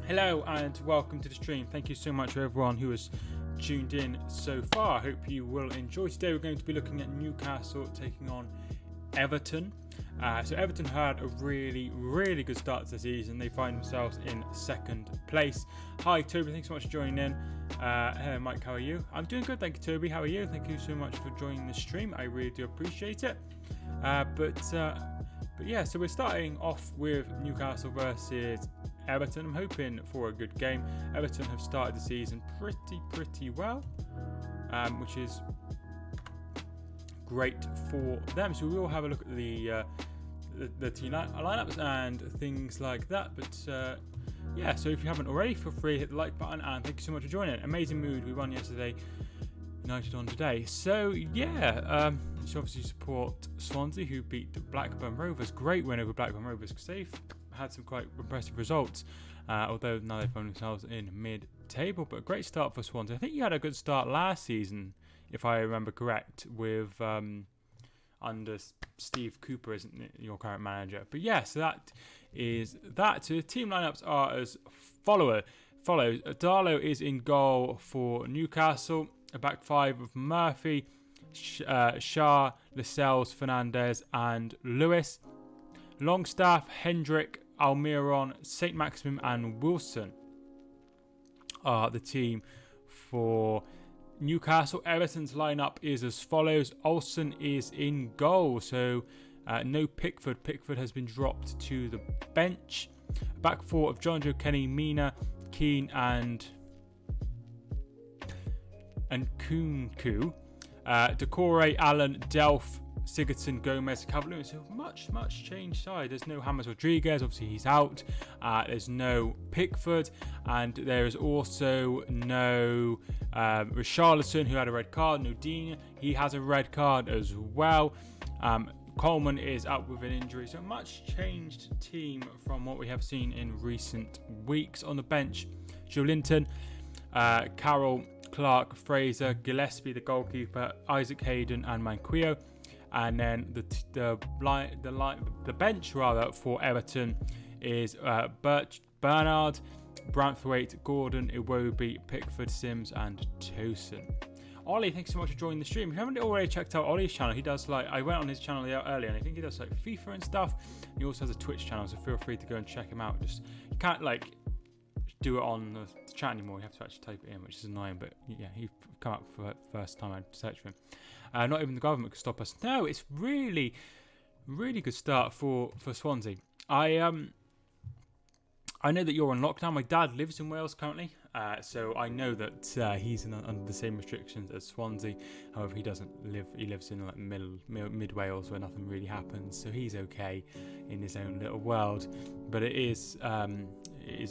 Hello and welcome to the stream. Thank you so much for everyone who has tuned in so far. I hope you will enjoy. Today we're going to be looking at Newcastle taking on Everton. So Everton had a really good start to the season. They find themselves in second place. Hi Toby, thanks so much for joining in. Hello Mike, how are you? I'm doing good, thank you Toby. How are you? Thank you so much for joining the stream. I really do appreciate it. But yeah, so we're starting off with Newcastle versus Everton. I'm hoping for a good game. Everton have started the season pretty well, which is great for them. So we will have a look at the team lineups and things like that. But yeah, so if you haven't already, feel free to hit the like button, and thank you so much for joining. Amazing mood. We won yesterday. United on today. So yeah, so obviously support Swansea, who beat the Blackburn Rovers. Great win over Blackburn Rovers because they've had some quite impressive results, although now they find themselves in mid-table. But a great start for Swansea. I think you had a good start last season, if I remember correct, with under Steve Cooper, isn't it, your current manager? But yeah, so that is that. So the team lineups are as follows. Darlow is in goal for Newcastle. A back five of Murphy, Shah, Lascelles, Fernandez, and Lewis. Longstaff, Hendrick, Almiron, St. Maximin, and Wilson are the team for Newcastle. Everton's lineup is as follows. Olsen is in goal, so no Pickford. Pickford has been dropped to the bench. Back four of John Joe Kenny, Mina, Keane, and Kunku. Decore, Allen, Delph, Sigurdsson, Gomez, Cavalier. So much changed side. There's no James Rodriguez, obviously he's out. There's no Pickford, and there is also no Richarlison, who had a red card. No Dean, he has a red card as well. Coleman is out with an injury, so much changed team from what we have seen in recent weeks. On the bench, Joelinton, Carroll, Clark, Fraser, Gillespie, the goalkeeper, Isaac Hayden, and Manquillo. And then the bench for Everton is Bernard, Branthwaite, Gordon, Iwobi, Pickford, Sims, and Tosin. Ollie, thanks so much for joining the stream. If you haven't already checked out Ollie's channel, he does I went on his channel earlier, and I think he does FIFA and stuff. He also has a Twitch channel, so feel free to go and check him out. Just you can't do it on the chat anymore. You have to actually type it in, which is annoying. But yeah, he come up for the first time I searched for him. Not even the government could stop us. No, it's really good start for Swansea. I know that you're on lockdown. My dad lives in Wales currently, so I know that he's under the same restrictions as Swansea. However, he doesn't live. He lives in mid Wales, where nothing really happens, so he's okay in his own little world. But it is a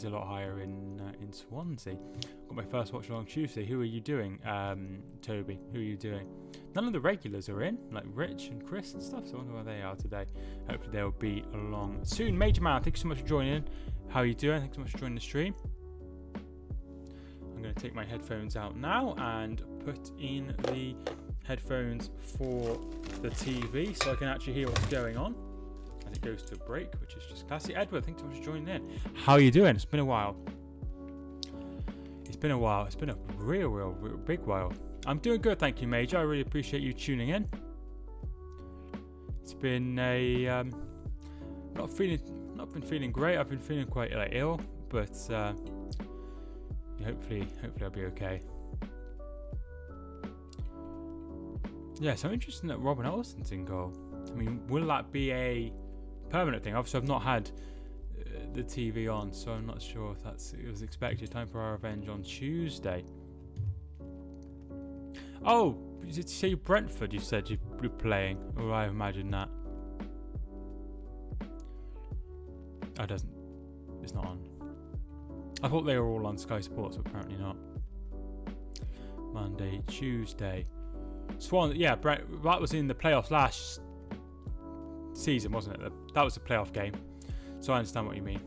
lot higher in Swansea. Got my first watch along Tuesday. Who are you doing, Toby? Who are you doing? None of the regulars are in, like Rich and Chris and stuff. So I wonder where they are today. Hopefully they'll be along soon. Major Man, thank you so much for joining in. How are you doing? Thanks so much for joining the stream. I'm going to take my headphones out now and put in the headphones for the TV so I can actually hear what's going on as it goes to a break, which is just classy. Edward, thanks so much for joining in. How are you doing? It's been a while. It's been a real big while. I'm doing good, thank you, Major. I really appreciate you tuning in. It's been not been feeling great. I've been feeling quite ill, but hopefully I'll be okay. Yeah, so I'm interested that Robin Ellison's in goal. I mean, will that be a permanent thing? Obviously, I've not had the TV on, so I'm not sure if it was expected. Time for our revenge on Tuesday. Oh, did you say Brentford? You said you were playing, or I imagine that. Oh, it's not on. I thought they were all on Sky Sports, but apparently not. Monday, Tuesday. Swan, yeah, that was in the playoffs last season, wasn't it? That was a playoff game. So I understand what you mean.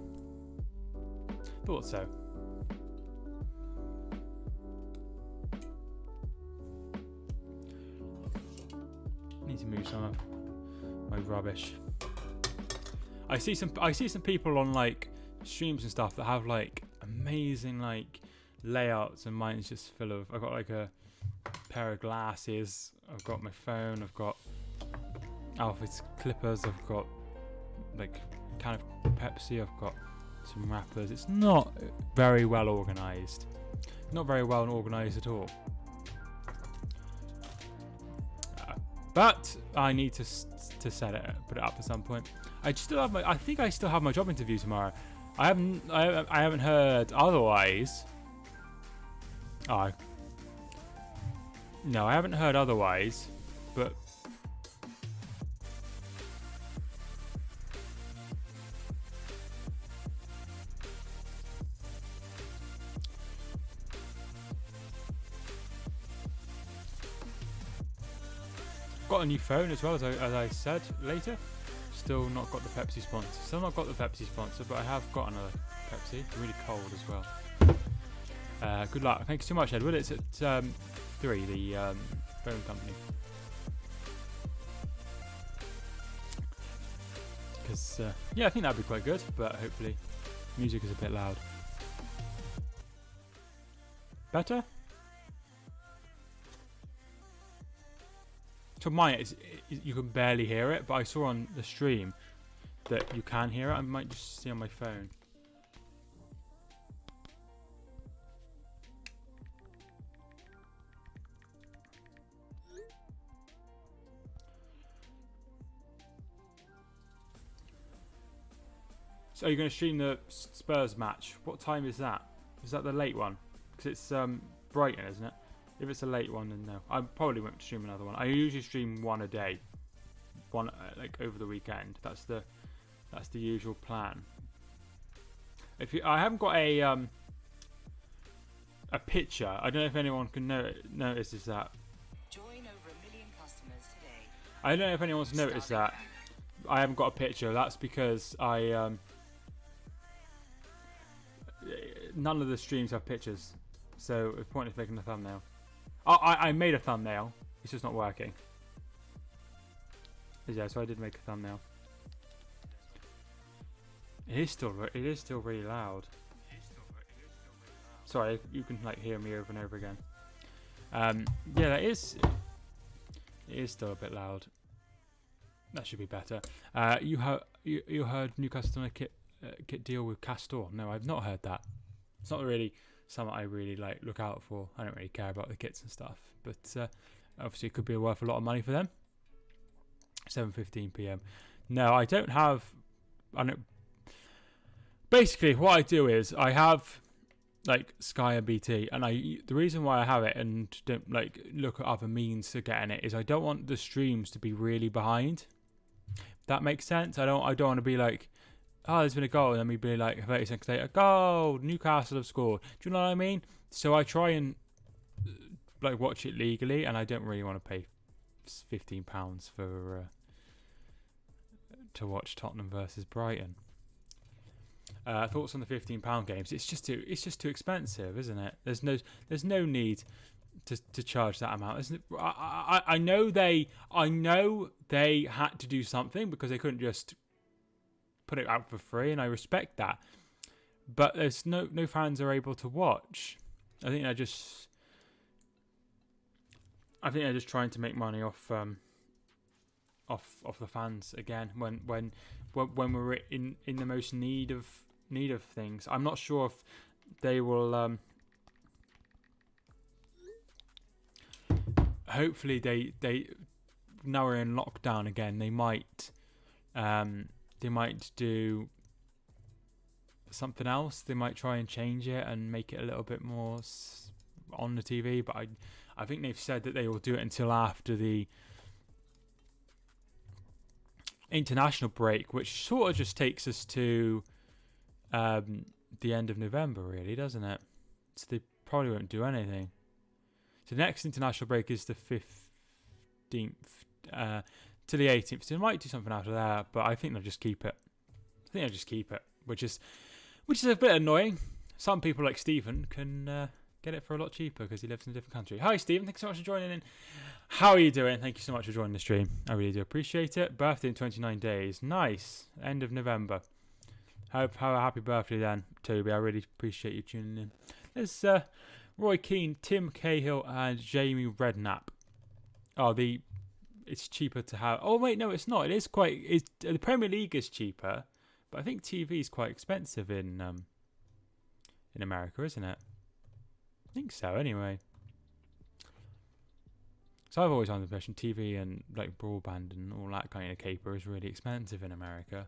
Thought so. Need to move some of my rubbish. I see some people on like streams and stuff that have like amazing like layouts, and mine's just full of. I've got like a pair of glasses. I've got my phone. I've got Alfred's clippers. I've got like kind of Pepsi. I've got some wrappers. It's not very well organised. Not very well organised at all. But I need to put it up at some point. I think I still have my job interview tomorrow. I haven't heard otherwise. No, I haven't heard otherwise, but got a new phone as well, as I said later. Still not got the Pepsi sponsor. But I have got another Pepsi. It's really cold as well. Good luck. Thanks so much, Edward. It's at 3, the phone company. Because I think that'd be quite good. But hopefully, music is a bit loud. Better? So mine, you can barely hear it, but I saw on the stream that you can hear it. I might just see on my phone. So are you going to stream the Spurs match? What time is that? Is that the late one? Because it's Brighton, isn't it? If it's a late one, then no. I probably won't stream another one. I usually stream one a day, one like over the weekend. That's the usual plan. I haven't got a picture. I don't know if anyone can notice is that. Join over 1 million customers today. I don't know if anyone's noticed that. I haven't got a picture. That's because none of the streams have pictures, so it's pointless making a thumbnail. I made a thumbnail. It's just not working. Yeah, so I did make a thumbnail. It is still really loud. Sorry, you can like hear me over and over again. Yeah, it is still a bit loud. That should be better. You heard Newcastle kit deal with Castor? No, I've not heard that. It's not really something I really like look out for. I don't really care about the kits and stuff, but obviously it could be worth a lot of money for them. 7:15 p.m. No, I don't have. Basically, what I do is I have like Sky and BT, and the reason why I have it and don't like look at other means to getting it is I don't want the streams to be really behind. If that makes sense. I don't want to be like, oh, there's been a goal, and then we'd be like 30 seconds later, goal, Newcastle have scored. Do you know what I mean? So I try and like watch it legally, and I don't really want to pay £15 for to watch Tottenham versus Brighton. Thoughts on the £15 games? It's just too expensive, isn't it? There's no need to charge that amount, isn't it? I know they had to do something because they couldn't just put it out for free, and I respect that. But there's no fans are able to watch. I think they're just trying to make money off the fans again when we're in the most need of things. I'm not sure if they will. Hopefully they now we're in lockdown again. They might do something else. They might try and change it and make it a little bit more on the TV. But I think they've said that they will do it until after the international break, which sort of just takes us to the end of November, really, doesn't it? So they probably won't do anything. So the next international break is the 15th to the 18th. So they might do something after that, but I think they'll just keep it. Which is a bit annoying. Some people like Stephen can get it for a lot cheaper because he lives in a different country. Hi, Stephen. Thanks so much for joining in. How are you doing? Thank you so much for joining the stream. I really do appreciate it. Birthday in 29 days. Nice. End of November. Have a happy birthday then, Toby. I really appreciate you tuning in. There's Roy Keane, Tim Cahill, and Jamie Redknapp. Oh, it's cheaper to have. Oh wait, no, it's not. It is quite. The Premier League is cheaper, but I think TV is quite expensive in America, isn't it? I think so. Anyway, so I've always had the impression TV and like broadband and all that kind of caper is really expensive in America.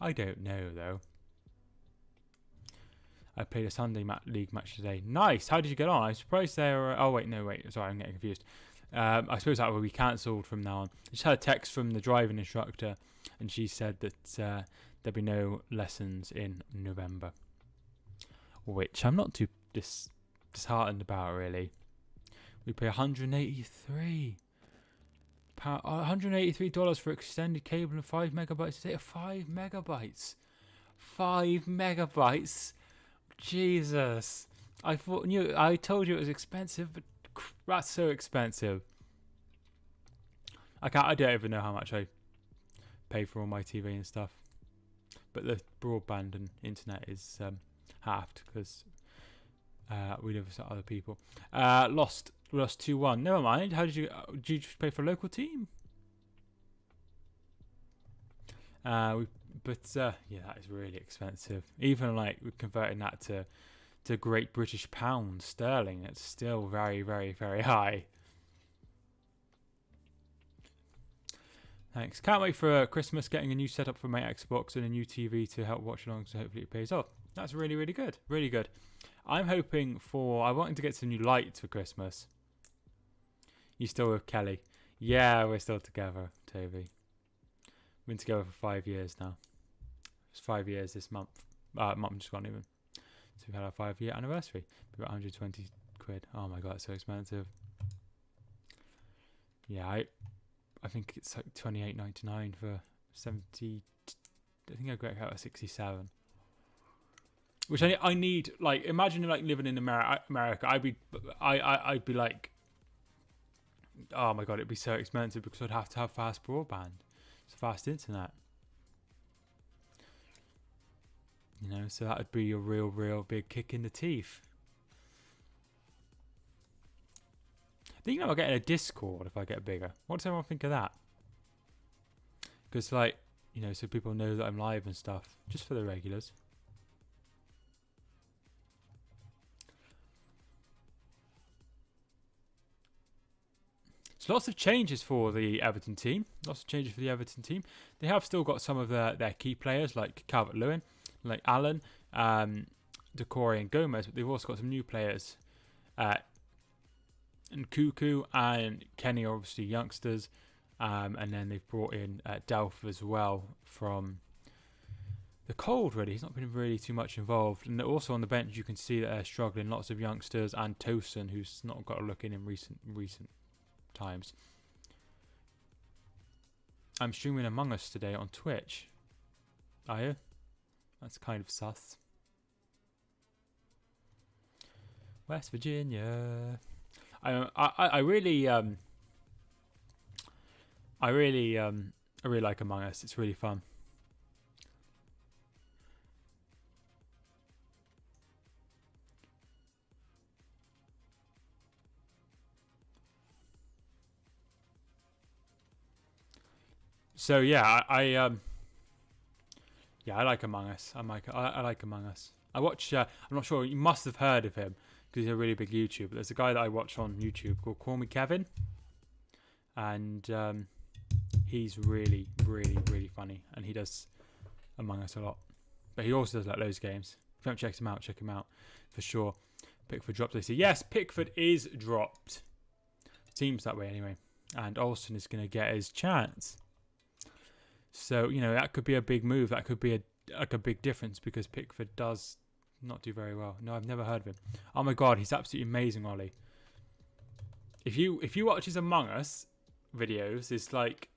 I don't know though. I played a Sunday league match today. Nice. How did you get on? I'm surprised they were. Oh wait, no, wait. Sorry, I'm getting confused. I suppose that will be cancelled from now on. I just had a text from the driving instructor, and she said that there'll be no lessons in November, which I'm not too disheartened about really. We pay $183 for extended cable and 5 megabytes. Is it 5 megabytes? 5 megabytes. Jesus, I told you it was expensive, but that's so expensive. I don't even know how much I pay for all my TV and stuff, but the broadband and internet is halved because we live with other people. Lost 2-1. Never mind. How did you just pay for a local team? Yeah, that is really expensive. Even like we're converting that to Great British pounds sterling, it's still very, very, very high. Thanks. Can't wait for Christmas. Getting a new setup for my Xbox and a new TV to help watch along, so hopefully it pays off. That's really, really good. Really good. I'm hoping I wanted to get some new lights for Christmas. You still with Kelly? Yeah, we're still together, Toby. We've been together for 5 years now. It's 5 years this month. Month just gone even. So we've had our 5-year anniversary. About 120 quid. Oh my god, it's so expensive. Yeah, I think it's like $28.99 for 70. I think I got it out at 67. Which I need. Like, imagine like living in America. I'd be like, oh my god, it'd be so expensive because I'd have to have fast broadband, it's fast internet. You know, so that would be a real big kick in the teeth. I think I'll get a Discord if I get bigger. What does everyone think of that? Because, like, you know, so people know that I'm live and stuff, just for the regulars. So lots of changes for the Everton team. They have still got some of their key players like Calvert-Lewin, like Allen, Decore and Gomez, but they've also got some new players. And Cuckoo and Kenny are obviously youngsters. And then they've brought in Delph as well from the cold, really. He's not been really too much involved. And also on the bench, you can see that they're struggling. Lots of youngsters and Tosin, who's not got a look in recent times. I'm streaming Among Us today on Twitch. Are you? That's kind of sus. West Virginia. I really like Among Us. It's really fun. So yeah, I like Among Us. I like Among Us. I watch. I'm not sure. You must have heard of him because he's a really big YouTuber. There's a guy that I watch on YouTube called Call Me Kevin, and he's really funny, and he does Among Us a lot. But he also does like loads of games. If you haven't checked him out, check him out for sure. Pickford dropped. They say yes, Pickford is dropped. Seems that way anyway, and Olsen is going to get his chance. So, you know, that could be a big move. That could be a big difference because Pickford does not do very well. No, I've never heard of him. Oh my god, he's absolutely amazing, Ollie. If you watch his Among Us videos, it's like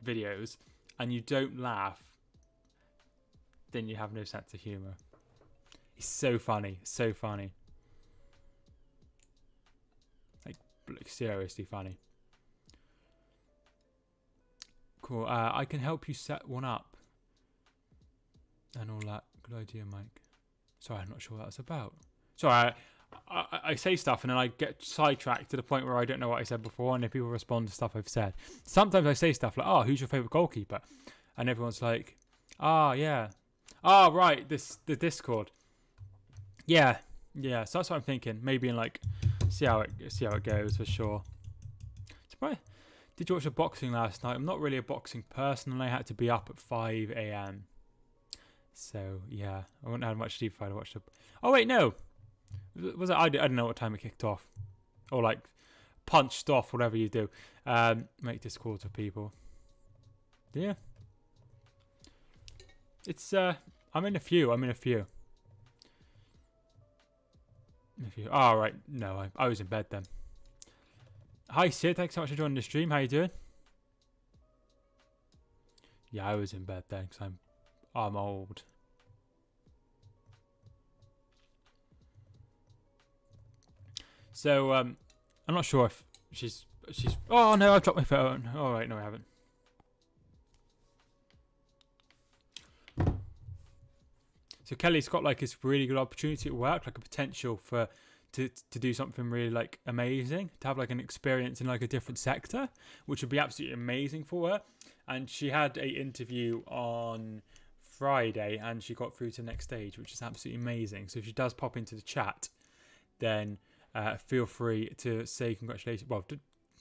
videos, and you don't laugh, then you have no sense of humour. He's so funny, so funny. Like seriously funny. Cool. I can help you set one up. and all that. Good idea, Mike. Sorry, I'm not sure what that's about. Sorry, I say stuff and then I get sidetracked to the point where I don't know what I said before, and if people respond to stuff I've said. Sometimes I say stuff like, "Oh, who's your favourite goalkeeper?" And everyone's like, "Ah, yeah. Ah, right, the Discord." Yeah. So that's what I'm thinking. Maybe in like see how it goes for sure. Did you watch the boxing last night? I'm not really a boxing person, and I had to be up at 5 a.m. So yeah, I wouldn't have much sleep if I'd watched it. Oh wait, no. Was it? I don't know what time it kicked off, or like punched off, whatever you do. Make Discord for people. Yeah. It's I'm in a few. Oh, right. No, I was in bed then. Hi Sid, thanks so much for joining the stream. How you doing? Yeah, I was in bed then because I'm old. So I'm not sure if she's. Oh no, I've dropped my phone. All right, no, I haven't. So Kelly's got like this really good opportunity at work, like a potential to do something really like amazing, to have like an experience in like a different sector, which would be absolutely amazing for her. And she had a interview on Friday and she got through to the next stage, which is absolutely amazing. So if she does pop into the chat, then feel free to say congratulations. Well,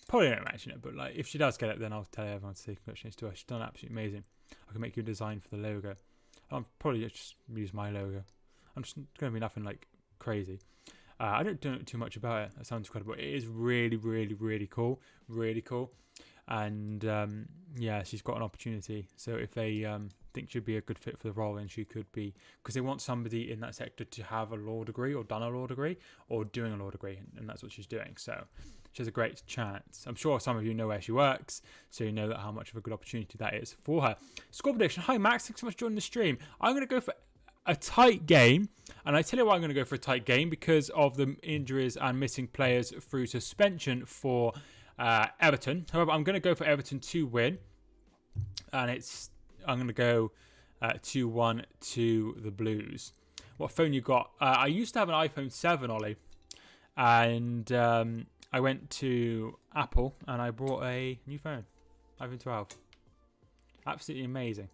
probably don't mention it, but like if she does get it, then I'll tell everyone to say congratulations to her. She's done absolutely amazing. I can make you a design for the logo. I'll probably just use my logo. I'm just going to be nothing like crazy. I don't know too much about it. That sounds incredible. It is really, really, really cool. Really cool. And yeah, she's got an opportunity. So if they think she'd be a good fit for the role, then she could be, because they want somebody in that sector to have a law degree or done a law degree or doing a law degree, and that's what she's doing. So she has a great chance. I'm sure some of you know where she works, so you know that how much of a good opportunity that is for her. Score prediction. Hi Max, thanks so much for joining the stream. I'm going to go for a tight game, and I tell you why I'm going to go for a tight game, because of the injuries and missing players through suspension for Everton. However, I'm going to go for Everton to win, and I'm going to go 2-1 to the Blues. What phone you got? I used to have an iPhone 7, Ollie, and I went to Apple and I bought a new phone, iPhone 12. Absolutely amazing.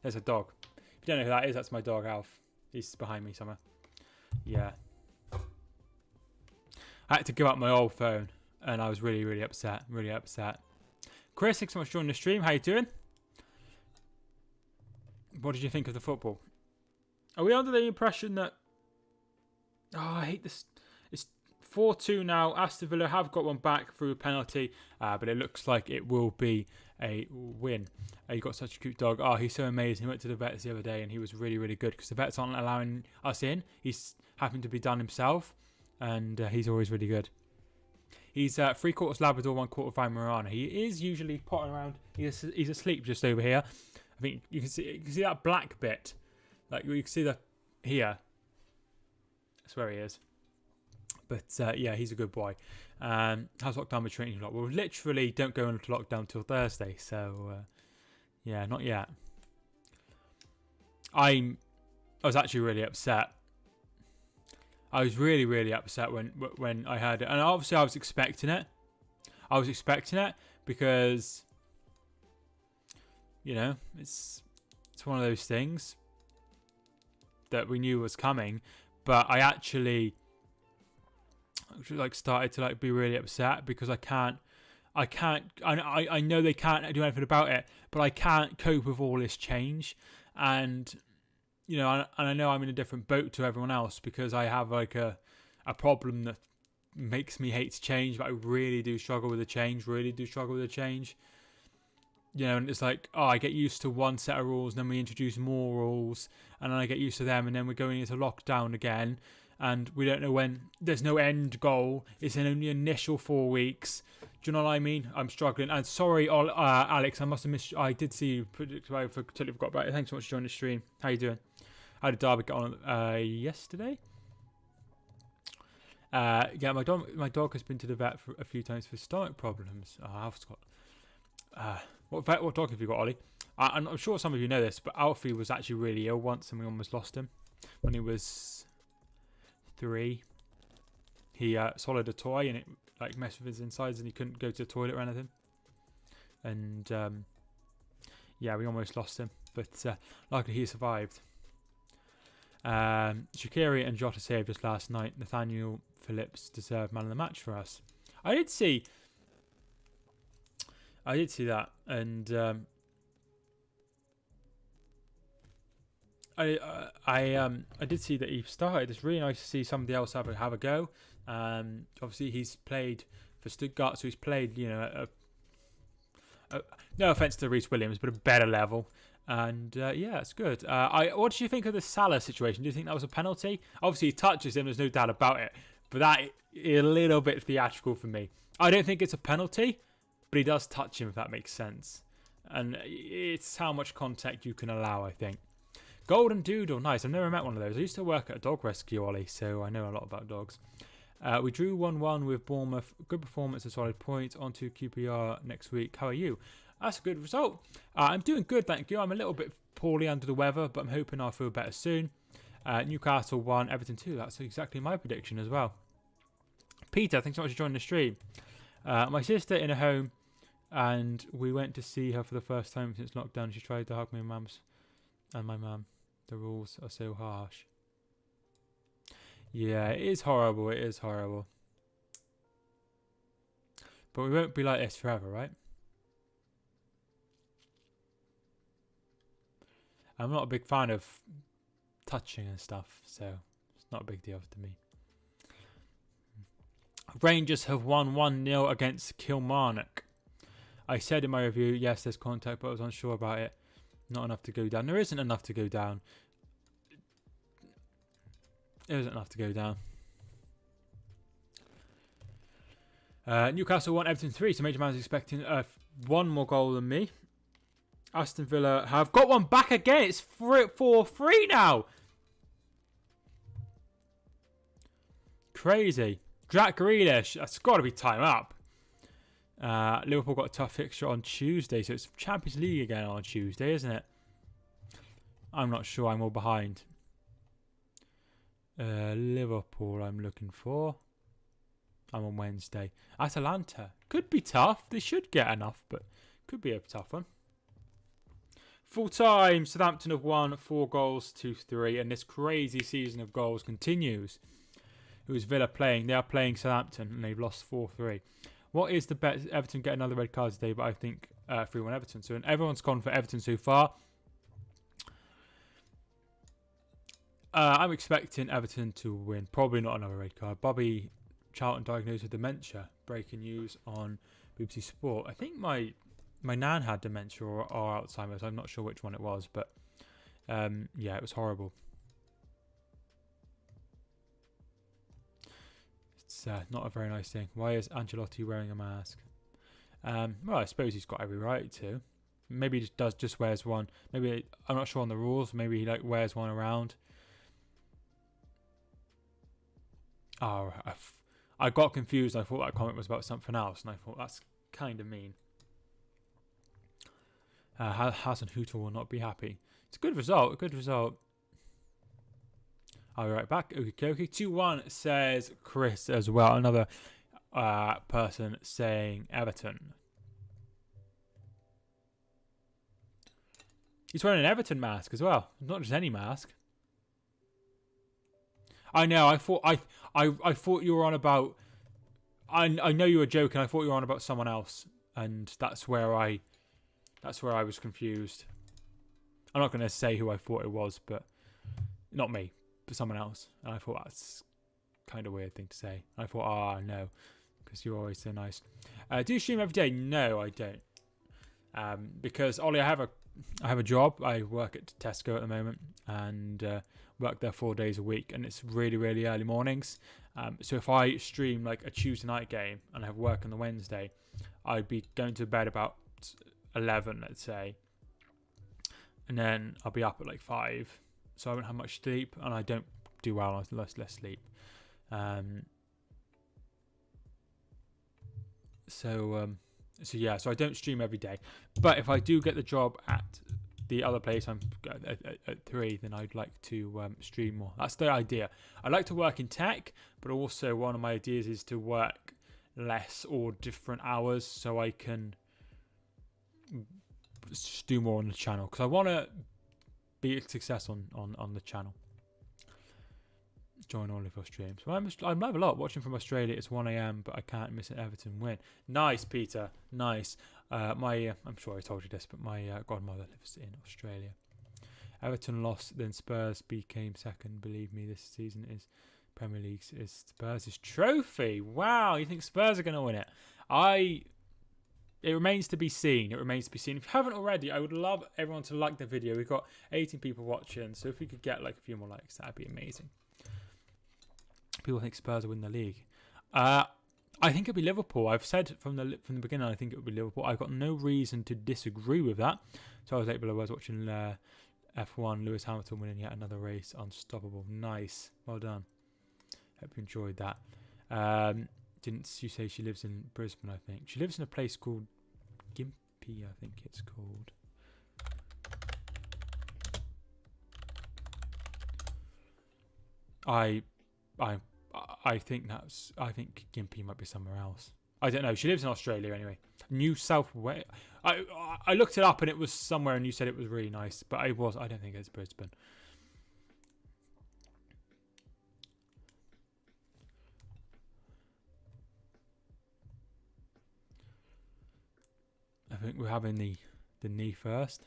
There's a dog. If you don't know who that is, that's my dog, Alf. He's behind me somewhere. Yeah. I had to give up my old phone, and I was really, really upset. Really upset. Chris, thanks so much for joining the stream. How you doing? What did you think of the football? Are we under the impression that... Oh, I hate this. It's 4-2 now. Aston Villa have got one back through a penalty, but it looks like it will be a win. You got such a cute dog. Oh, he's so amazing. He went to the vets the other day and he was really, really good, because the vets aren't allowing us in. He's having to be done himself, and he's always really good. He's 3/4 Labrador, 1/4 Weimaraner. He is usually potting around. He's asleep just over here. I think you can see that black bit. Like you can see here. That's where he is. But yeah, he's a good boy. How's lockdown with training? Well, literally don't go into lockdown till Thursday. So yeah, not yet. I was actually really upset. I was really, really upset when I heard it, and obviously I was expecting it. I was expecting it because, you know, it's one of those things that we knew was coming, but I actually like started to like be really upset because I know they can't do anything about it, but I can't cope with all this change. And you know, and I know I'm in a different boat to everyone else because I have like a problem that makes me hate change, but I really do struggle with the change, You know, and it's like, oh, I get used to one set of rules, and then we introduce more rules, and then I get used to them, and then we're going into lockdown again, and we don't know when. There's no end goal. It's in only initial 4 weeks. Do you know what I mean? I'm struggling. And sorry, Alex, I must have missed. I did see you. I totally forgot about it. Thanks so much for joining the stream. How you doing? How did Derby get on yesterday? Yeah, my dog has been to the vet for a few times for stomach problems. Oh, I've got. What dog have you got, Ollie? I'm sure some of you know this, but Alfie was actually really ill once and we almost lost him when he was 3. He swallowed a toy and it like messed with his insides and he couldn't go to the toilet or anything. And yeah, we almost lost him, but luckily he survived. Shaqiri and Jota saved us last night. Nathaniel Phillips deserved man of the match for us. I did see that, and I did see that he started. It's really nice to see somebody else have a go. Obviously, he's played for Stuttgart, so he's played, no offense to Reece Williams, but a better level. And yeah, it's good. What did you think of the Salah situation? Do you think that was a penalty? Obviously, he touches him. There's no doubt about it. But that is a little bit theatrical for me. I don't think it's a penalty, but he does touch him, if that makes sense. And it's how much contact you can allow, I think. Golden Doodle, nice. I've never met one of those. I used to work at a dog rescue, Ollie, so I know a lot about dogs. We drew 1-1 with Bournemouth. Good performance, a solid point. On to QPR next week. How are you? That's a good result. I'm doing good, thank you. I'm a little bit poorly under the weather, but I'm hoping I'll feel better soon. Newcastle 1, Everton 2. That's exactly my prediction as well. Peter, thanks so much for joining the stream. My sister in a home, and we went to see her for the first time since lockdown. She tried to hug me and my mum. The rules are so harsh. Yeah, it is horrible. It is horrible. But we won't be like this forever, right? I'm not a big fan of touching and stuff, so it's not a big deal to me. Rangers have won 1-0 against Kilmarnock. I said in my review, yes, there's contact, but I was unsure about it. Not enough to go down. There isn't enough to go down. There isn't enough to go down. Newcastle 1, Everton 3. So Major Man's expecting one more goal than me. Aston Villa have got one back again. It's 4-3 now. Crazy. Jack Grealish. That's got to be time up. Liverpool got a tough fixture on Tuesday. So it's Champions League again on Tuesday, isn't it? I'm not sure. I'm all behind. Liverpool I'm looking for. I'm on Wednesday. Atalanta. Could be tough. They should get enough, but could be a tough one. Full time, Southampton have won 4-3, and this crazy season of goals continues. Who is Villa playing? They are playing Southampton, and they've lost 4-3. What is the bet? Everton get another red card today, but I think 3-1 Everton. So everyone's gone for Everton so far. I'm expecting Everton to win. Probably not another red card. Bobby Charlton diagnosed with dementia. Breaking news on BBC Sport. I think my nan had dementia or Alzheimer's. I'm not sure which one it was, but yeah, it was horrible. It's not a very nice thing. Why is Ancelotti wearing a mask? Well, I suppose he's got every right to. Maybe he just wears one. Maybe I'm not sure on the rules. Maybe he wears one around. Oh, I got confused. I thought that comment was about something else, and I thought that's kind of mean. Hassan Hooter will not be happy. It's a good result. A good result. I'll be right back. Okay. 2-1 says Chris as well. Another person saying Everton. He's wearing an Everton mask as well. Not just any mask. I know. I thought you were on about. I know you were joking. I thought you were on about someone else, and that's where I was confused. I'm not going to say who I thought it was, but not me, but someone else. And I thought that's kind of a weird thing to say. I thought, no, because you're always so nice. Do you stream every day? No, I don't. Because Ollie, I have a job. I work at Tesco at the moment, and work there 4 days a week, and it's really, really early mornings. So if I stream like a Tuesday night game and I have work on the Wednesday, I'd be going to bed about 11, let's say, and then I'll be up at like 5, so I won't have much sleep, and I don't do well on less sleep. So yeah, so I don't stream every day. But if I do get the job at the other place I'm at 3, then I'd like to stream more. That's the idea. I like to work in tech, but also one of my ideas is to work less or different hours so I can do more on the channel, because I want to be a success on the channel. Join all of your streams. Well, I'm live a lot watching from Australia. It's 1 a.m. but I can't miss an Everton win. Nice, Peter. Nice. I'm sure I told you this, but my godmother lives in Australia. Everton lost, then Spurs became second. Believe me, this season is Premier League is Spurs' trophy. Wow, you think Spurs are going to win it? It remains to be seen. It remains to be seen. If you haven't already, I would love everyone to like the video. We've got 18 people watching, so if we could get like a few more likes, that'd be amazing. People think Spurs will win the league. I think it'll be Liverpool. I've said from the beginning I think it'll be Liverpool. I've got no reason to disagree with that. So I was watching F1, Lewis Hamilton winning yet another race, unstoppable. Nice, well done. Hope you enjoyed that. Didn't you say she lives in Brisbane? I think she lives in a place called Gympie. I think it's called. I think Gympie might be somewhere else. I don't know. She lives in Australia anyway. New South Wales. I looked it up and it was somewhere, and you said it was really nice, but I don't think it's Brisbane. I think we're having the knee first.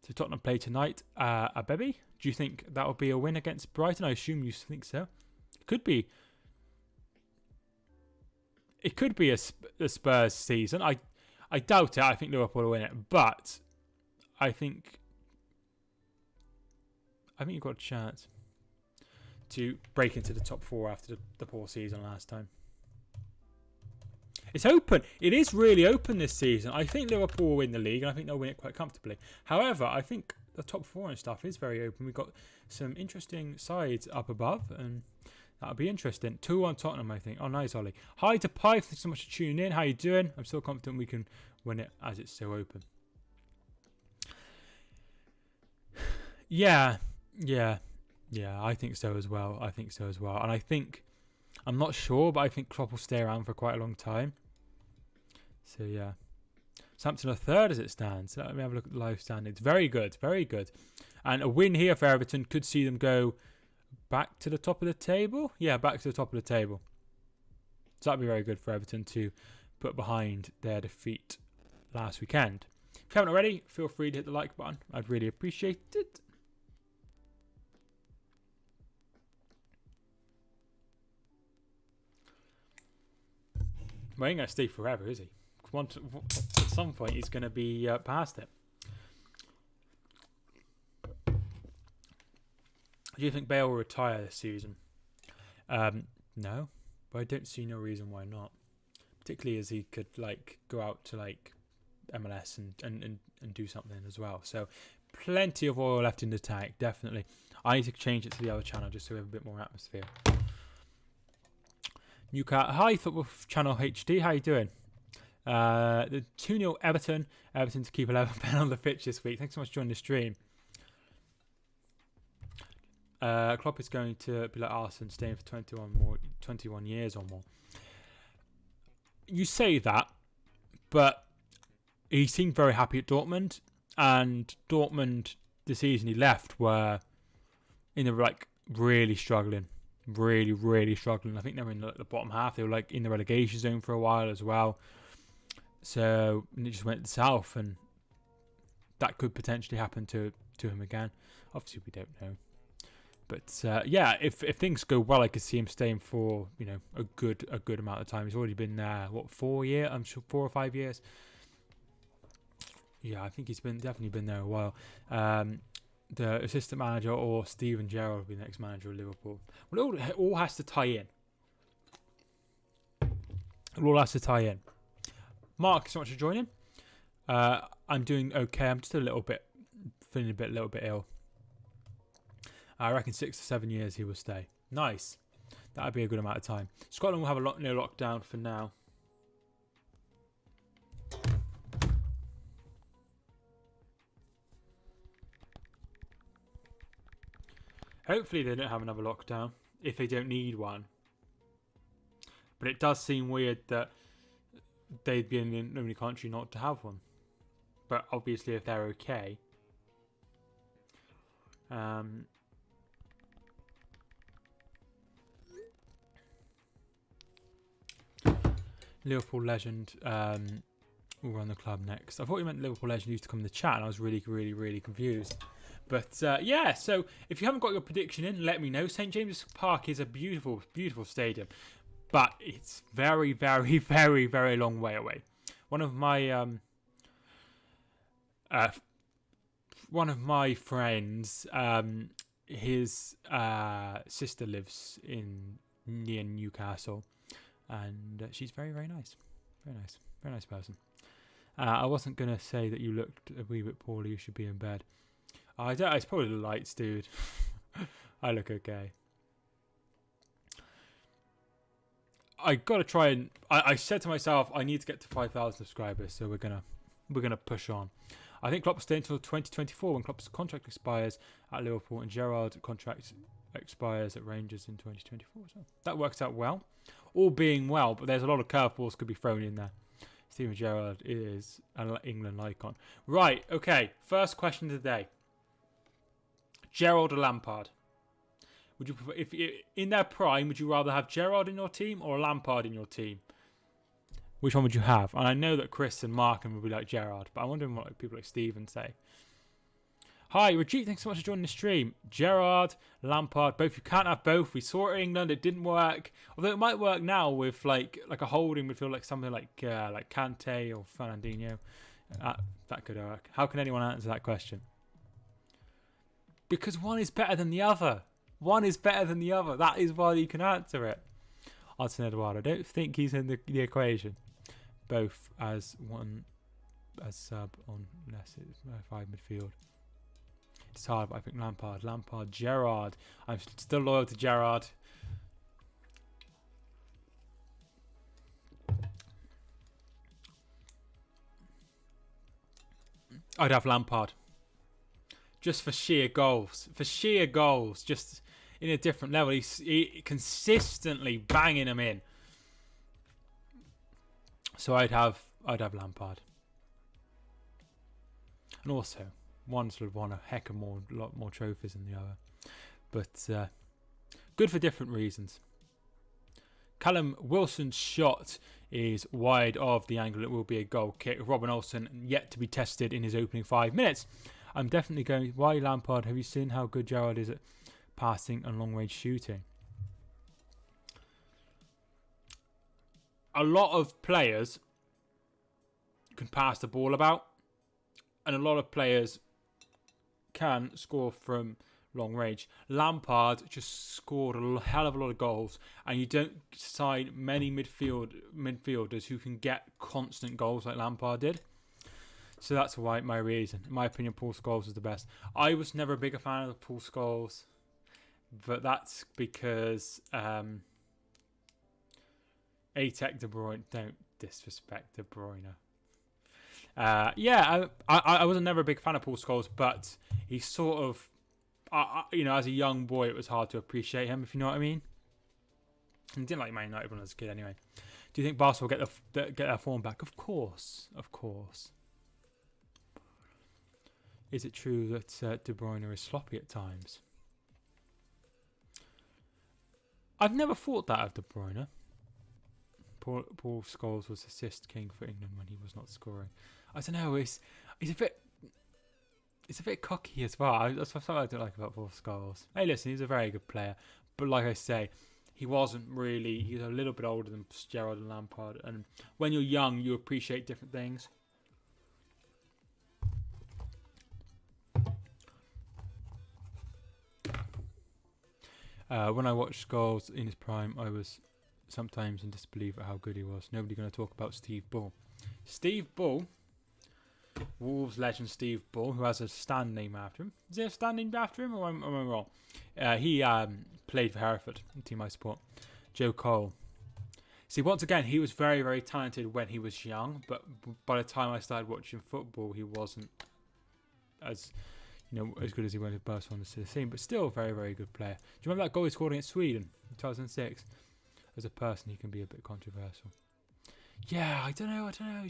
So Tottenham play tonight. A baby. Do you think that will be a win against Brighton? I assume you think so. It could be. It could be a Spurs season. I doubt it. I think Liverpool will win it, but I think you've got a chance to break into the top 4 after the poor season last time. It's open. It is really open this season. I think Liverpool will win the league, and I think they'll win it quite comfortably. However, I think the top 4 and stuff is very open. We've got some interesting sides up above, and that'll be interesting. 2-1 Tottenham, I think. Oh, nice, Ollie. Hi to Pi. Thanks so much for tuning in. How you doing? I'm so confident we can win it as it's so open. Yeah. I think so as well. And I think, I'm not sure, but I think Klopp will stay around for quite a long time. So yeah, Southampton are 3rd as it stands. Let me have a look at the live standings. Very good. And a win here for Everton could see them go back to the top of the table. Yeah, back to the top of the table. So that'd be very good for Everton to put behind their defeat last weekend. If you haven't already, feel free to hit the like button. I'd really appreciate it. Well, he ain't going to stay forever, is he? At some point, he's going to be past it. Do you think Bale will retire this season? No, but I don't see no reason why not. Particularly as he could go out to MLS and do something as well. So plenty of oil left in the tank, definitely. I need to change it to the other channel just so we have a bit more atmosphere. Newcastle, hi Football Channel HD, how you doing? The 2-0 Everton to keep 11 men on the pitch this week. Thanks so much for joining the stream. Klopp is going to be like Arsene, staying for 21 years or more. You say that, but he seemed very happy at Dortmund, and Dortmund the season he left were in the really struggling. Really struggling. I think they were in the bottom half. They were in the relegation zone for a while as well. So it just went south, and that could potentially happen to him again. Obviously, we don't know. But yeah, if things go well, I could see him staying for a good amount of time. He's already been there 4 years? I'm sure 4 or 5 years. Yeah, I think he's definitely been there a while. The assistant manager or Steven Gerrard will be the next manager of Liverpool. Well, it all has to tie in. It all has to tie in. Mark, so much for joining. I'm doing okay. I'm just feeling a little bit ill. I reckon 6 to 7 years he will stay. Nice. That would be a good amount of time. Scotland will have no lockdown for now. Hopefully they don't have another lockdown if they don't need one. But it does seem weird that they'd be in the only country not to have one. But obviously if they're okay. Liverpool legend will run the club next. I thought you meant Liverpool legend used to come in the chat, and I was really confused. But yeah, so if you haven't got your prediction in, let me know. St James's Park is a beautiful beautiful stadium, but it's very long way away. One of my friends, his sister lives near Newcastle, and she's very nice, very nice person. I wasn't gonna say that you looked a wee bit poorly. You should be in bed. I don't. It's probably the lights, dude. I look okay. I gotta try and. I said to myself, I need to get to 5,000 subscribers, so we're gonna push on. I think Klopp will stay until 2024 when Klopp's contract expires at Liverpool and Gerrard's contract expires at Rangers in 2024. So that works out well, all being well. But there's a lot of curveballs could be thrown in there. Steven Gerrard is an England icon. Right. Okay. First question of the day. Gerrard or Lampard? Would you prefer, if in their prime, would you rather have Gerrard in your team or Lampard in your team? Which one would you have? And I know that Chris and Mark would be like Gerrard, but I'm wondering what people like Steven say. Hi, Rajit, thanks so much for joining the stream. Gerrard, Lampard, both. You can't have both. We saw it in England, it didn't work. Although it might work now with like a holding midfield, like something like Kante or Fernandinho. That could work. How can anyone answer that question? Because one is better than the other. One is better than the other. That is why you can answer it. Hudson Eduardo, I don't think he's in the equation. Both as sub on less 5 midfield. It's hard, but I think Lampard, Gerrard. I'm still loyal to Gerrard. I'd have Lampard. Just for sheer goals. Just in a different level. He's consistently banging them in. So I'd have Lampard. And also, one sort of won a lot more trophies than the other. But good for different reasons. Callum Wilson's shot is wide of the angle. It will be a goal kick. Robin Olsen yet to be tested in his opening 5 minutes. I'm definitely going, why Lampard? Have you seen how good Gerrard is at passing and long-range shooting? A lot of players can pass the ball about, and a lot of players can score from long range. Lampard just scored a hell of a lot of goals, and you don't sign many midfielders who can get constant goals like Lampard did. So that's why my reason. In my opinion, Paul Scholes is the best. I was never a bigger fan of Paul Scholes, but that's because Atek De Bruyne. Don't disrespect De Bruyne. Yeah, I was never a big fan of Paul Scholes, but he sort of, as a young boy, it was hard to appreciate him, if you know what I mean. I didn't like Man United when I was a kid anyway. Do you think Barca will get their form back? Of course. Is it true that De Bruyne is sloppy at times? I've never thought that of De Bruyne. Paul Scholes was assist king for England when he was not scoring. I don't know. He's a bit cocky as well. That's something I don't like about Paul Scholes. Hey, listen, he's a very good player, but like I say, he wasn't really. He's a little bit older than Gerrard and Lampard, and when you're young, you appreciate different things. When I watched Scholes in his prime, I was sometimes in disbelief at how good he was. Nobody going to talk about Steve Bull. Steve Bull, Wolves legend Steve Bull, who has a stand name after him. Is there a stand named after him, or am I wrong? He played for Hereford, the team I support. Joe Cole. See, once again, he was very, very talented when he was young, but by the time I started watching football, he wasn't as as good as he was with Barcelona to the scene, but still a very, very good player. Do you remember that goal he scored against Sweden in 2006? As a person, he can be a bit controversial. Yeah, I don't know. I don't know.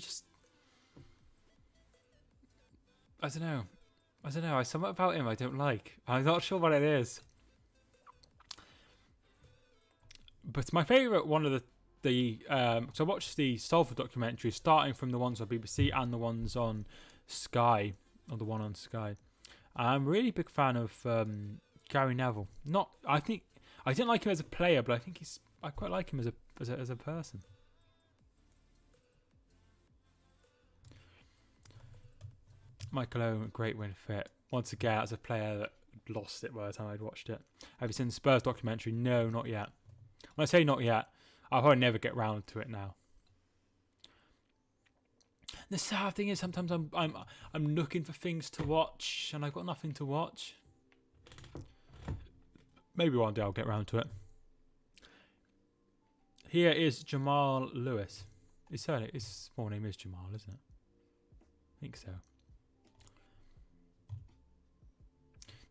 There's something about him I don't like. I'm not sure what it is. But my favourite one of so I watched the Salford documentary, starting from the ones on BBC and the ones on Sky, or the one on Sky. I'm a really big fan of Gary Neville. I didn't like him as a player, but I quite like him as a person. Michael Owen, great win fit. Once again, as a player that lost it by the time I'd watched it. Have you seen the Spurs documentary? No, not yet. When I say not yet, I'll probably never get round to it now. The sad thing is, sometimes I'm looking for things to watch, and I've got nothing to watch. Maybe one day I'll get round to it. Here is Jamal Lewis. His full name is Jamal, isn't it? I think so.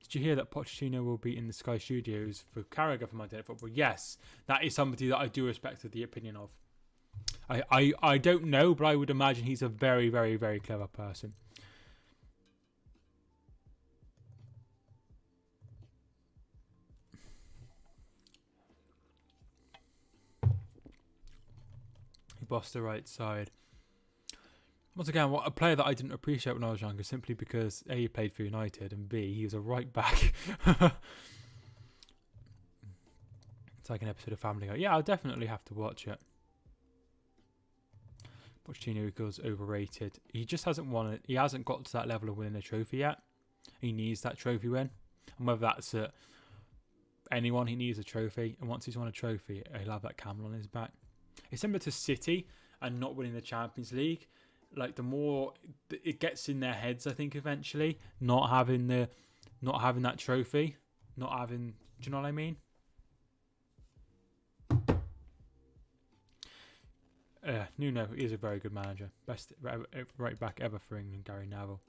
Did you hear that Pochettino will be in the Sky Studios for Carragher for Monday Night Football? Yes, that is somebody that I do respect the opinion of. I don't know, but I would imagine he's a very, very, very clever person. He bossed the right side. Once again, what a player that I didn't appreciate when I was younger, simply because A, he played for United, and B, he was a right back. It's like an episode of Family Guy. Yeah, I'll definitely have to watch it. Pochettino equals overrated. He just hasn't won it. He hasn't got to that level of winning a trophy yet. He needs that trophy win. And whether that's at anyone, he needs a trophy. And once he's won a trophy, he'll have that camel on his back. It's similar to City and not winning the Champions League. Like, the more it gets in their heads, I think eventually, not having that trophy, do you know what I mean? Nuno is a very good manager, best right back ever for England, Gary Neville.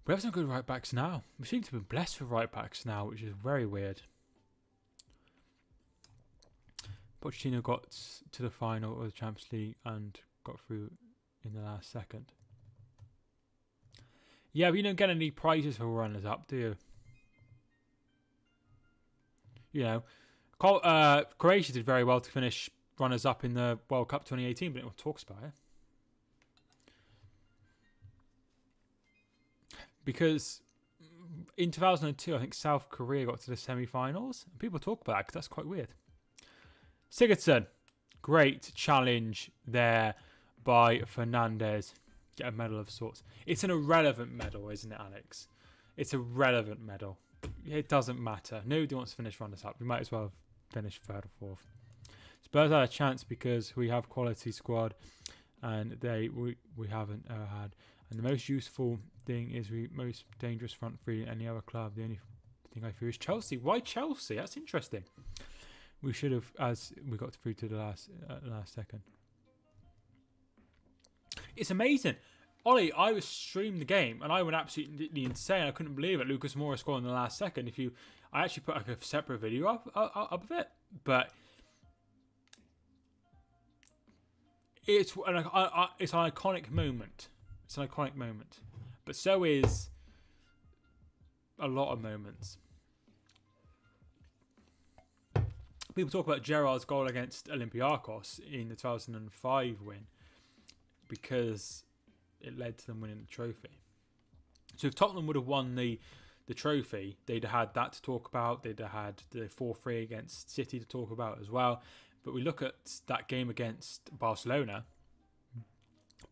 We have some good right backs now. We seem to be blessed with right backs now, which is very weird. Pochettino got to the final of the Champions League and got through in the last second. Yeah, but you don't get any prizes for runners up, do you? Croatia did very well to finish runners up in the World Cup 2018, but it talks about it. Because in 2002, I think South Korea got to the semi-finals. People talk about that because that's quite weird. Sigurdsson, great challenge there by Fernandez. Get a medal of sorts. It's an irrelevant medal, isn't it, Alex? It's a relevant medal. It doesn't matter. Nobody wants to finish runners up. We might as well finish third or fourth. Spurs had a chance because we have quality squad, and we haven't had. And the most useful thing is we most dangerous front three in any other club. The only thing I fear is Chelsea. Why Chelsea? That's interesting. We should have, as we got through to the last second. It's amazing. Ollie, I was streaming the game and I went absolutely insane. I couldn't believe it. Lucas Moura scored in the last second. I actually put like a separate video up of it, but it's an iconic moment. It's an iconic moment, but so is a lot of moments. People talk about Gerrard's goal against Olympiacos in the 2005 win because it led to them winning the trophy. So if Tottenham would have won the trophy, they'd have had that to talk about. They'd have had the 4-3 against City to talk about as well. But we look at that game against Barcelona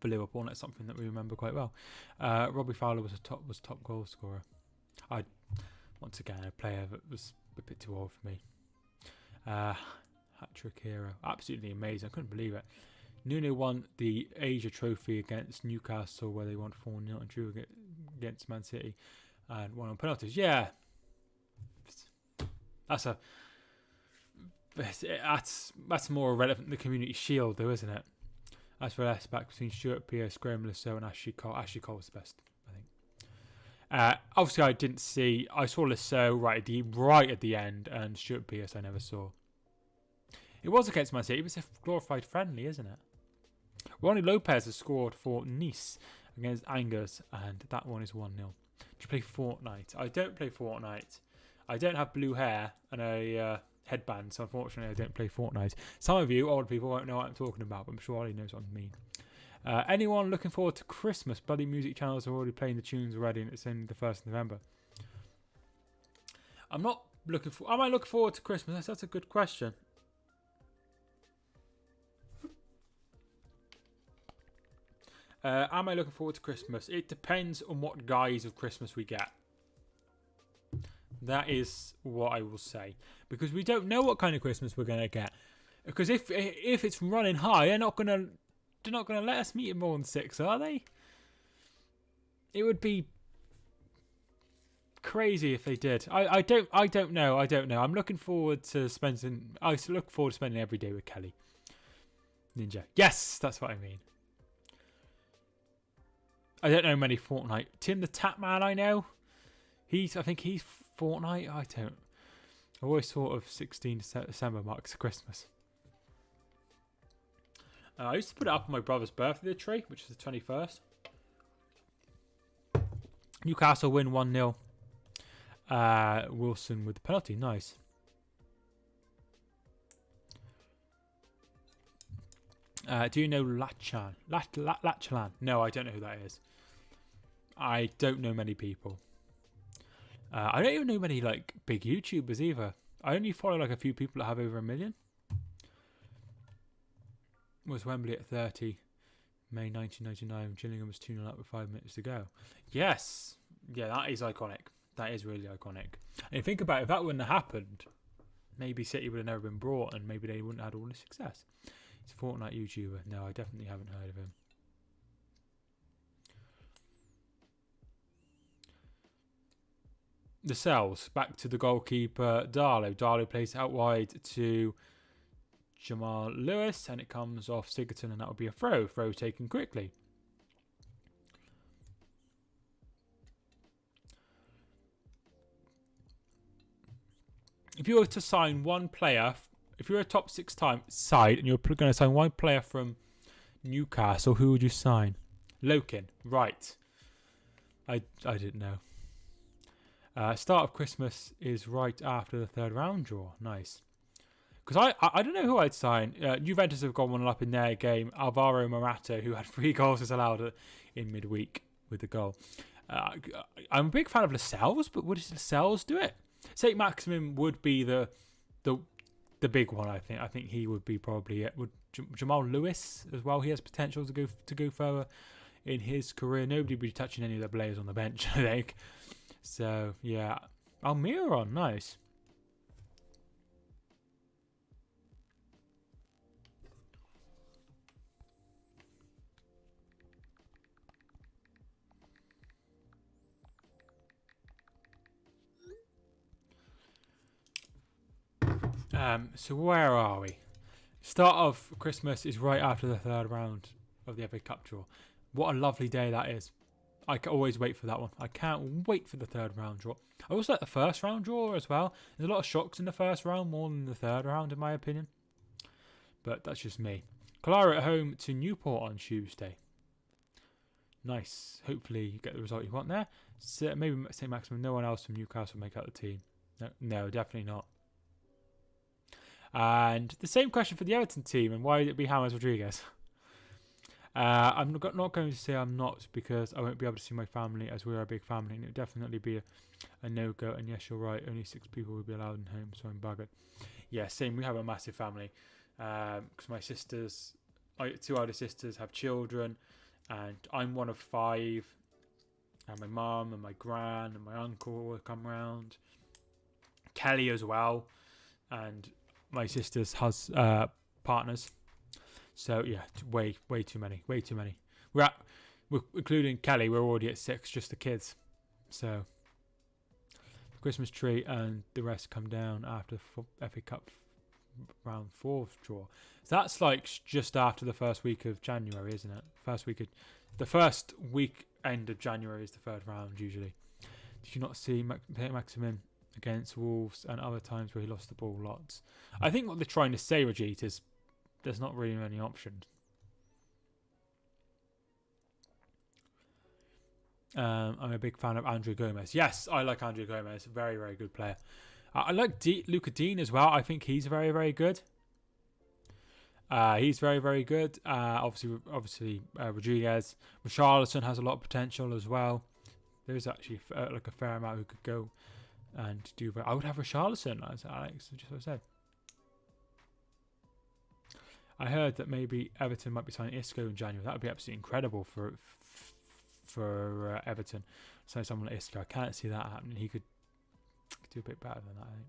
for Liverpool, and that's something that we remember quite well. Robbie Fowler was top goal scorer. Once again, a player that was a bit too old for me. Hat-trick hero. Absolutely amazing. I couldn't believe it. Nuno won the Asia Trophy against Newcastle, where they won 4-0 and drew against Man City and won on penalties. Yeah, that's more relevant than the Community Shield, though, isn't it? As for left back between Stuart Pearce, Graham Lasso, and Ashley Cole. Ashley Cole's the best, I think. Obviously, I didn't see. I saw Lasso right at the end, and Stuart Pearce I never saw. It was against Man City. It was a glorified friendly, isn't it? Ronnie Lopez has scored for Nice against Angers, and that one is 1-0. Do you play Fortnite? I don't play Fortnite. I don't have blue hair and a headband, so unfortunately I don't play Fortnite. Some of you, old people, won't know what I'm talking about, but I'm sure Ollie knows what I mean. Anyone looking forward to Christmas? Bloody music channels are already playing the tunes already, and it's only the 1st of November. I'm not looking for... Am I looking forward to Christmas? That's a good question. Am I looking forward to Christmas? It depends on what guise of Christmas we get. That is what I will say. Because we don't know what kind of Christmas we're going to get. Because if it's running high, they're not going to let us meet in more than 6, are they? It would be crazy if they did. I don't know. I'm looking forward to spending... I look forward to spending every day with Kelly. Ninja. Yes, that's what I mean. I don't know many Fortnite. Tim the Tap Man, I know. I think he's Fortnite. I don't. I always thought of 16th December marks Christmas. I used to put it up on my brother's birthday tree, which is the 21st. Newcastle win 1-0. Wilson with the penalty. Nice. Do you know Lachan? Watchalong? No, I don't know who that is. I don't know many people. I don't even know many like big YouTubers either. I only follow like a few people that have over 1 million. Was Wembley at 30 May 1999? Gillingham was 2-0 up with 5 minutes to go. Yes, yeah, that is iconic. That is really iconic. And think about it, if that wouldn't have happened, maybe City would have never been brought, and maybe they wouldn't have had all this success. He's a Fortnite YouTuber. No, I definitely haven't heard of him. The Cells, back to the goalkeeper, Darlow. Darlow plays out wide to Jamal Lewis, and it comes off Sigurdsson, and that will be a throw. Throw taken quickly. If you were to sign one player, if you're a top 6 side and you're going to sign one player from Newcastle, who would you sign? Lokin, right. I didn't know. Start of Christmas is right after the 3rd round draw. Nice. Because I don't know who I'd sign. Juventus have got one up in their game. Alvaro Morata, who had 3 goals disallowed in midweek with the goal. I'm a big fan of Lascelles, but would Lascelles do it? St. Maximin would be the big one, I think. I think he would be probably it. Would Jamal Lewis as well? He has potential to go further in his career. Nobody would be touching any of the players on the bench, I think. So yeah, Almiron, nice. So where are we? Start of Christmas is right after the 3rd round of the FA Cup draw. What a lovely day that is. I can always wait for that one. I can't wait for the 3rd round draw. I also like the 1st round draw as well. There's a lot of shocks in the 1st round, more than the 3rd round in my opinion. But that's just me. Clara at home to Newport on Tuesday. Nice. Hopefully you get the result you want there. So maybe St. Maximin, no one else from Newcastle will make out the team. No, definitely not. And the same question for the Everton team, and why would it be James Rodriguez? I'm not going to say I'm not, because I won't be able to see my family, as we're a big family, and it would definitely be a no-go. And yes, you're right, only 6 people will be allowed in home, so I'm buggered. Yeah, same, we have a massive family, because my sisters, 2 older sisters have children, and I'm one of 5, and my mum and my gran and my uncle will come round, Kelly as well, and my sister's partners. So yeah, way too many. We're including Kelly. We're already at 6, just the kids. So Christmas tree and the rest come down after FA Cup round 4 draw. So that's like just after the first week of January, isn't it? The first week end of January is the 3rd round usually. Did you not see Maximin against Wolves and other times where he lost the ball lots? I think what they're trying to say, Rajit, is there's not really many options. I'm a big fan of Andrew Gomez. Yes, I like Andrew Gomez. Very, very good player. I like Luca Dean as well. I think he's very, very good. He's very, very good. Obviously, Rodriguez. Richarlison has a lot of potential as well. There's actually like a fair amount who could go and do. I would have Richarlison, as Alex just said. I heard that maybe Everton might be signing Isco in January. That would be absolutely incredible for Everton. So someone like Isco, I can't see that happening. He could do a bit better than that, I think.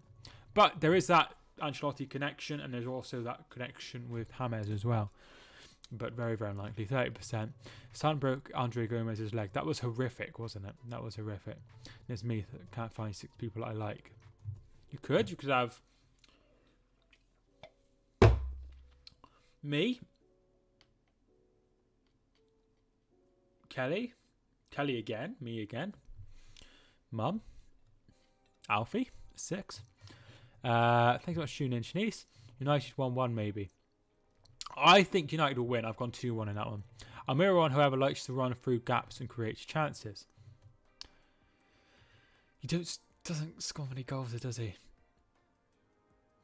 But there is that Ancelotti connection, and there's also that connection with James as well. But very, very unlikely. 30%. Son broke Andre Gomez's leg. That was horrific, wasn't it? That was horrific. There's me that can't find 6 people I like. You could have me, Kelly again, me again, Mum, Alfie, 6. Thanks so much for tuning in, Shanice. United 1-1 maybe. I think United will win. I've gone 2-1 in that one. Almiron, however, likes to run through gaps and creates chances. He doesn't score many goals, does he?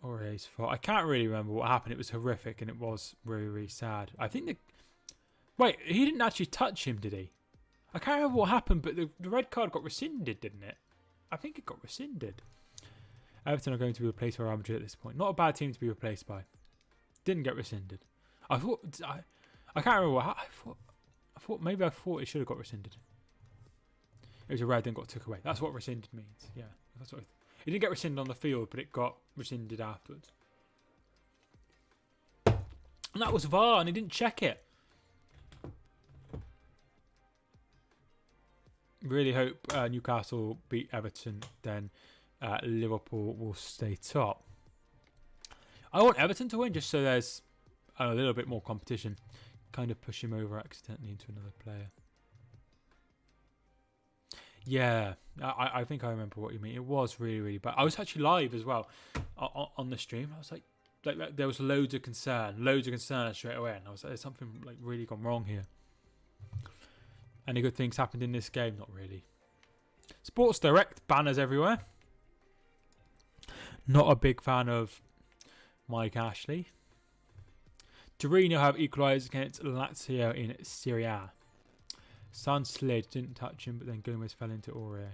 Or his fault. I can't really remember what happened. It was horrific and it was really, really sad. I think wait, he didn't actually touch him, did he? I can't remember what happened, but the red card got rescinded, didn't it? I think it got rescinded. Everton are going to be replaced by Real Madrid at this point. Not a bad team to be replaced by. Didn't get rescinded. I can't remember what I thought it should have got rescinded. It was a red and got took away. That's what rescinded means. Yeah, that's what it didn't get rescinded on the field, but it got rescinded afterwards. And that was VAR, and he didn't check it. Really hope Newcastle beat Everton, then Liverpool will stay top. I want Everton to win just so there's a little bit more competition. Kind of push him over accidentally into another player. Yeah, I think I remember what you mean. It was really, really bad. I was actually live as well on the stream. I was like there was loads of concern straight away. And I was like, there's something like really gone wrong here. Any good things happened in this game? Not really. Sports Direct, banners everywhere. Not a big fan of Mike Ashley. Torino have equalised against Lazio in Serie A. Son slid, didn't touch him, but then Gomez fell into Aurier.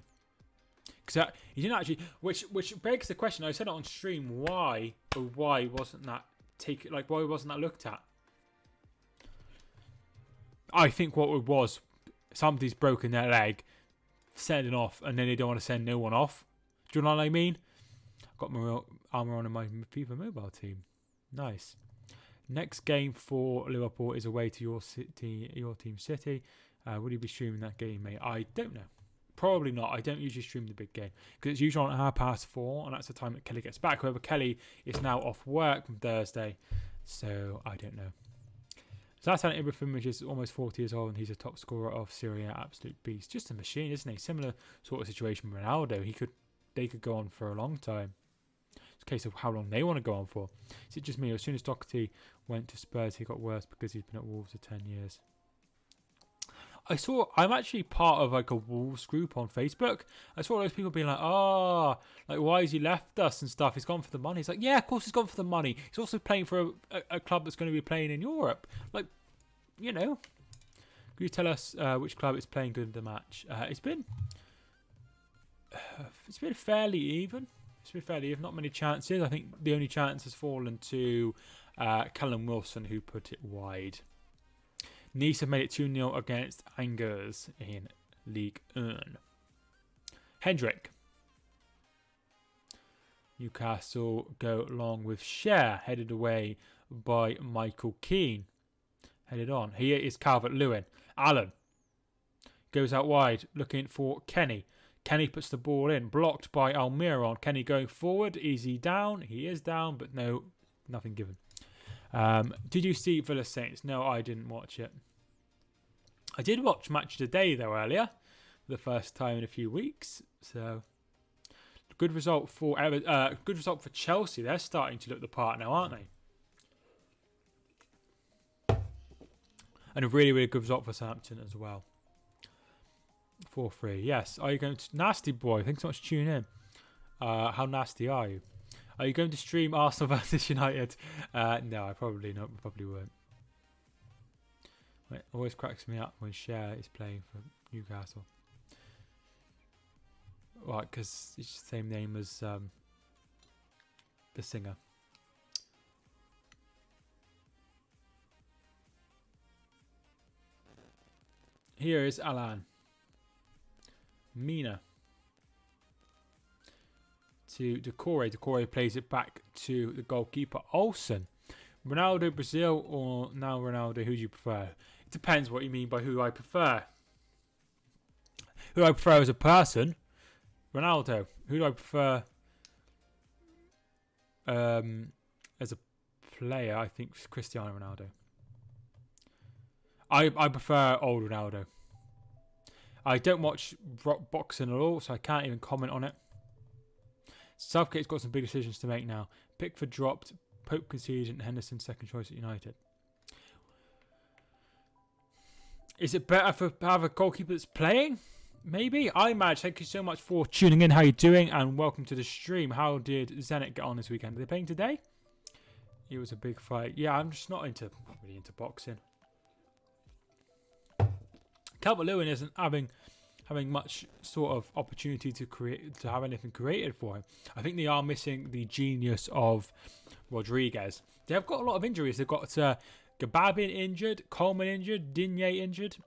Because he didn't actually, which begs the question. I said it on stream. Why wasn't that why wasn't that looked at? I think what it was, somebody's broken their leg, sending off, and then they don't want to send no one off. Do you know what I mean? I've got my armour on in my FIFA mobile team. Nice. Next game for Liverpool is away to your team City. Will you be streaming that game, mate? I don't know. Probably not. I don't usually stream the big game because it's usually on 4:30, and that's the time that Kelly gets back. However, Kelly is now off work from Thursday, so I don't know. Zlatan Ibrahimovic is almost 40 years old, and he's a top scorer of Serie A. Absolute beast. Just a machine, isn't he? Similar sort of situation with Ronaldo. They could go on for a long time. It's a case of how long they want to go on for. Is it just me? As soon as Doherty went to Spurs, he got worse because he's been at Wolves for 10 years. I'm actually part of like a Wolves group on Facebook. I saw all those people being like, why has he left us and stuff? He's gone for the money. It's like, yeah, of course he's gone for the money. He's also playing for a club that's going to be playing in Europe. Like, you know, could you tell us which club is playing good in the match? It's been fairly even. Not many chances. I think the only chance has fallen to Callum Wilson, who put it wide. Nice have made it 2-0 against Angers in Ligue 1. Hendrick. Newcastle go long with Cher, headed away by Michael Keane. Headed on. Here is Calvert-Lewin. Allen goes out wide, looking for Kenny. Kenny puts the ball in, blocked by Almiron. Kenny going forward. Is he down? He is down, but no, nothing given. Did you see Villa Saints? No, I didn't watch it. I did watch Match of the Day though earlier. for the first time in a few weeks. So good result for Chelsea. They're starting to look the part now, aren't they? And a really, really good result for Southampton as well. 4-3. Yes. Are you going to... Nasty boy. Thanks so much for tuning in. How nasty are you? Are you going to stream Arsenal versus United? No, I probably not. Probably won't. It always cracks me up when Cher is playing for Newcastle. Right, because it's the same name as the singer. Here is Alan. Mina. To Decore. Decore plays it back to the goalkeeper, Olsen. Ronaldo, Brazil, or now Ronaldo? Who do you prefer? It depends what you mean by who I prefer. Who I prefer as a person? Ronaldo. Who do I prefer as a player? I think Cristiano Ronaldo. I prefer old Ronaldo. I don't watch boxing at all, so I can't even comment on it. Southgate's got some big decisions to make now. Pickford dropped, Pope conceded, and Henderson second choice at United. Is it better to have a goalkeeper that's playing? Maybe. Image, thank you so much for tuning in. How you doing? And welcome to the stream. How did Zenit get on this weekend? Are they playing today? It was a big fight. Yeah, I'm just not really into boxing. Calvert-Lewin isn't having much sort of opportunity to have anything created for him. I think they are missing the genius of Rodriguez. They have got a lot of injuries. They've got Gababin injured, Coleman injured, Digne injured.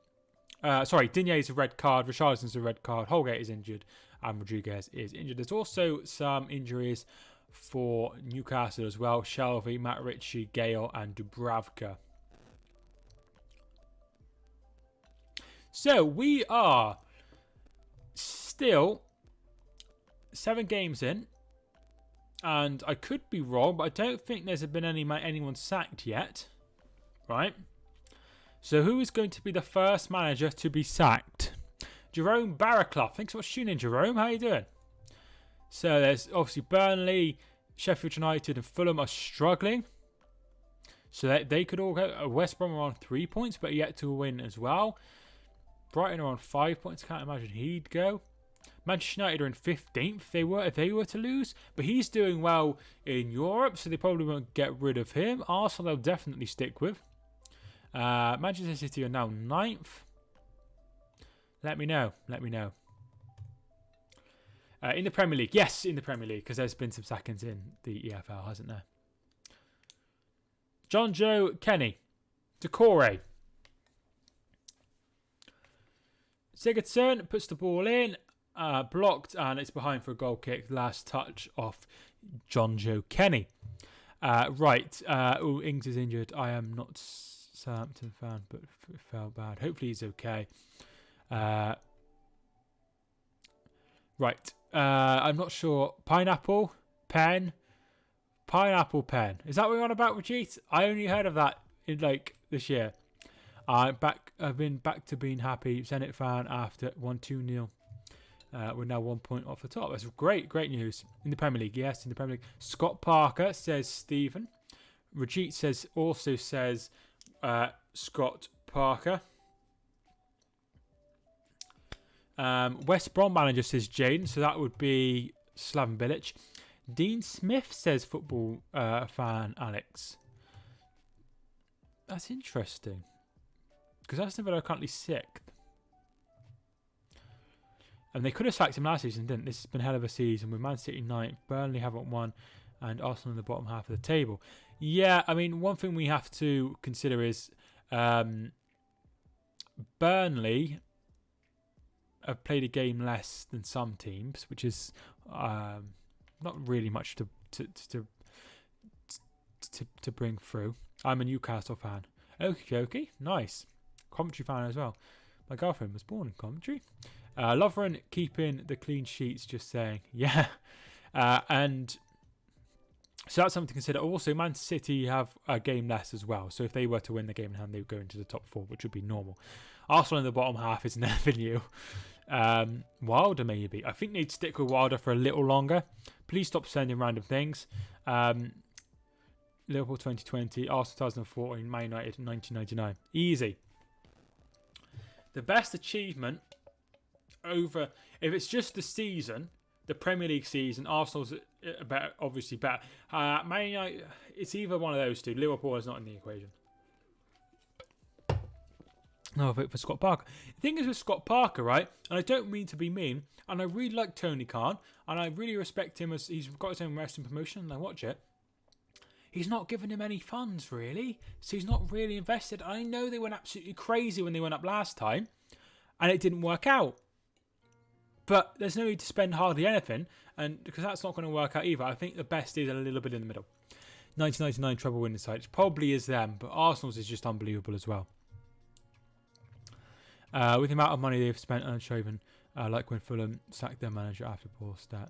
Digne is a red card, Richarlison's a red card, Holgate is injured, and Rodriguez is injured. There's also some injuries for Newcastle as well. Shelvey, Matt Ritchie, Gale, and Dubravka. So we are still 7 games in, and I could be wrong, but I don't think there's been anyone sacked yet, right? So who is going to be the first manager to be sacked? Jerome Barraclough. Thanks so much for tuning in, Jerome. How you doing? So there's obviously Burnley, Sheffield United, and Fulham are struggling. So they could all go. West Brom are on 3 points, but yet to win as well. Brighton are on 5 points. Can't imagine he'd go. Manchester United are in 15th if they were to lose. But he's doing well in Europe, so they probably won't get rid of him. Arsenal they'll definitely stick with. Manchester City are now 9th. Let me know. In the Premier League. Yes, in the Premier League, because there's been some sackings in the EFL, hasn't there? John Joe Kenny. Decore. Sigurdsson puts the ball in, blocked, and it's behind for a goal kick. Last touch off John Joe Kenny. Ings is injured. I am not a Southampton fan, but it felt bad. Hopefully he's okay. I'm not sure. Pineapple pen. Is that what we're on about, Rajit? I only heard of that in this year. I've been back to being happy Zenit fan after 1-2-0. We're now 1 point off the top. That's great news. In the Premier League, yes, in the Premier League. Scott Parker says Stephen. Rajit says Scott Parker. West Brom manager says Jane, so that would be Slaven Bilic. Dean Smith says football fan Alex. That's interesting. Because Aston Villa are currently 6th. And they could have sacked him last season, didn't they? This has been a hell of a season with Man City 9th, Burnley haven't won, and Arsenal in the bottom half of the table. Yeah, I mean, one thing we have to consider is Burnley have played a game less than some teams, which is not really much to bring through. I'm a Newcastle fan. Okie, nice. Commentary fan as well. My girlfriend was born in commentary. Lovren keeping the clean sheets, just saying. Yeah. And so that's something to consider. Also, Man City have a game less as well. So if they were to win the game in hand, they would go into the top 4, which would be normal. Arsenal in the bottom half is never new. Wilder maybe. I think they'd stick with Wilder for a little longer. Please stop sending random things. Liverpool 2020, Arsenal 2014, Man United 1999. Easy. The best achievement over, if it's just the season, the Premier League season, Arsenal's obviously better. Man United, it's either one of those two. Liverpool is not in the equation. No, I vote for Scott Parker. The thing is with Scott Parker, right, and I don't mean to be mean, and I really like Tony Khan, and I really respect him as he's got his own wrestling promotion, and I watch it. He's not giving him any funds, really, so he's not really invested. I know they went absolutely crazy when they went up last time, and it didn't work out. But there's no need to spend hardly anything, and because that's not going to work out either. I think the best is a little bit in the middle. 1999 treble winning side, it probably is them, but Arsenal's is just unbelievable as well. With the amount of money they've spent on Chauvin, like when Fulham sacked their manager after poor stat.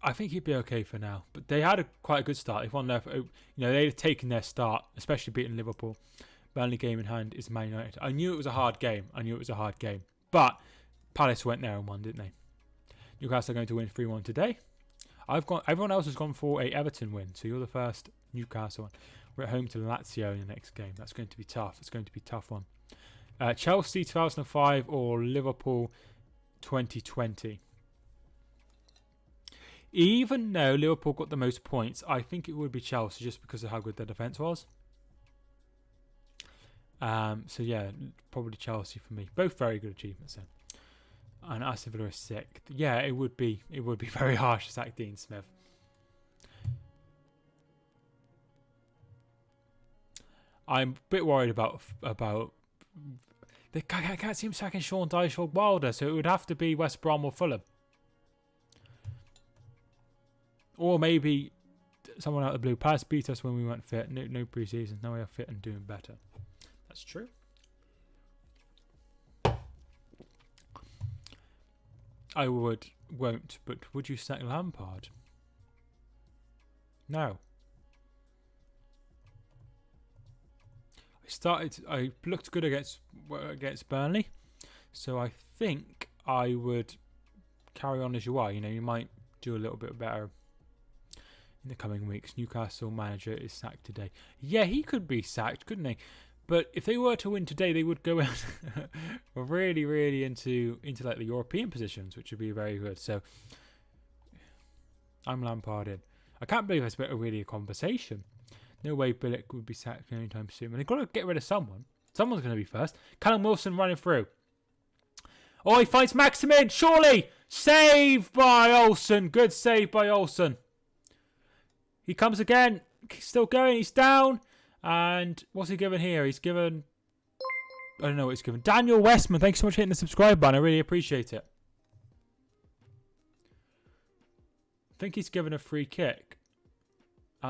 I think he'd be okay for now, but they had quite a good start. They've won there, they'd have taken their start, especially beating Liverpool. Burnley game in hand is Man United. I knew it was a hard game. But Palace went there and won, didn't they? Newcastle are going to win 3-1 today. Everyone else has gone for a Everton win, so you're the first Newcastle one. We're at home to Lazio in the next game. That's going to be tough. It's going to be a tough one. Chelsea 2005 or Liverpool 2020. Even though Liverpool got the most points, I think it would be Chelsea just because of how good their defence was. So yeah, probably Chelsea for me. Both very good achievements then. And Aston Villa is sick. Yeah, it would be very harsh to sack Dean Smith. I'm a bit worried about I can't see him sacking Sean Dyche or Wilder, so it would have to be West Brom or Fulham. Or maybe someone out of the blue. Palace beat us when we weren't fit. No pre-season. Now we are fit and doing better. That's true. I won't, but would you sack Lampard? No. I looked good against Burnley, so I think I would carry on as you are. You might do a little bit better in the coming weeks. Newcastle manager is sacked today. Yeah, he could be sacked, couldn't he? But if they were to win today, they would go out really, really into like the European positions, which would be very good. So I'm Lampard in. I can't believe that's really a conversation. No way Billick would be sacked anytime soon. And they've got to get rid of someone. Someone's going to be first. Callum Wilson running through. Oh, he finds Maximin. Surely. Save by Olsen. Good save by Olsen. He comes again. Still going. He's down. And what's he given here? He's given... I don't know what he's given. Daniel Westman. Thanks so much for hitting the subscribe button. I really appreciate it. I think he's given a free kick.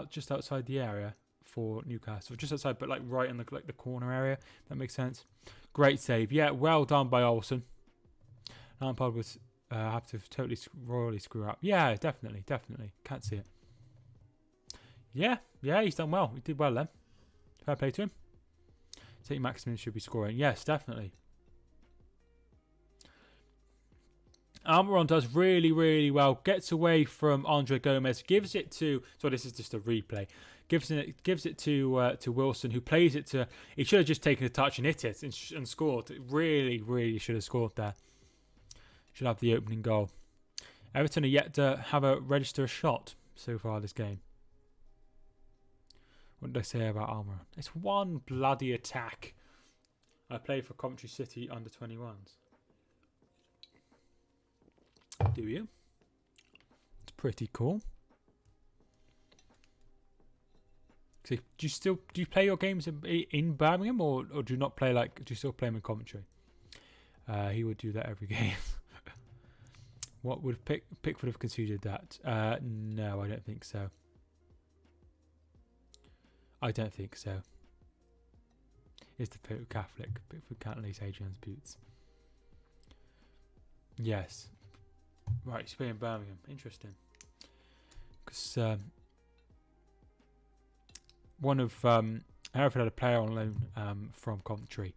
Just outside the area for Newcastle. Just outside, but like right in the corner area. That makes sense. Great save. Yeah, well done by Olsen. Lampard would have to totally royally screw up. Yeah, definitely. Can't see it. Yeah, he's done well. He did well then. Fair play to him. St. Maximin should be scoring. Yes, definitely. Almiron does really, really well. Gets away from Andre Gomez. Gives it to... So this is just a replay. Gives it to Wilson, who plays it to... He should have just taken a touch and hit it and scored. Really, really should have scored there. Should have the opening goal. Everton are yet to register a shot so far this game. What did I say about Almiron? It's one bloody attack. I play for Coventry City under 21s. Do you? It's pretty cool. So do you play your games in Birmingham or do you not play do you still play them in Coventry? He would do that every game. What would Pickford have conceded that? No, I don't think so. Is the Pickford Catholic? Pickford can't lease Adrian's boots. Yes. Right, he's playing Birmingham. Interesting. Because one of Hereford had a player on loan from Coventry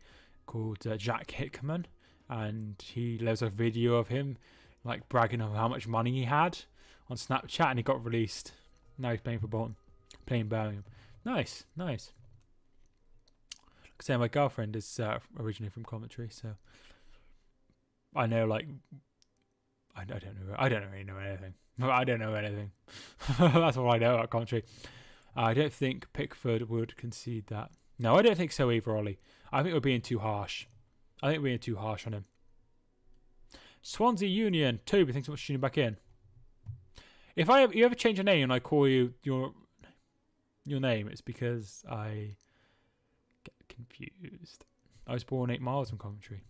called Jack Hickman, and there's a video of him like bragging on how much money he had on Snapchat, and he got released. Now he's playing for Bolton, playing Birmingham. Nice. Like I say, my girlfriend is originally from Coventry, so I know, like, I don't really know anything. I don't know anything. That's all I know about Coventry. I don't think Pickford would concede that. No, I don't think so either, Ollie. I think we're being too harsh. on him. Swansea Union. Toby, thanks so much for tuning back in. If you ever change your name and I call you your name, it's because I get confused. I was born 8 miles from Coventry.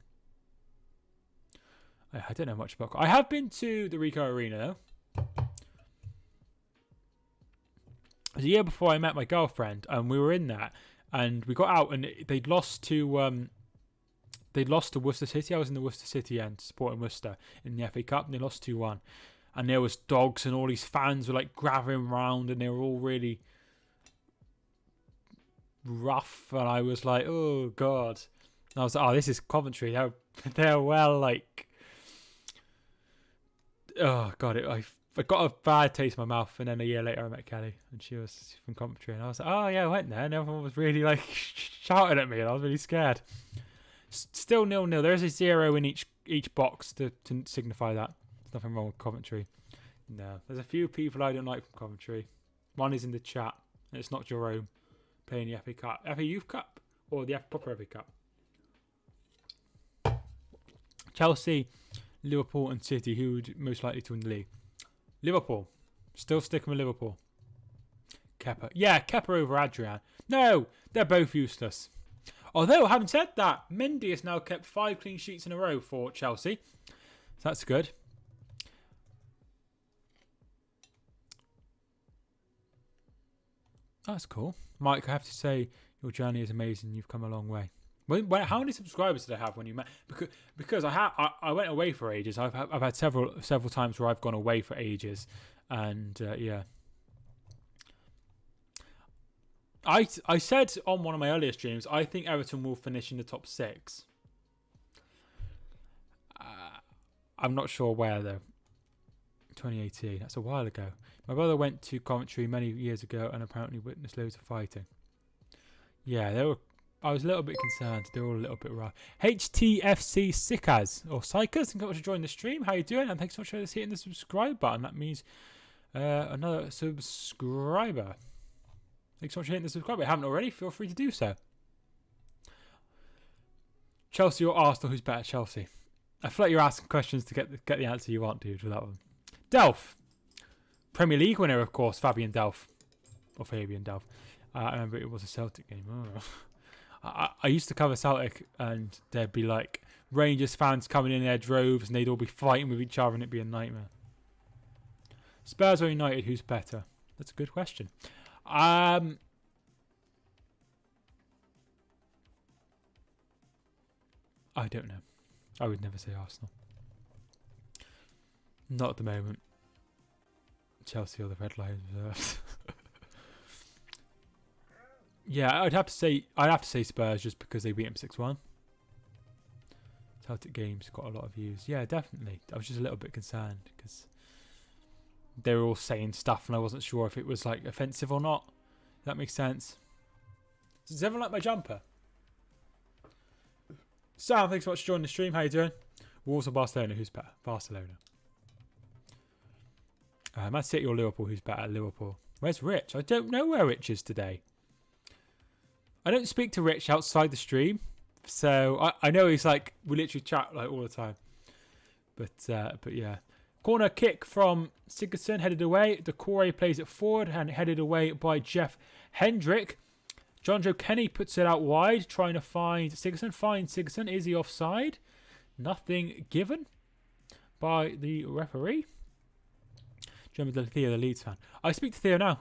I don't know much about. I have been to the Rico Arena though. It was a year before I met my girlfriend, and we were in that, and we got out, and they'd lost to Worcester City. I was in the Worcester City end, supporting Worcester in the FA Cup, and they lost 2-1. And there was dogs, and all these fans were like grabbing around, and they were all really rough. And I was like, oh god. And I was like, oh, this is Coventry. They're well, like, oh god. I got a bad taste in my mouth, and then a year later I met Kelly, and she was from Coventry, and I was like, oh yeah, I went there, and everyone was really like shouting at me, and I was really scared. Still 0-0. There is a 0 in each box to signify that. There's nothing wrong with Coventry. No, there's a few people I don't like from Coventry. One is in the chat, and it's not Jerome playing the FA Cup, FA Youth Cup, or the proper FA Cup. Chelsea, Liverpool, and City. Who would most likely to win the league? Liverpool. Still sticking with Liverpool. Kepa. Yeah, Kepa over Adrian. No, they're both useless. Although, having said that, Mendy has now kept 5 clean sheets in a row for Chelsea. So that's good. That's cool. Mike, I have to say, your journey is amazing. You've come a long way. How many subscribers did I have when you met? Because I went away for ages. I've had several times where I've gone away for ages, and yeah. I said on one of my earlier streams, I think Everton will finish in the top 6. I'm not sure where though. 2018. That's a while ago. My brother went to Coventry many years ago and apparently witnessed loads of fighting. Yeah, I was a little bit concerned. They were all a little bit rough. HTFC Sickaz or Psychers, thank you so much for joining the stream. How you doing? And thanks so much for hitting the subscribe button. That means another subscriber. Thanks so much for hitting the subscribe button. If you haven't already, feel free to do so. Chelsea or Arsenal? Who's better? Chelsea. I feel like you're asking questions to get the answer you want, dude, for that one. Delph. Premier League winner, of course, Fabian Delph. Or Fabian Delph. I remember it was a Celtic game. Oh. I used to cover Celtic, and there'd be like Rangers fans coming in their droves, and they'd all be fighting with each other, and it'd be a nightmare. Spurs or United, who's better? That's a good question. I don't know. I would never say Arsenal. Not at the moment. Chelsea or the Red Lions. Yeah, I'd have to say Spurs just because they beat them 6-1. Celtic games got a lot of views. Yeah, definitely. I was just a little bit concerned because they were all saying stuff and I wasn't sure if it was like offensive or not. Does that make sense? Does everyone like my jumper? Sam, thanks so much for joining the stream. How you doing? Wolves or Barcelona? Who's better? Barcelona. Man City or Liverpool? Who's better? Liverpool. Where's Rich? I don't know where Rich is today. I don't speak to Rich outside the stream, so I know he's like, we literally chat like all the time. But yeah. Corner kick from Sigurdsson, headed away. Decore plays it forward and headed away by Jeff Hendrick. John Joe Kenny puts it out wide, trying to find Sigurdsson. Finds Sigurdsson. Is he offside? Nothing given by the referee. Do you remember Theo, the Leeds fan? I speak to Theo now.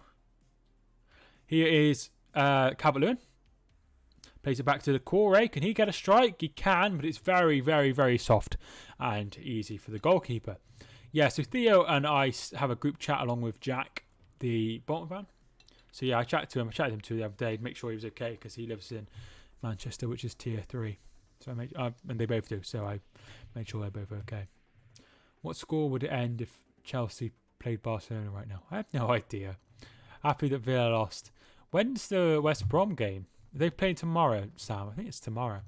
Here is Calvert-Lewin. Plays it back to the core. Can he get a strike? He can, but it's very, very, very soft and easy for the goalkeeper. Yeah, so Theo and I have a group chat along with Jack, the Bolton fan. So yeah, I chatted to him. I chatted him the other day to make sure he was okay because he lives in Manchester, which is tier 3. So and they both do. So I made sure they're both okay. What score would it end if Chelsea played Barcelona right now? I have no idea. Happy that Villa lost. When's the West Brom game? Are they playing tomorrow, Sam? I think it's tomorrow.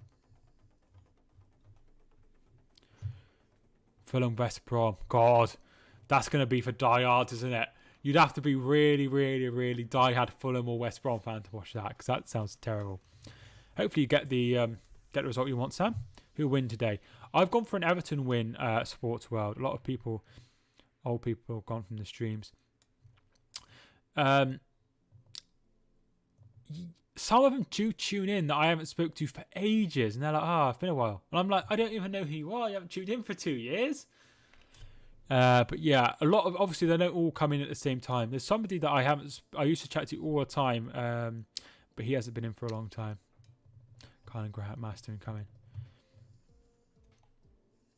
Fulham West Brom. God, that's going to be for diehards, isn't it? You'd have to be really, really, really diehard Fulham or West Brom fan to watch that, because that sounds terrible. Hopefully you get the result you want, Sam. Who win today? I've gone for an Everton win, Sports World. A lot of people, old people, have gone from the streams. Some of them do tune in that I haven't spoke to for ages, and they're like, it's been a while. And I'm like, I don't even know who you are. You haven't tuned in for 2 years. But yeah, a lot of, obviously they don't all come in at the same time. There's somebody that I used to chat to all the time, but he hasn't been in for a long time. Colin Graham Master incoming.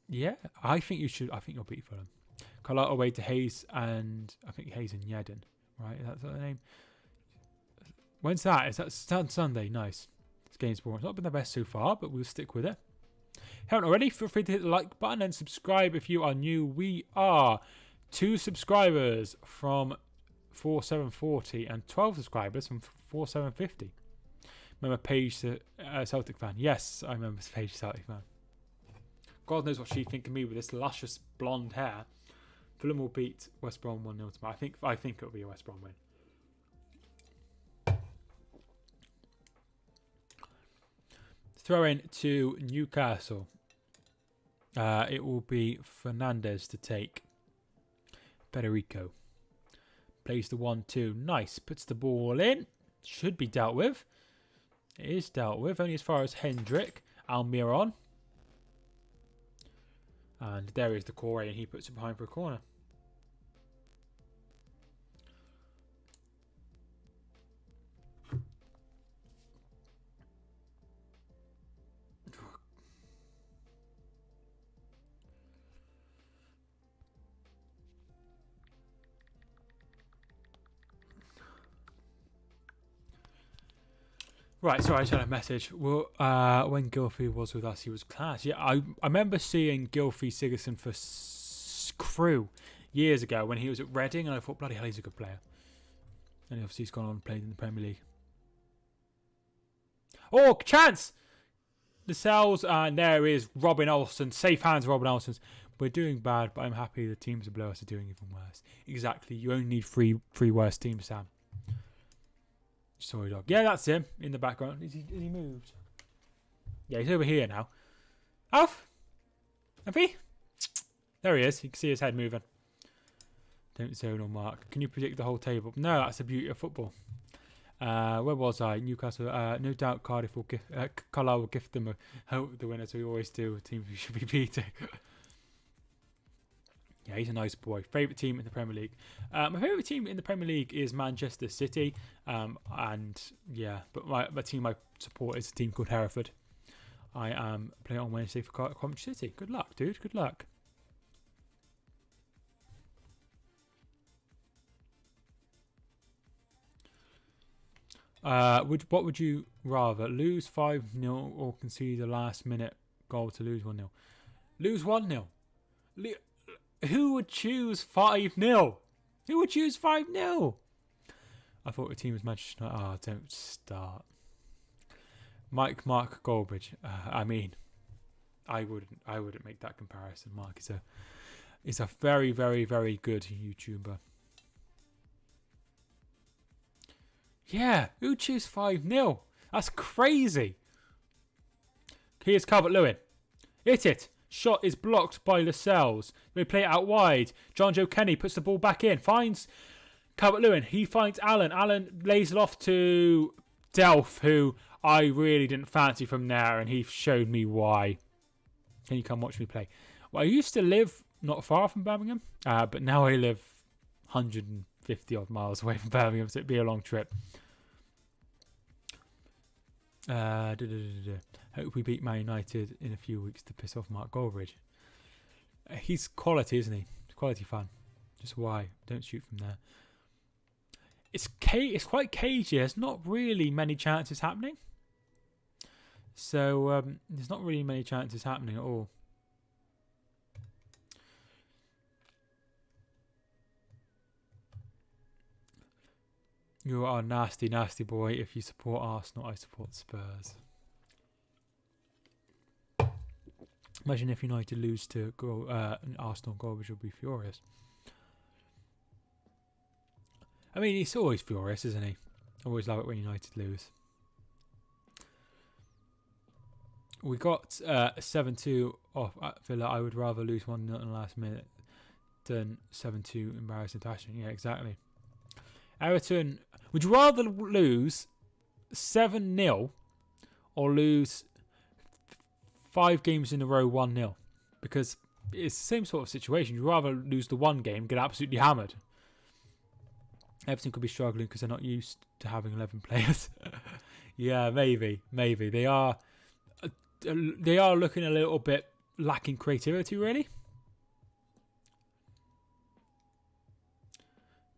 Yeah, I think you'll beat Fulham. Carlotta away to Hayes, and I think Hayes and Yedden, right? That's the name. When's that? Is that Sunday? Nice. This game's boring. It's not been the best so far, but we'll stick with it. If you haven't already, feel free to hit the like button and subscribe if you are new. We are 2 subscribers from 4740 and 12 subscribers from 4750. Remember Paige, Celtic fan? Yes, I remember Paige, Celtic fan. God knows what she'd think of me with this luscious blonde hair. Fulham will beat West Brom 1-0 tomorrow. I think it'll be a West Brom win. Throw in to Newcastle. It will be Fernandez to take. Federico plays the 1-2. Nice. Puts the ball in. Should be dealt with. It is dealt with. Only as far as Hendrick. Almiron. And there is the Corey, and he puts it behind for a corner. Right, sorry, I just had a message. Well, when Gylfi was with us, he was class. Yeah, I remember seeing Gylfi Sigurdsson for Crew years ago when he was at Reading, and I thought, bloody hell, he's a good player. And obviously he's gone on and played in the Premier League. Oh, chance! The cells, and there is Robin Olsen. Safe hands, Robin Olsen. We're doing bad, but I'm happy the teams below us are doing even worse. Exactly. You only need three worse teams, Sam. Sorry, dog. Yeah, that's him in the background. Has he moved? Yeah, he's over here now. Alf? Have he? There he is. You can see his head moving. Don't zone or mark. Can you predict the whole table? No, that's the beauty of football. Where was I? Newcastle. No doubt Cardiff will gift... Carlisle will gift them the winner, so we always do. Teams we should be beating. Yeah, he's a nice boy. Favourite team in the Premier League. My favourite team in the Premier League is Manchester City. And yeah, but my team I support is a team called Hereford. I am playing on Wednesday for Coventry City. Good luck, dude. Good luck. What would you rather? Lose 5-0 or concede a last minute goal to lose 1-0? Lose 1-0. Who would choose 5-0? Who would choose 5-0? I thought the team was Manchester United. Oh, don't start. Mark Goldbridge. I mean, I wouldn't make that comparison. Mark is a very, very, very good YouTuber. Yeah, who choose 5-0? That's crazy. Here's Calvert-Lewin. Hit it. Shot is blocked by Lascelles. They play it out wide. John Joe Kenny puts the ball back in. Finds Calvert-Lewin. He finds Allen. Allen lays it off to Delph, who I really didn't fancy from there, and he showed me why. Can you come watch me play? Well, I used to live not far from Birmingham, but now I live 150 odd miles away from Birmingham, so it'd be a long trip. Hope we beat Man United in a few weeks to piss off Mark Goldbridge. He's quality, isn't he? He's quality fan. Just why? Don't shoot from there. It's quite cagey. There's not really many chances happening. So there's not really many chances happening at all. You are a nasty, nasty boy. If you support Arsenal, I support Spurs. Imagine if United lose to Arsenal goal, you'll be furious. I mean, he's always furious, isn't he? Always love it when United lose. We got 7-2 off at Villa. I would rather lose 1-0 in the last minute than 7-2 embarrassing to Ashton. Yeah, exactly. Everton, would you rather lose 7-0 or lose 5 games in a row 1-0? Because it's the same sort of situation. You'd rather lose the one game, get absolutely hammered. Everton could be struggling because they're not used to having 11 players. Yeah, maybe. They are looking a little bit lacking creativity, really.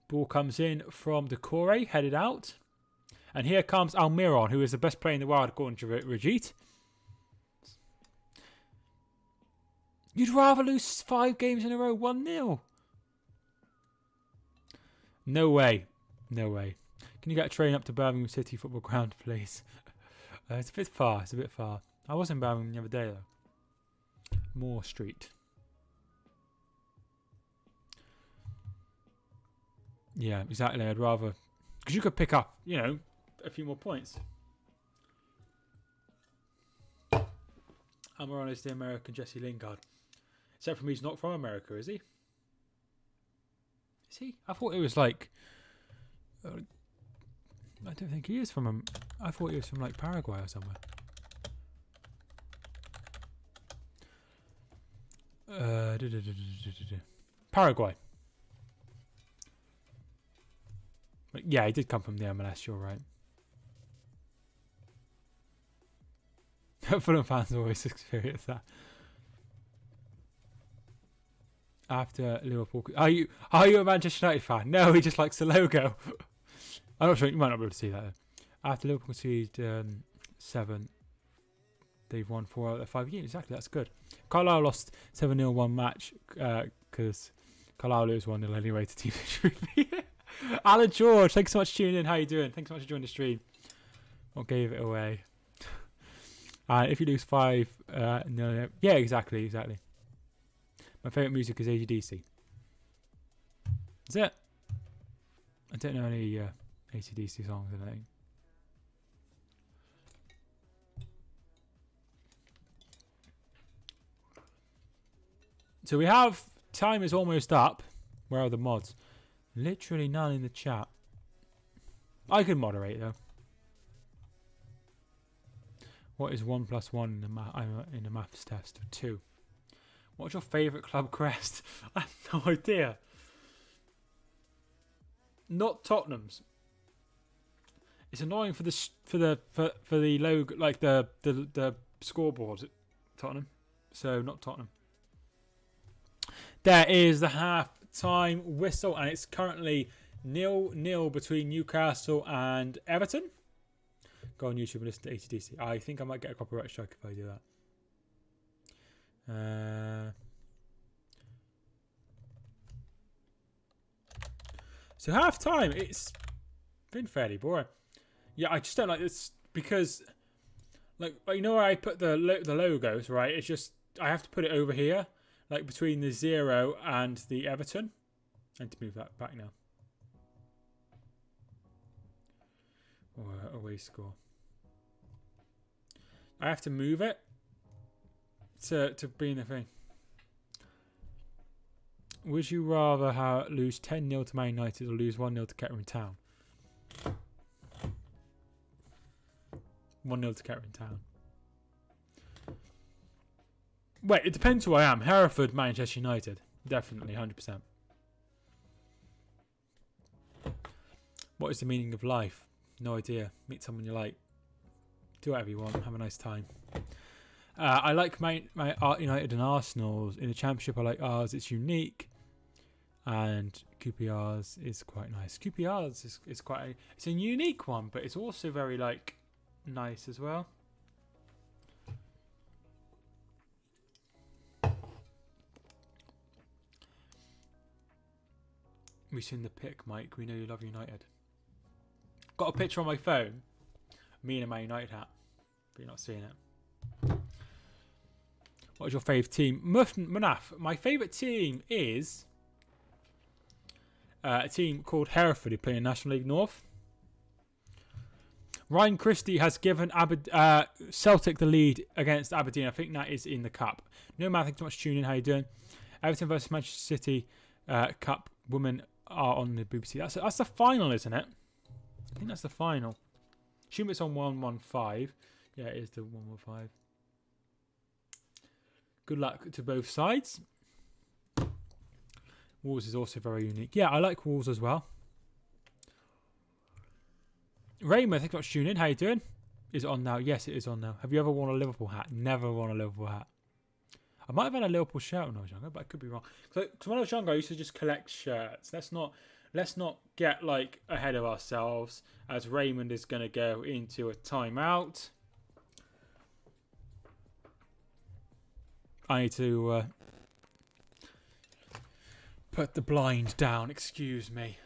Ball comes in from Decore, headed out. And here comes Almiron, who is the best player in the world, according to Rajit. You'd rather lose 5 games in a row 1-0? No way. Can you get a train up to Birmingham City Football Ground, please? It's a bit far. I was in Birmingham the other day, though. Moore Street. Yeah, exactly. I'd rather... Because you could pick up, a few more points. Almiron is the American Jesse Lingard. Except for me, he's not from America, is he? Is he? I thought it was like... I don't think he is from... I thought he was from like Paraguay or somewhere. Paraguay. But yeah, he did come from the MLS, you're right. Fulham fans always experience that. After Liverpool... Are you a Manchester United fan? No, he just likes the logo. I'm not sure. You might not be able to see that, though. After Liverpool conceded 7, they've won 4 out of their 5 games. Exactly, that's good. Carlisle lost 7-0 one match because Carlisle lose 1-0 anyway to Team Shrewsbury. Alan George, thanks so much for tuning in. How you doing? Thanks so much for joining the stream. What gave it away? If you lose 5, no. Yeah, exactly. My favourite music is AC/DC. Is it? I don't know any AC/DC songs or anything. So we have... Time is almost up. Where are the mods? Literally none in the chat. I can moderate, though. What is 1 + 1 in a maths test? 2. What's your favourite club crest? I have no idea. Not Tottenham's. It's annoying for the logo, like the scoreboard at Tottenham. So not Tottenham. There is the half-time whistle, and it's currently 0-0 between Newcastle and Everton. Go on YouTube and listen to AC/DC. I think I might get a copyright strike if I do that. So half time, it's been fairly boring. Yeah, I just don't like this because, like you know, where I put the logos, right? It's just I have to put it over here, like between the 0 and the Everton. I need to move that back now. Or away score. I have to move it to be in the thing. Would you rather lose 10-0 to Man United or lose 1-0 to Kettering Town? 1-0 to Kettering Town. Wait, it depends who I am. Hereford, Manchester United. Definitely, 100%. What is the meaning of life? No idea. Meet someone you like. Do whatever you want. Have a nice time. I like my United and Arsenal's. In the Championship, I like ours. It's unique. And QPR's is quite nice. QPR's is quite... It's a unique one, but it's also very, like, nice as well. We've seen the pic, Mike. We know you love United. Got a picture on my phone. Me in a Man United hat. But you're not seeing it. What is your favourite team? Manaf, my favourite team is a team called Hereford who play in National League North. Ryan Christie has given Celtic the lead against Aberdeen. I think that is in the Cup. No man, thanks so much for tuning in. How you doing? Everton versus Manchester City Cup. Women are on the BBC. That's the final, isn't it? I think that's the final. Assume it's on 115. Yeah, it is the 115. Good luck to both sides. Wolves is also very unique. Yeah, I like Wolves as well. Raymond, thanks for tuning in. How you doing? Is it on now? Yes, it is on now. Have you ever worn a Liverpool hat? Never worn a Liverpool hat. I might have had a Liverpool shirt when I was younger, but I could be wrong. So when I was younger, I used to just collect shirts. Let's not get like ahead of ourselves, as Raymond is going to go into a timeout. I need to put the blind down. Excuse me.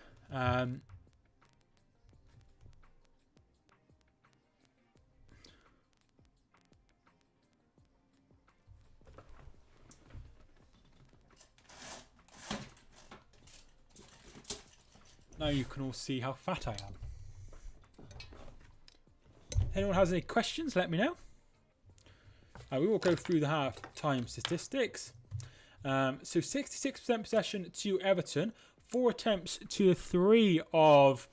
Now you can all see how fat I am. If anyone has any questions, let me know. We will go through the half-time statistics. So 66% possession to Everton, 4 attempts to 3 of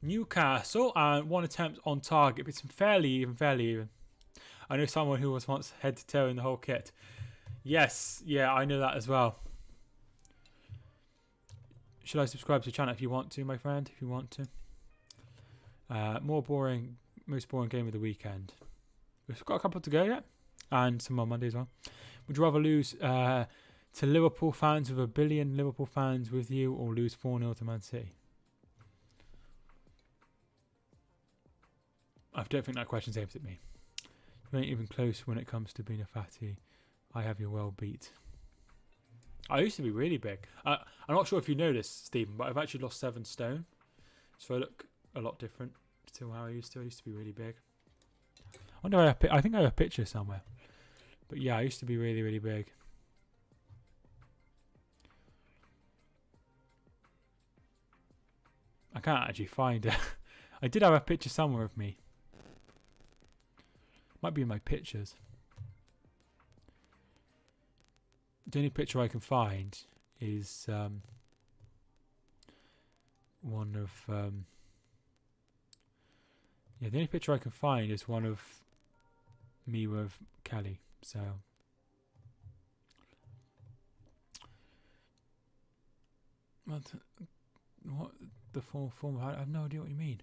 Newcastle, and 1 attempt on target. It's fairly even. I know someone who was once head to toe in the whole kit. Yes, yeah, I know that as well. Should I subscribe to the channel if you want to, my friend? If you want to. Most boring game of the weekend. We've got a couple to go yet, and some on Monday as well. Would you rather lose to Liverpool fans with 1 billion Liverpool fans with you, or lose 4-0 to Man City? I don't think that question's aimed at me. You ain't even close when it comes to being a fatty. I have you well beat. I used to be really big. I'm not sure if you know this, Stephen, but I've actually lost 7 stone. So I look a lot different to how I used to. I used to be really big. I think I have a picture somewhere. But yeah, I used to be really, really big. I can't actually find it. I did have a picture somewhere of me. Might be in my pictures. The only picture I can find is one of the only picture I can find is one of me with Kelly. So what the form? I have no idea what you mean.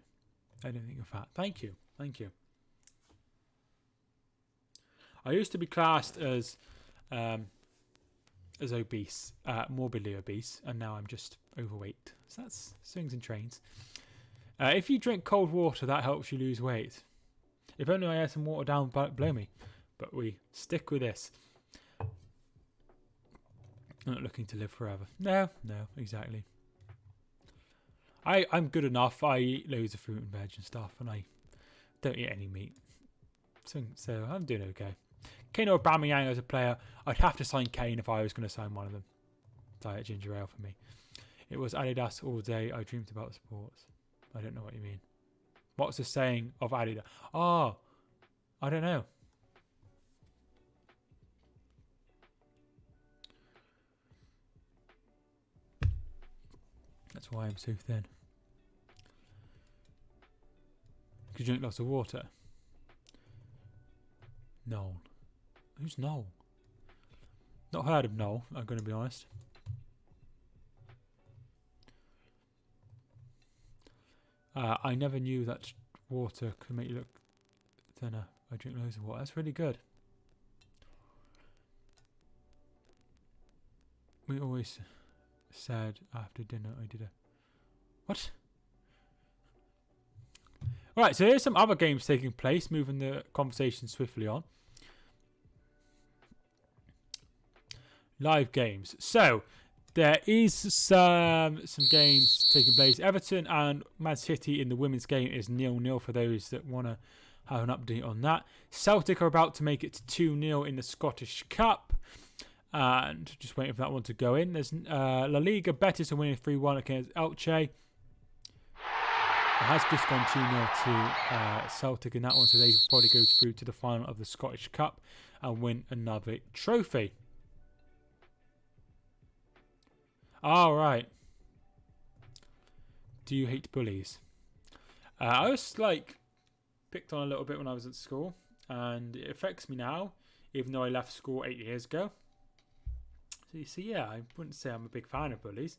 I don't think you're fat. Thank you. I used to be classed as obese, morbidly obese, and now I'm just overweight. So that's swings and trains. If you drink cold water, that helps you lose weight. If only I had some water down below me. But we stick with this. I'm not looking to live forever. No, exactly. I'm good enough. I eat loads of fruit and veg and stuff, and I don't eat any meat. So I'm doing okay. Kane or Aubameyang as a player, I'd have to sign Kane if I was going to sign one of them. Diet ginger ale for me. It was Adidas all day. I dreamed about sports. I don't know what you mean. What's the saying of Adidas? Oh, I don't know. That's why I'm so thin. Because you drink lots of water. Noel. Who's Noel? Not heard of Noel, I'm going to be honest. I never knew that water could make you look thinner. I drink loads of water. That's really good. We always said after dinner I did a... What? Right, so here's some other games taking place, moving the conversation swiftly on. Live games. So, there is some games taking place. Everton and Man City in the women's game is 0-0 for those that want to have an update on that. Celtic are about to make it 2-0 in the Scottish Cup. And just waiting for that one to go in. There's La Liga. Betis are winning 3-1 against Elche. It has just gone 2-0 to Celtic in that one, so they probably go through to the final of the Scottish Cup and win another trophy. All right. Do you hate bullies? I was picked on a little bit when I was at school, and it affects me now, even though I left school 8 years ago. So yeah, I wouldn't say I'm a big fan of bullies.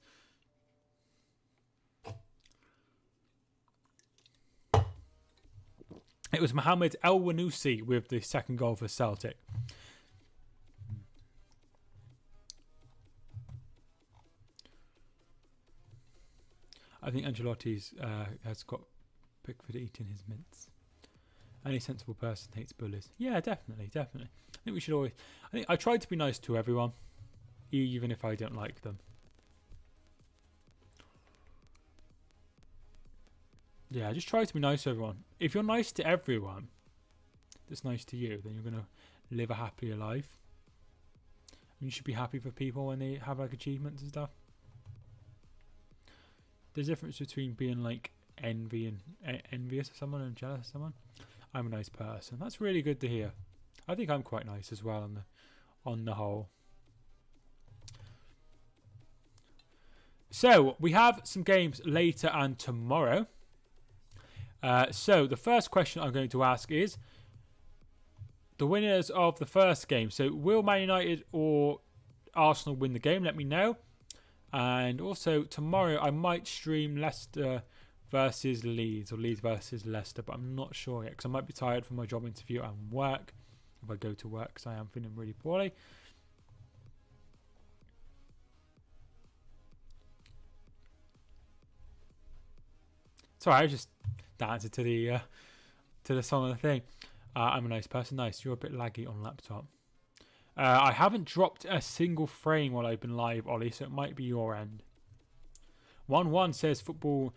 It was Mohamed El Wanusi with the second goal for Celtic. I think Ancelotti's has got Pickford eating his mints. Any sensible person hates bullies. Yeah, definitely. I think we should always... I try to be nice to everyone, even if I don't like them. Yeah, just try to be nice to everyone. If you're nice to everyone that's nice to you, then you're going to live a happier life. And you should be happy for people when they have achievements and stuff. There's a difference between being envious of someone and jealous of someone. I'm a nice person. That's really good to hear. I think I'm quite nice as well on the whole. So we have some games later and tomorrow. So the first question I'm going to ask is the winners of the first game. So will Man United or Arsenal win the game? Let me know. And also tomorrow I might stream Leicester versus Leeds or Leeds versus Leicester, but I'm not sure yet because I might be tired from my job interview and work if I go to work because I am feeling really poorly. Sorry, I was just dancing to the song of the thing. I'm a nice person. Nice. You're a bit laggy on laptop. I haven't dropped a single frame while I've been live, Ollie, so it might be your end. 1-1 says football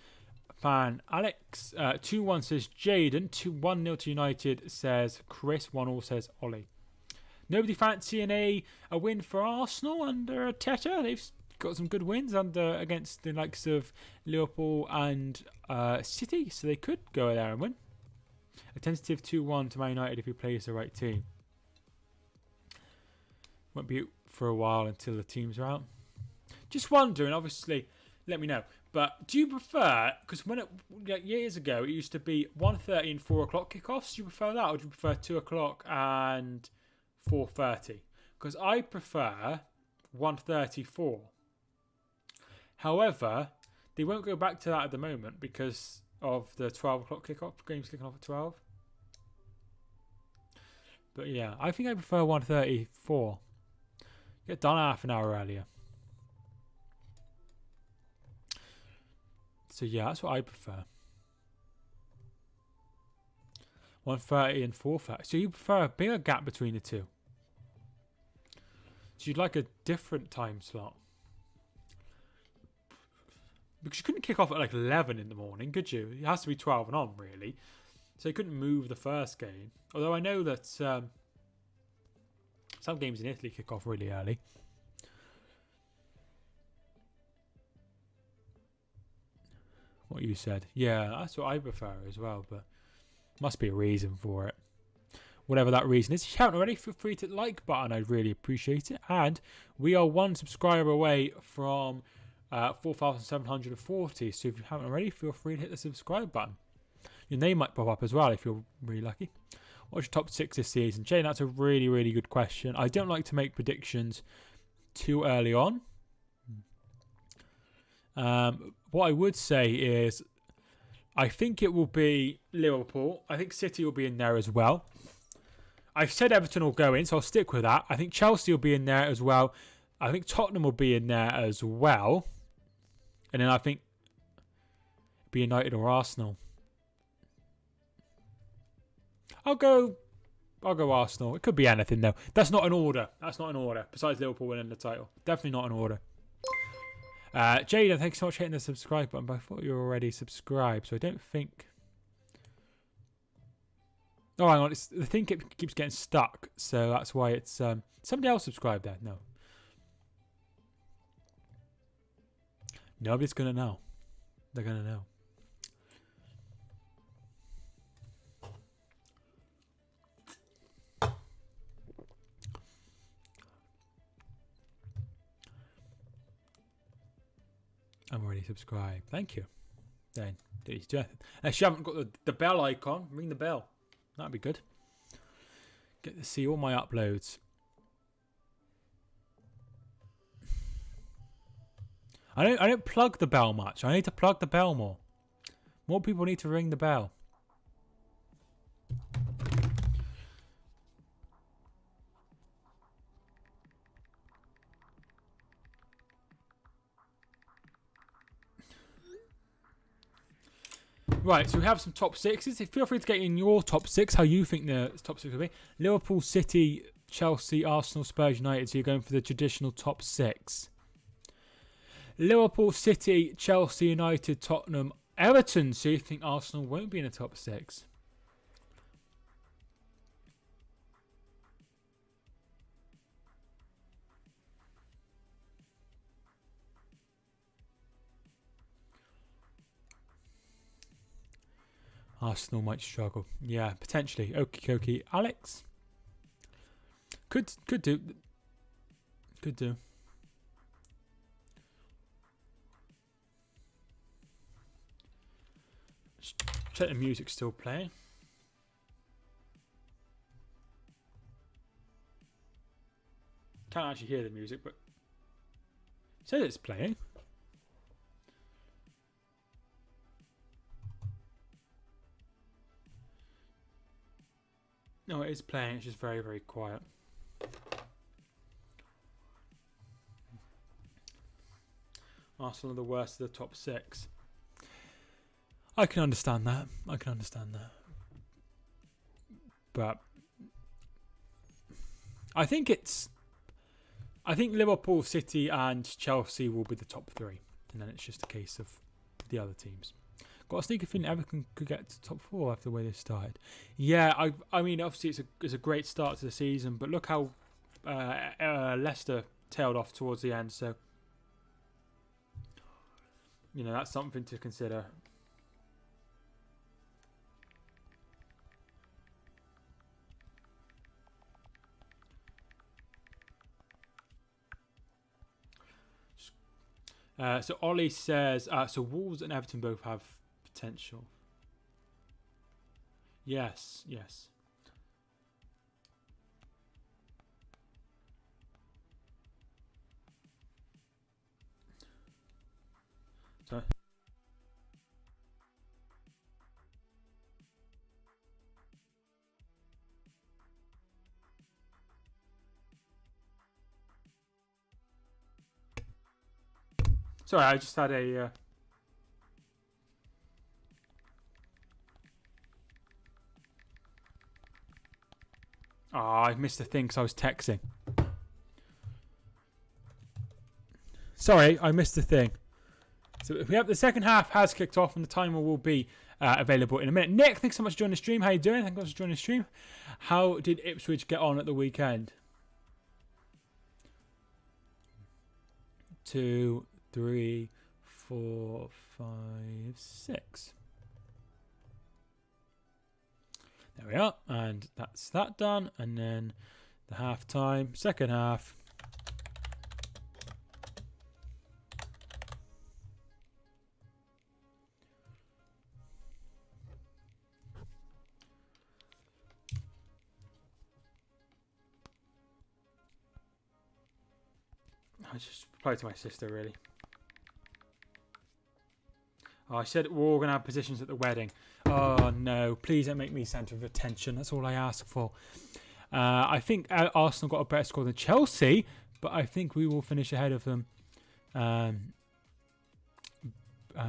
fan Alex. 2-1 says Jaden. 1-0 to United says Chris. 1-1 says Ollie. Nobody fancying a win for Arsenal under Teta. They've got some good wins against the likes of Liverpool and City, so they could go there and win. A tentative 2-1 to Man United if he plays the right team. Won't be for a while until the teams are out. Just wondering, obviously, let me know. But do you prefer, because years ago it used to be 1:30 and 4 o'clock kickoffs. Do you prefer that, or do you prefer 2 o'clock and 4:30? Because I prefer 1:30, 4. However, they won't go back to that at the moment because of the 12 o'clock kickoff. Games kicking off at 12. But yeah, I think I prefer 1:30, 4. Get done half an hour earlier. So yeah, that's what I prefer. 1:30 and 4:30. So you prefer a bigger gap between the two. So you'd like a different time slot. Because you couldn't kick off at 11 in the morning, could you? It has to be 12 and on, really. So you couldn't move the first game. Although I know that some games in Italy kick off really early. What you said. Yeah, that's what I prefer as well, but must be a reason for it. Whatever that reason is. If you haven't already, feel free to hit the like button. I'd really appreciate it. And we are 1 subscriber away from 4,740. So if you haven't already, feel free to hit the subscribe button. Your name might pop up as well if you're really lucky. What's your top 6 this season? Jane, that's a really, really good question. I don't like to make predictions too early on. What I would say is I think it will be Liverpool. I think City will be in there as well. I've said Everton will go in, so I'll stick with that. I think Chelsea will be in there as well. I think Tottenham will be in there as well. And then I think it'll be United or Arsenal. I'll go Arsenal. It could be anything though. That's not an order. Besides Liverpool winning the title. Definitely not an order. Jada, thanks so much for hitting the subscribe button, but I thought you were already subscribed, so I don't think... Oh, hang on, the thing keeps getting stuck, so that's why it's... somebody else subscribed there. No. Nobody's going to know. They're going to know. I'm already subscribed. Thank you. Then, if you haven't got the bell icon, ring the bell. That'd be good. Get to see all my uploads. I don't plug the bell much. I need to plug the bell more. More people need to ring the bell. Right, so we have some top sixes. Feel free to get in your top six, how you think the top six will be. Liverpool, City, Chelsea, Arsenal, Spurs, United. So you're going for the traditional top six. Liverpool, City, Chelsea, United, Tottenham, Everton. So you think Arsenal won't be in the top six? Arsenal might struggle. Yeah, potentially. Okie dokie. Alex? Could do. Could do. Check the music's still playing. Can't actually hear the music, but it says it's playing. No, it is playing. It's just very, very quiet. Arsenal are the worst of the top six. I can understand that. But I think Liverpool, City and Chelsea will be the top three. And then it's just a case of the other teams. Got a sneaky feeling Everton could get to top four after the way they started. Yeah, I mean, obviously it's a great start to the season, but look how Leicester tailed off towards the end. So, you know, that's something to consider. So Ollie says, so Wolves and Everton both have potential. Yes. So, sorry, I just had a... I missed the thing because I was texting. Sorry, I missed the thing. So we have the second half has kicked off and the timer will be available in a minute. Nick, thanks so much for joining the stream. How you doing? Thanks so much for joining the stream. How did Ipswich get on at the weekend? 2, 3, 4, 5, 6. There we are, and that's that done. And then the half time, second half. I just replied to my sister, really. Oh, I said we're all going to have positions at the wedding. Oh, no. Please don't make me centre of attention. That's all I ask for. I think Arsenal got a better score than Chelsea, but I think we will finish ahead of them and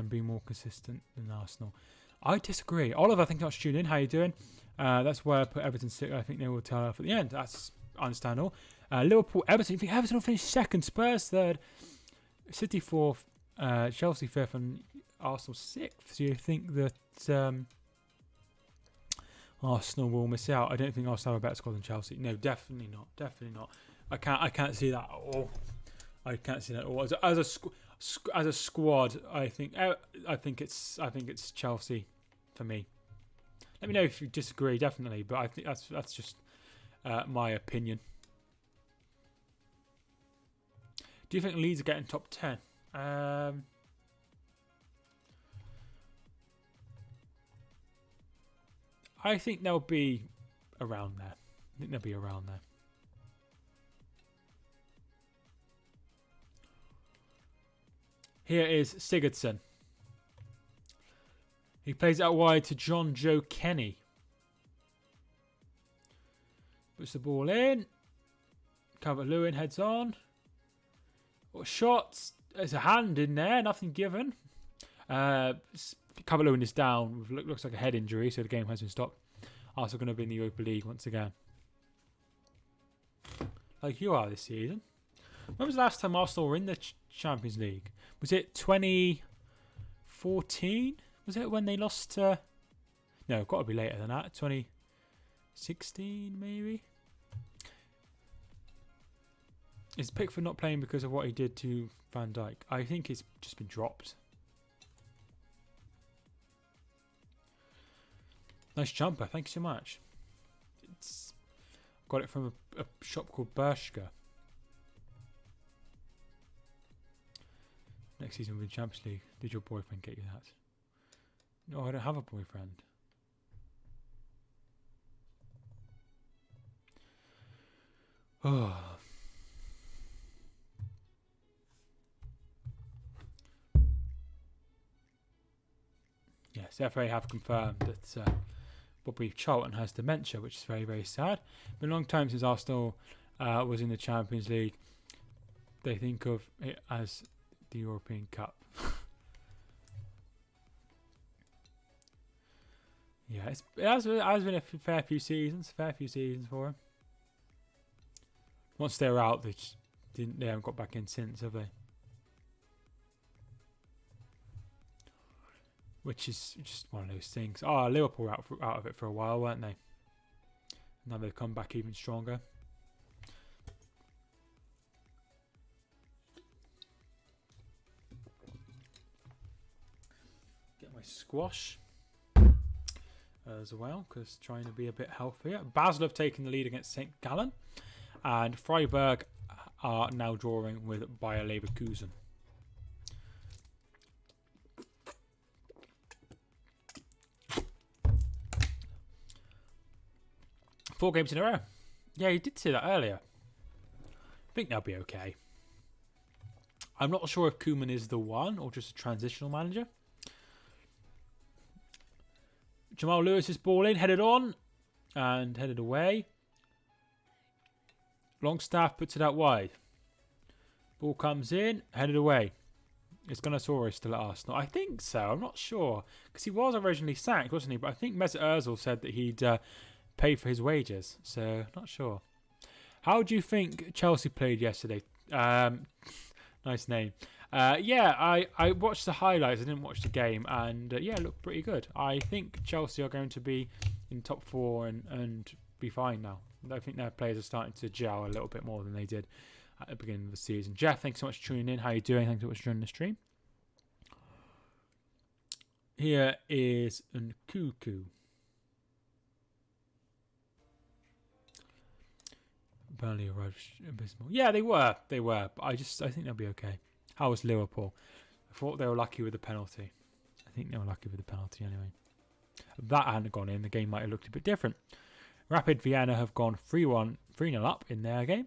be more consistent than Arsenal. I disagree. Oliver, thank you much for tuning in. How you doing? That's where I put Everton 6. I think they will tell off at the end. That's understandable. Liverpool, Everton. You think Everton will finish second? Spurs third. City 4th, Chelsea 5th, and Arsenal 6th. So you think that Arsenal will miss out? I don't think Arsenal have a better squad than Chelsea. No, definitely not. Definitely not. I can't see that at all. I can't see that at all. As a squad, I think it's Chelsea for me. Let me know if you disagree, definitely, but I think that's just my opinion. Do you think Leeds are getting top 10? I think they'll be around there. Here is Sigurdsson. He plays out wide to John Joe Kenny. Puts the ball in. Calvert-Lewin heads on. Shots. There's a hand in there. Nothing given. Calvert-Lewin is down. Looks like a head injury, so the game has been stopped. Arsenal going to be in the Europa League once again. Like you are this season. When was the last time Arsenal were in the Champions League? Was it 2014? Was it when they lost to... No, got to be later than that. 2016, maybe? Is Pickford not playing because of what he did to Van Dijk? I think he's just been dropped. Nice jumper. Thank you so much. Got it from a shop called Bershka. Next season with the Champions League. Did your boyfriend get you that? No, I don't have a boyfriend. Oh. Yes, FA have confirmed that Bobby Charlton has dementia, which is very, very sad. Been a long time since Arsenal was in the Champions League. They think of it as the European Cup. Yeah, it has been a fair few seasons for him. Once they were out, they haven't got back in since, have they? Which is just one of those things. Liverpool were out of it for a while, weren't they? Now they've come back even stronger. Get my squash as well, because trying to be a bit healthier. Basel have taken the lead against St. Gallen, and Freiburg are now drawing with Bayer Leverkusen. Four games in a row. Yeah, you did say that earlier. I think they'll be okay. I'm not sure if Koeman is the one or just a transitional manager. Jamal Lewis's ball in, headed on and headed away. Longstaff puts it out wide. Ball comes in, headed away. Is Gunnarsora still at Arsenal? I think so. I'm not sure. Because he was originally sacked, wasn't he? But I think Mesut Ozil said that he'd pay for his wages. So, not sure. How do you think Chelsea played yesterday? Nice name. Yeah, I watched the highlights. I didn't watch the game. And yeah, it looked pretty good. I think Chelsea are going to be in top four and be fine now. I think their players are starting to gel a little bit more than they did at the beginning of the season. Jeff, thanks so much for tuning in. How are you doing? Thanks so much for joining the stream. Here is Nkuku. Burnley arrived abysmal. Yeah, they were. But I think they'll be okay. How was Liverpool? I thought they were lucky with the penalty. I think they were lucky with the penalty anyway. If that hadn't gone in, the game might have looked a bit different. Rapid Vienna have gone 3-0 up in their game.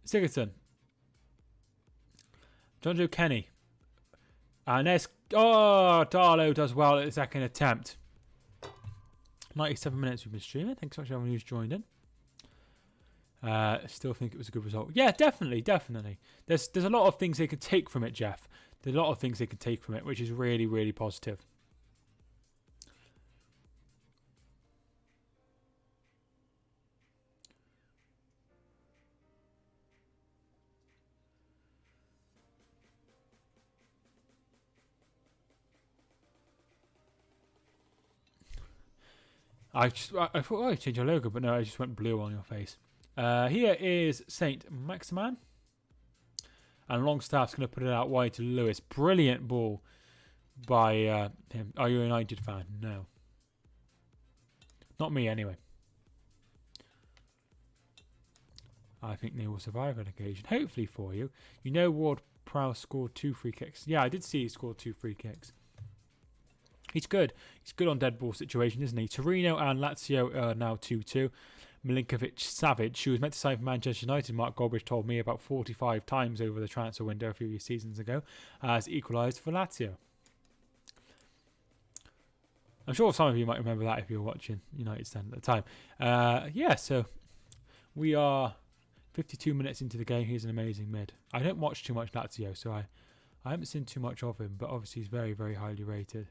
Sigurdsson. John Joe Kenny. And there's... Oh, Darlow does well at the second attempt. 97 minutes we've been streaming. Thanks so much to everyone who's joined in. Still think it was a good result. Yeah, definitely. There's a lot of things they could take from it, Jeff. There's a lot of things they could take from it, which is really, really positive. I thought, oh, change your logo, but no, I just went blue on your face. Here is Saint Maximan. And Longstaff's going to put it out wide to Lewis. Brilliant ball by him. Are you a United fan? No. Not me, anyway. I think they will survive on occasion. Hopefully for you. You know Ward-Prowse scored 2 free kicks. Yeah, I did see he scored 2 free kicks. He's good. He's good on dead ball situation, isn't he? Torino and Lazio are now 2-2. Milinkovic-Savic, who was meant to sign for Manchester United, Mark Goldbridge told me about 45 times over the transfer window a few seasons ago, has equalised for Lazio. I'm sure some of you might remember that if you were watching United stand at the time. Yeah, so we are 52 minutes into the game. He's an amazing mid. I don't watch too much Lazio, so I haven't seen too much of him, but obviously he's very, very highly rated.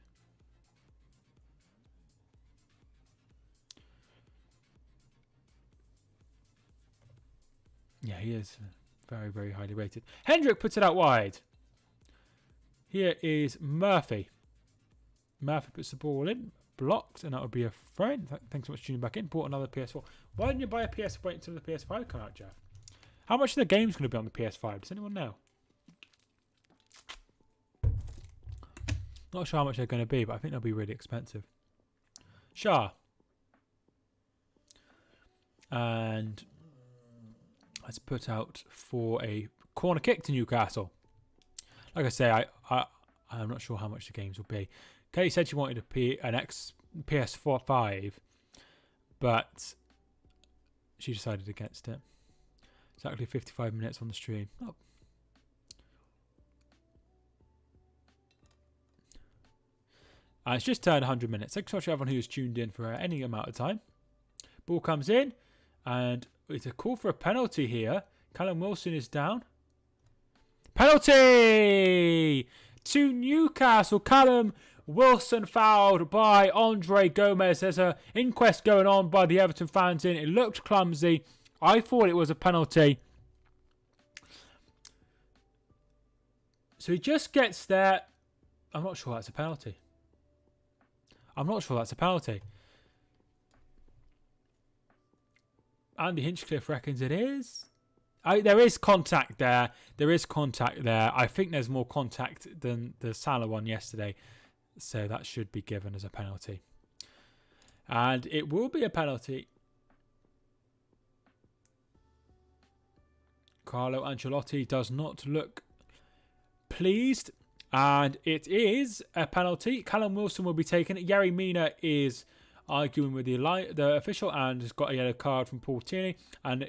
Yeah, he is very, very highly rated. Hendrick puts it out wide. Here is Murphy. Murphy puts the ball in, blocked, and that would be a throw. Thanks so much for tuning back in. Bought another PS4. Why didn't you buy a PS4 wait until the PS5 come out, Jeff? How much of the game's going to be on the PS5? Does anyone know? Not sure how much they're going to be, but I think they'll be really expensive. Shah. And let's put out for a corner kick to Newcastle. Like I say, I'm not sure how much the games will be. Katie said she wanted an PS4 5, but she decided against it. Exactly 55 minutes on the stream. Oh. And it's just turned 100 minutes. Thanks so much to everyone who's tuned in for any amount of time. Ball comes in, and it's a call for a penalty here. Callum Wilson is down. Penalty to Newcastle. Callum Wilson fouled by Andre Gomez. There's an inquest going on by the Everton fans in. It looked clumsy. I thought it was a penalty. So he just gets there. I'm not sure that's a penalty. Andy Hinchcliffe reckons it is. There is contact there. I think there's more contact than the Salah one yesterday. So that should be given as a penalty. And it will be a penalty. Carlo Ancelotti does not look pleased. And it is a penalty. Callum Wilson will be taken. Yerry Mina is arguing with the official and has got a yellow card from Paul Tierney. And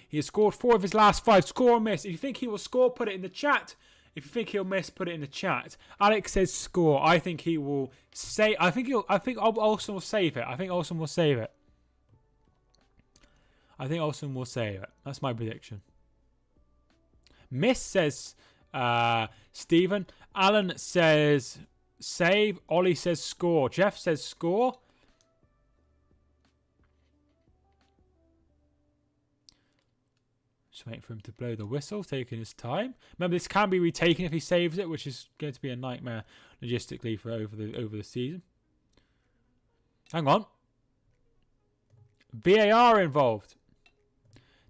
he has scored 4 of his last 5. Score or miss. If you think he will score, put it in the chat. If you think he'll miss, put it in the chat. Alex says score. I think he will say. I think Olsen will save it. That's my prediction. Miss says Stephen. Alan says save. Ollie says score. Jeff says score. Just waiting for him to blow the whistle, taking his time. Remember, this can be retaken if he saves it, which is going to be a nightmare logistically for over the season. Hang on. VAR involved.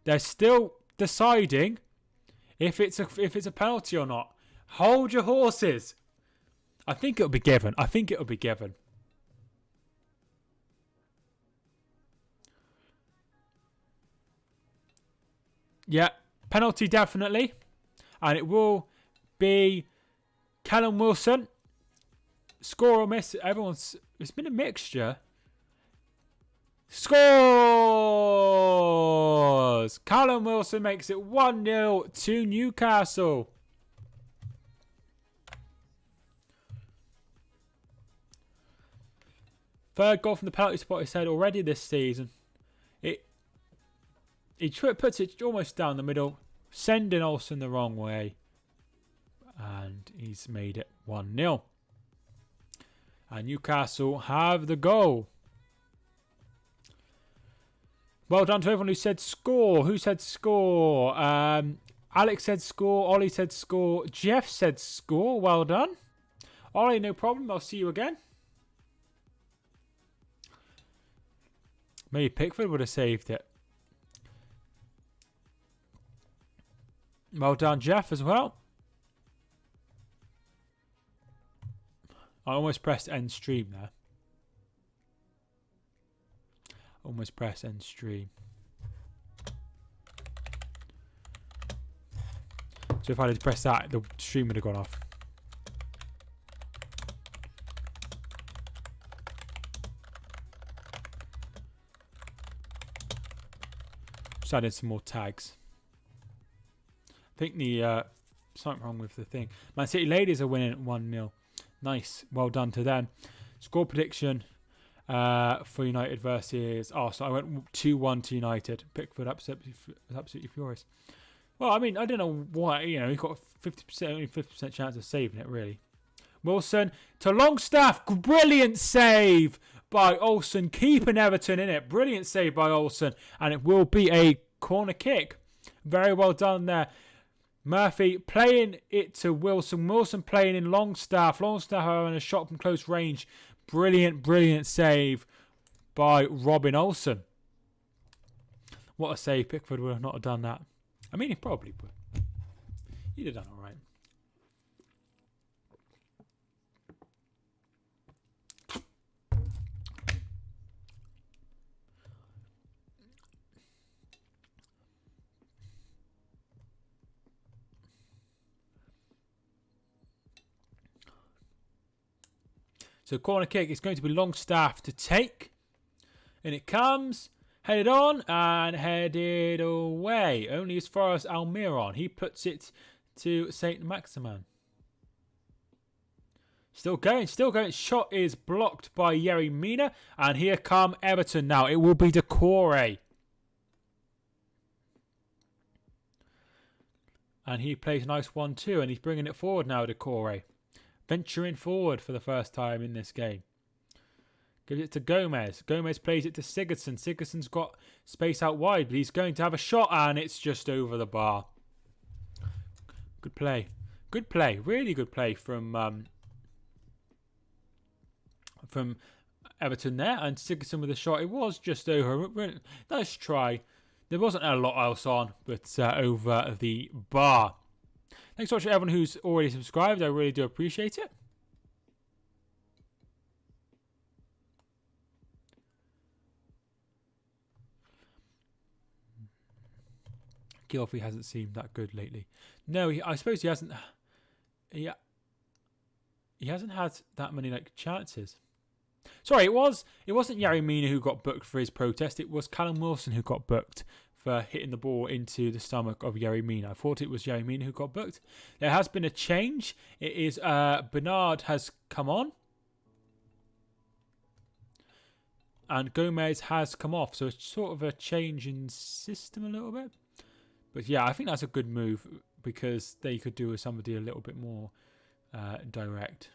They're still deciding if it's a penalty or not. Hold your horses. I think it'll be given. Yeah, penalty definitely. And it will be Callum Wilson. Score or miss. It's been a mixture. Scores! Callum Wilson makes it 1-0 to Newcastle. Third goal from the penalty spot, he said, already this season. He puts it almost down the middle, sending Olsen the wrong way. And he's made it 1-0. And Newcastle have the goal. Well done to everyone who said score. Who said score? Alex said score. Ollie said score. Jeff said score. Well done. Ollie, no problem. I'll see you again. Maybe Pickford would have saved it. Well done, Jeff, as well. I almost pressed end stream there. Almost pressed end stream. So if I had pressed that, the stream would have gone off. Just added some more tags. I think the something wrong with the thing. Man City ladies are winning 1-0. Nice, well done to them. Score prediction for United versus Arsenal. I went 2-1 to United. Pickford absolutely furious. Well, I mean, I don't know why. You know, he got 50%, only 50% chance of saving it. Really. Wilson to Longstaff. Brilliant save by Olsen, keeping Everton in it. Brilliant save by Olsen, and it will be a corner kick. Very well done there. Murphy playing it to Wilson. Wilson playing in Longstaff. Longstaff having a shot from close range. Brilliant save by Robin Olsen. What a save. Pickford would have not have done that. I mean, he probably would. He'd have done all right. So corner kick is going to be Longstaff to take. And it comes. Headed on and headed away. Only as far as Almiron. He puts it to St. Maximin. Still going. Shot is blocked by Yerry Mina. And here come Everton now. It will be Decore. And he plays a nice 1-2. And he's bringing it forward now, Decore. Venturing forward for the first time in this game. Gives it to Gomez. Gomez plays it to Sigurdsson. Sigurdsson's got space out wide, but he's going to have a shot, and it's just over the bar. Good play. Good play. Really good play from Everton there. And Sigurdsson with a shot. It was just over. Nice try. There wasn't a lot else on, but over the bar. Thanks so much to everyone who's already subscribed. I really do appreciate it. Gilfie hasn't seemed that good lately. No, I suppose he hasn't. He hasn't had that many chances. Sorry, it wasn't Yerry Mina who got booked for his protest. It was Callum Wilson who got booked for hitting the ball into the stomach of Yerry Mina. I thought it was Yerry Mina who got booked. There has been a change. It is Bernard has come on. And Gomez has come off. So it's sort of a change in system a little bit. But yeah, I think that's a good move because they could do with somebody a little bit more direct.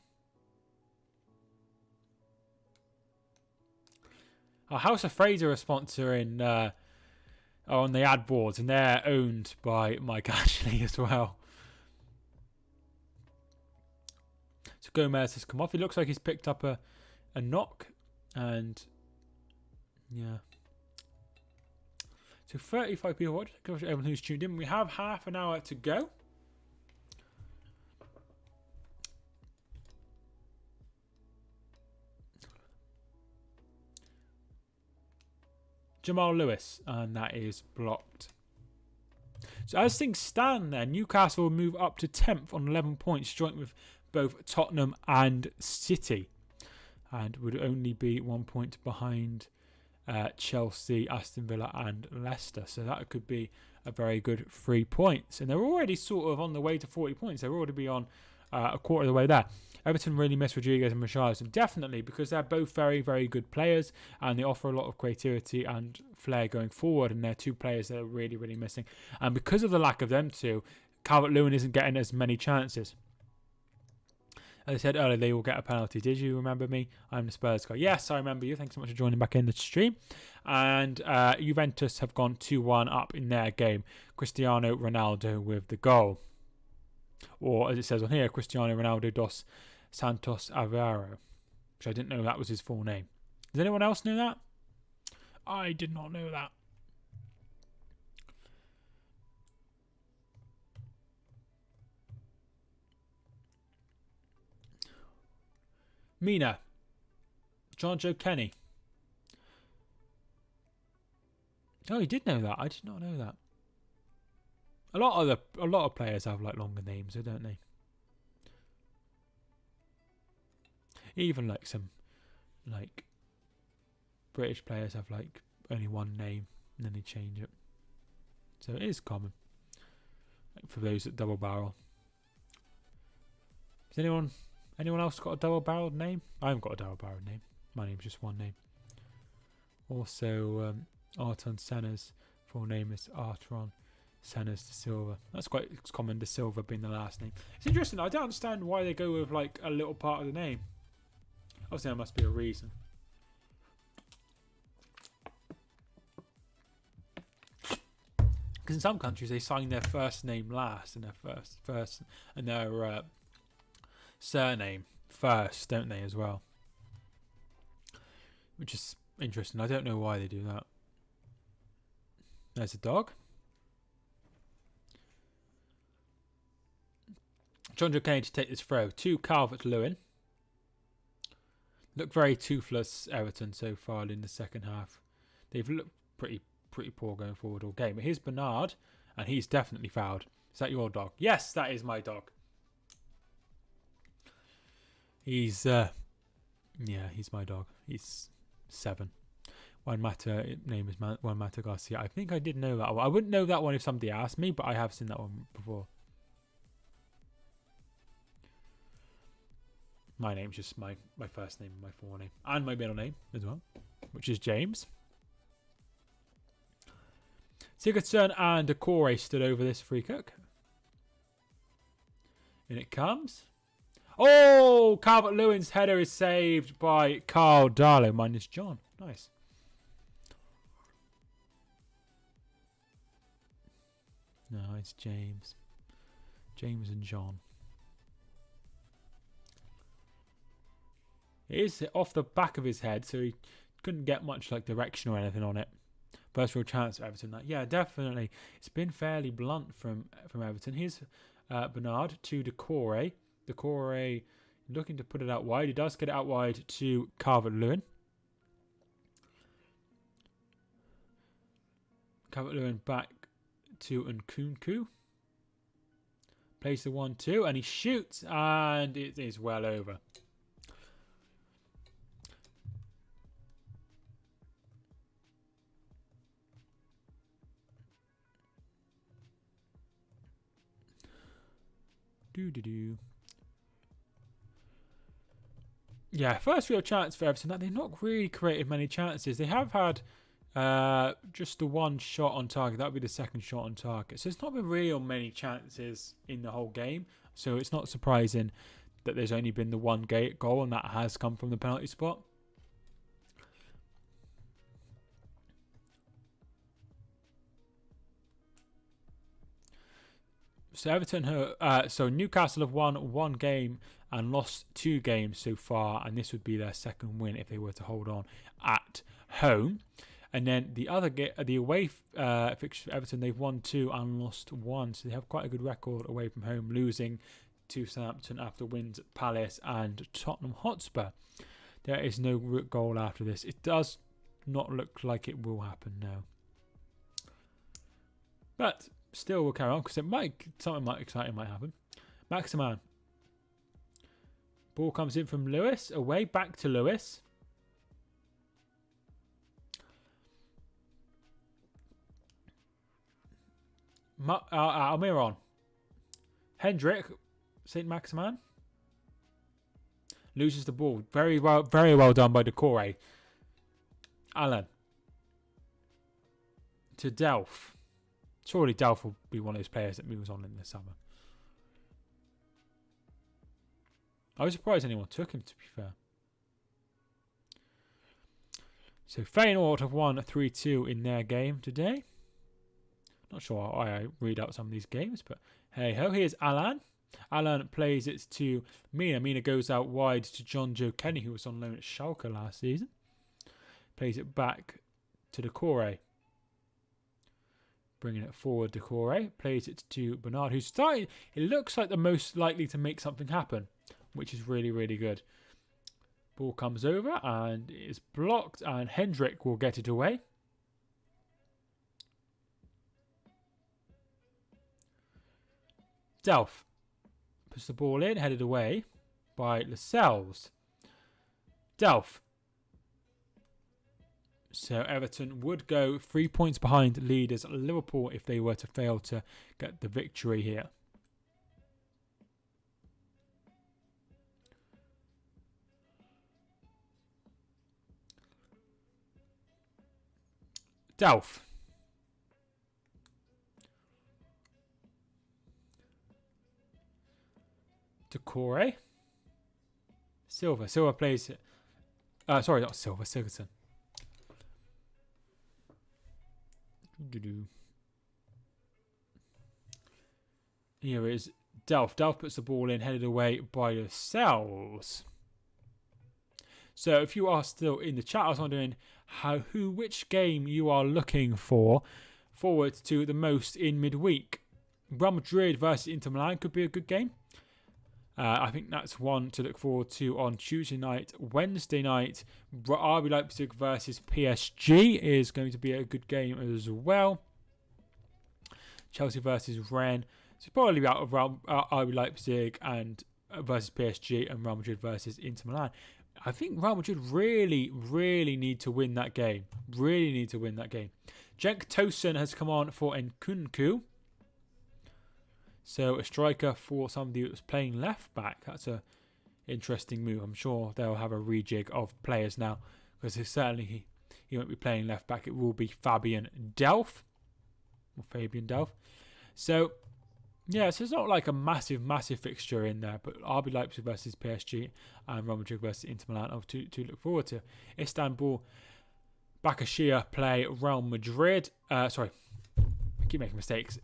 House of Fraser are sponsoring on the ad boards, and they're owned by Mike Ashley as well. So Gomez has come off. It looks like he's picked up a knock, and yeah. So 35 people watching. Thank you to everyone who's tuned in. We have half an hour to go. Jamal Lewis, and that is blocked. So as things stand there, Newcastle will move up to 10th on 11 points, joint with both Tottenham and City, and would only be 1 point behind Chelsea, Aston Villa and Leicester. So that could be a very good 3 points. And they're already sort of on the way to 40 points. They're already be on a quarter of the way there. Everton really miss Rodriguez and Richarlison, definitely, because they're both very, very good players and they offer a lot of creativity and flair going forward, and they're two players that are really, really missing. And because of the lack of them two, Calvert-Lewin isn't getting as many chances. As I said earlier, they will get a penalty. Did you remember me? I'm the Spurs guy. Yes, I remember you. Thanks so much for joining back in the stream. And Juventus have gone 2-1 up in their game. Cristiano Ronaldo with the goal. Or, as it says on here, Cristiano Ronaldo dos Santos Aveiro, which I didn't know that was his full name. Does anyone else know that? I did not know that. Mina. John Joe Kenny. Oh, you did know that. I did not know that. A lot of players have like longer names, don't they? Even like some like British players have like only one name and then they change it. So it is common. Like for those that double barrel. Has anyone else got a double barreled name? I haven't got a double barreled name. My name's just one name. Also Arton Senna's full name is Artron Senna's De Silva. That's quite common, De Silva being the last name. It's interesting. I don't understand why they go with like a little part of the name. Obviously there must be a reason. Because in some countries they sign their first name last and their first and their surname first, don't they, as well? Which is interesting. I don't know why they do that. There's a dog. John Joe Kenny to take this throw to Calvert-Lewin. Look very toothless, Everton, so far in the second half. They've looked pretty poor going forward all game. But here's Bernard, and he's definitely fouled. Is that your dog? Yes, that is my dog. He's he's my dog. He's 7. Name is Juan Mata Garcia. I think I did know that one. I wouldn't know that one if somebody asked me, but I have seen that one before. My name's just my first name, my forename, and my middle name as well, which is James. Sigurdsson and Decore stood over this free kick. In it comes. Oh, Calvert-Lewin's header is saved by Carl Darlow minus John. Nice. No, it's James. James and John. It is off the back of his head, so he couldn't get much like direction or anything on it. First real chance for Everton. Yeah, definitely. It's been fairly blunt from Everton. Here's Bernard to Decore. Decore looking to put it out wide. He does get it out wide to Calvert-Lewin. Calvert-Lewin back to Nkunku. Plays the 1-2 and he shoots and it is well over. Yeah, first real chance for Everton. They've not really created many chances. They have had just the one shot on target. That would be the second shot on target. So it's not been real many chances in the whole game. So it's not surprising that there's only been the one goal, and that has come from the penalty spot. So Everton, so Newcastle have won 1 game and lost 2 games so far, and this would be their second win if they were to hold on at home. And then the away fixture for Everton, they've won 2 and lost 1, so they have quite a good record away from home, losing to Southampton after wins at Palace and Tottenham Hotspur. There is no goal after this. It does not look like it will happen now, but still we'll carry on because something exciting might happen. Maximan. Ball comes in from Lewis. Away, back to Lewis. Almiron. Hendrick. St. Maximan. Loses the ball. Very well done by Decore. Alan. To Delph. Surely Delph will be one of those players that moves on in the summer. I was surprised anyone took him, to be fair. So Feyenoord have won 3-2 in their game today. Not sure why I read out some of these games, but hey ho. Here's Alan. Alan plays it to Mina. Mina goes out wide to John Joe Kenny, who was on loan at Schalke last season. Plays it back to Decore. Bringing it forward, Decore plays it to Bernard, who's starting. It looks like the most likely to make something happen, which is really, really good. Ball comes over and is blocked, and Hendrick will get it away. Delph puts the ball in, headed away by Lascelles. Delph. So Everton would go 3 points behind leaders Liverpool if they were to fail to get the victory here. Delph. Decore. Silva. Silva plays it. Sorry, not Silva. Sigurdsson. Here is Delph. Delph puts the ball in, headed away by Lascelles. So if you are still in the chat, I was wondering which game you are looking forward to the most in midweek. Real Madrid versus Inter Milan could be a good game. I think that's one to look forward to on Tuesday night. Wednesday night, RB Leipzig versus PSG is going to be a good game as well. Chelsea versus Rennes. So probably out of RB Leipzig and versus PSG, and Real Madrid versus Inter Milan. I think Real Madrid really, really need to win that game. Really need to win that game. Cenk Tosun has come on for Nkunku. So a striker for somebody that's playing left back. That's a interesting move. I'm sure they'll have a rejig of players now, because certainly he won't be playing left back. It will be Fabian Delph. So yeah, so it's not like a massive fixture in there, but RB Leipzig versus PSG and Real Madrid versus Inter Milan are to look forward to. Istanbul Başakşehir play Real Madrid. Sorry, I keep making mistakes.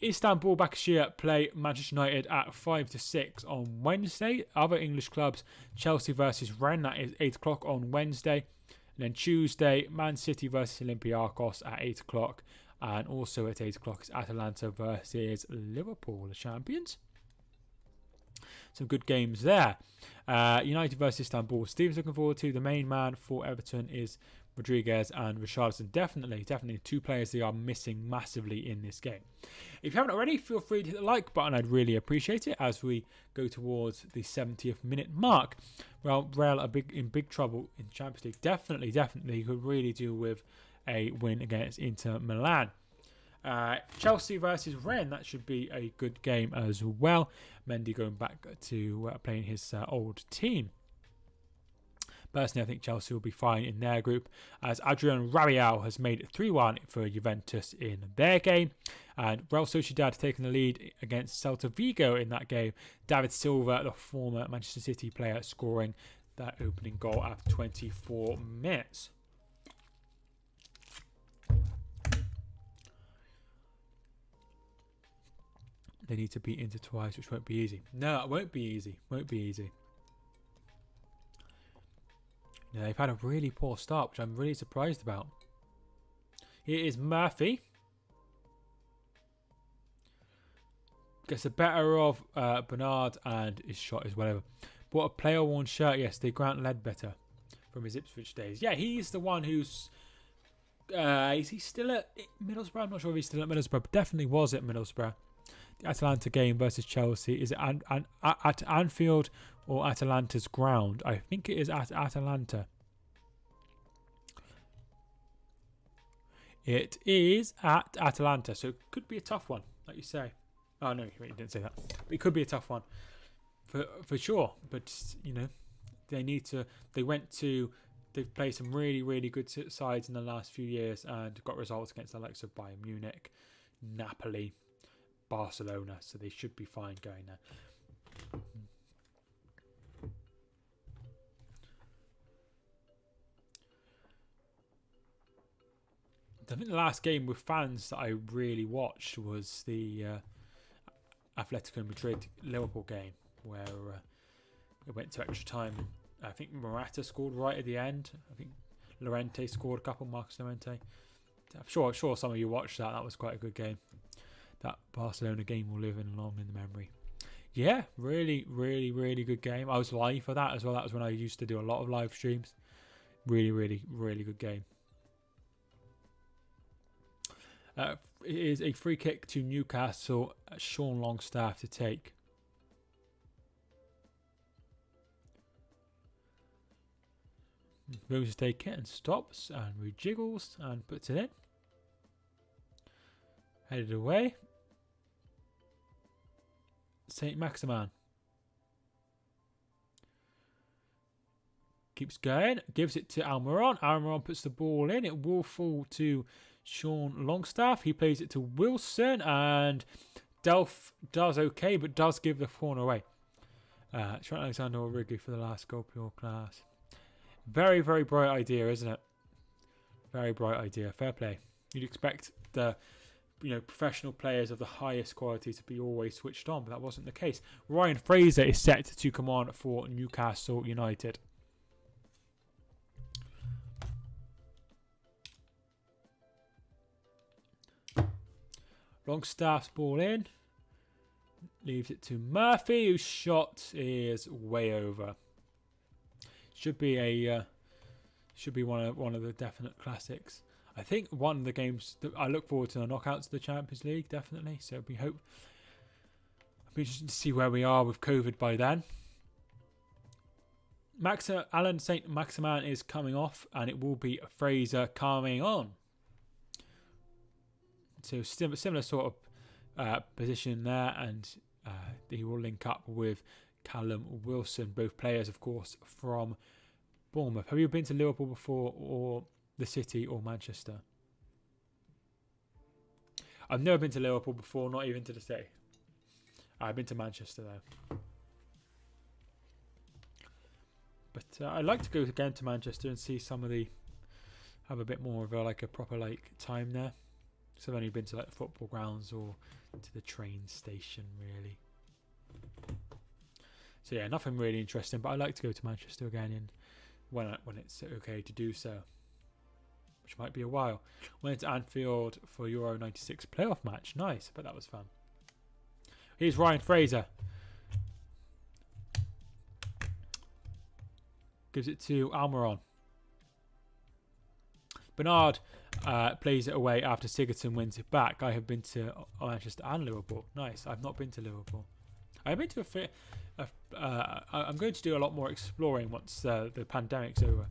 Istanbul Başakşehir play Manchester United at 5-6 on Wednesday. Other English clubs, Chelsea versus Rennes, that is 8 o'clock on Wednesday. And then Tuesday, Man City versus Olympiacos at 8 o'clock. And also at 8 o'clock is Atalanta versus Liverpool, the champions. Some good games there. United versus Istanbul. Steve's looking forward to. The main man for Everton is Rodriguez and Richarlison. Definitely two players they are missing massively in this game. If you haven't already, feel free to hit the like button. I'd really appreciate it as we go towards the 70th minute mark. Well, Real are in big trouble in the Champions League. Definitely could really do with a win against Inter Milan. Chelsea versus Rennes, that should be a good game as well. Mendy going back to playing his old team. Personally, I think Chelsea will be fine in their group, as Adrian Rabiot has made it 3-1 for Juventus in their game. And Real Sociedad taking the lead against Celta Vigo in that game. David Silva, the former Manchester City player, scoring that opening goal after 24 minutes. They need to beat Inter twice, which won't be easy. No, it won't be easy. Yeah, they've had a really poor start, which I'm really surprised about. Here is Murphy. Gets the better of Bernard, and his shot is whatever. Bought a player-worn shirt yesterday, Grant Ledbetter, from his Ipswich days. Yeah, he's the one who's... is he still at Middlesbrough? I'm not sure if he's still at Middlesbrough, but definitely was at Middlesbrough. The Atalanta game versus Chelsea. Is it at Anfield or Atalanta's ground? I think it is at Atalanta. It is at Atalanta, so it could be a tough one, like you say. Oh no, you didn't say that. But it could be a tough one for sure. But you know, they've played some really good sides in the last few years and got results against the likes of Bayern Munich, Napoli, Barcelona, so they should be fine going there. I think the last game with fans that I really watched was the Atletico Madrid Liverpool game, where it went to extra time. I think Morata scored right at the end. I think Llorente scored a couple. Marcus Llorente. I'm sure some of you watched that. That was quite a good game. That Barcelona game will live in long in the memory. Yeah, really, really, really good game. I was live for that as well. That was when I used to do a lot of live streams. Really, really, really good game. It is a free kick to Newcastle. Sean Longstaff to take. Goes to take it and stops and rejiggles and puts it in. Headed away. Saint Maximin. Keeps going. Gives it to Almiron. Almiron puts the ball in. It will fall to Sean Longstaff. He plays it to Wilson. And Delph does okay, but does give the corner away. Trent Alexander-Origi for the last goal, pure class. Very, very bright idea, isn't it? Very bright idea. Fair play. You'd expect the professional players of the highest quality to be always switched on, but that wasn't the case. Ryan Fraser is set to come on for Newcastle United. Longstaff's ball in. Leaves it to Murphy, whose shot is way over. Should be one of the definite classics. I think one of the games that I look forward to the knockouts of the Champions League, definitely. So we hope. I'll be interested to see where we are with COVID by then. Alan St. Maximin is coming off, and it will be Fraser coming on. So similar sort of position there, and he will link up with Callum Wilson, both players, of course, from Bournemouth. Have you been to Liverpool before, or the City, or Manchester? I've never been to Liverpool before, not even to the City. I've been to Manchester though. But I'd like to go again to Manchester and see have a bit more of a proper time there. So I've only been to football grounds or to the train station really. So yeah, nothing really interesting, but I'd like to go to Manchester again when it's okay to do so, which might be a while. Went to Anfield for Euro 96 playoff match. Nice, but that was fun. Here's Ryan Fraser. Gives it to Almiron. Bernard plays it away after Sigurdsson wins it back. I have been to Manchester and Liverpool. Nice. I've not been to Liverpool. I've been to I'm going to do a lot more exploring once the pandemic's over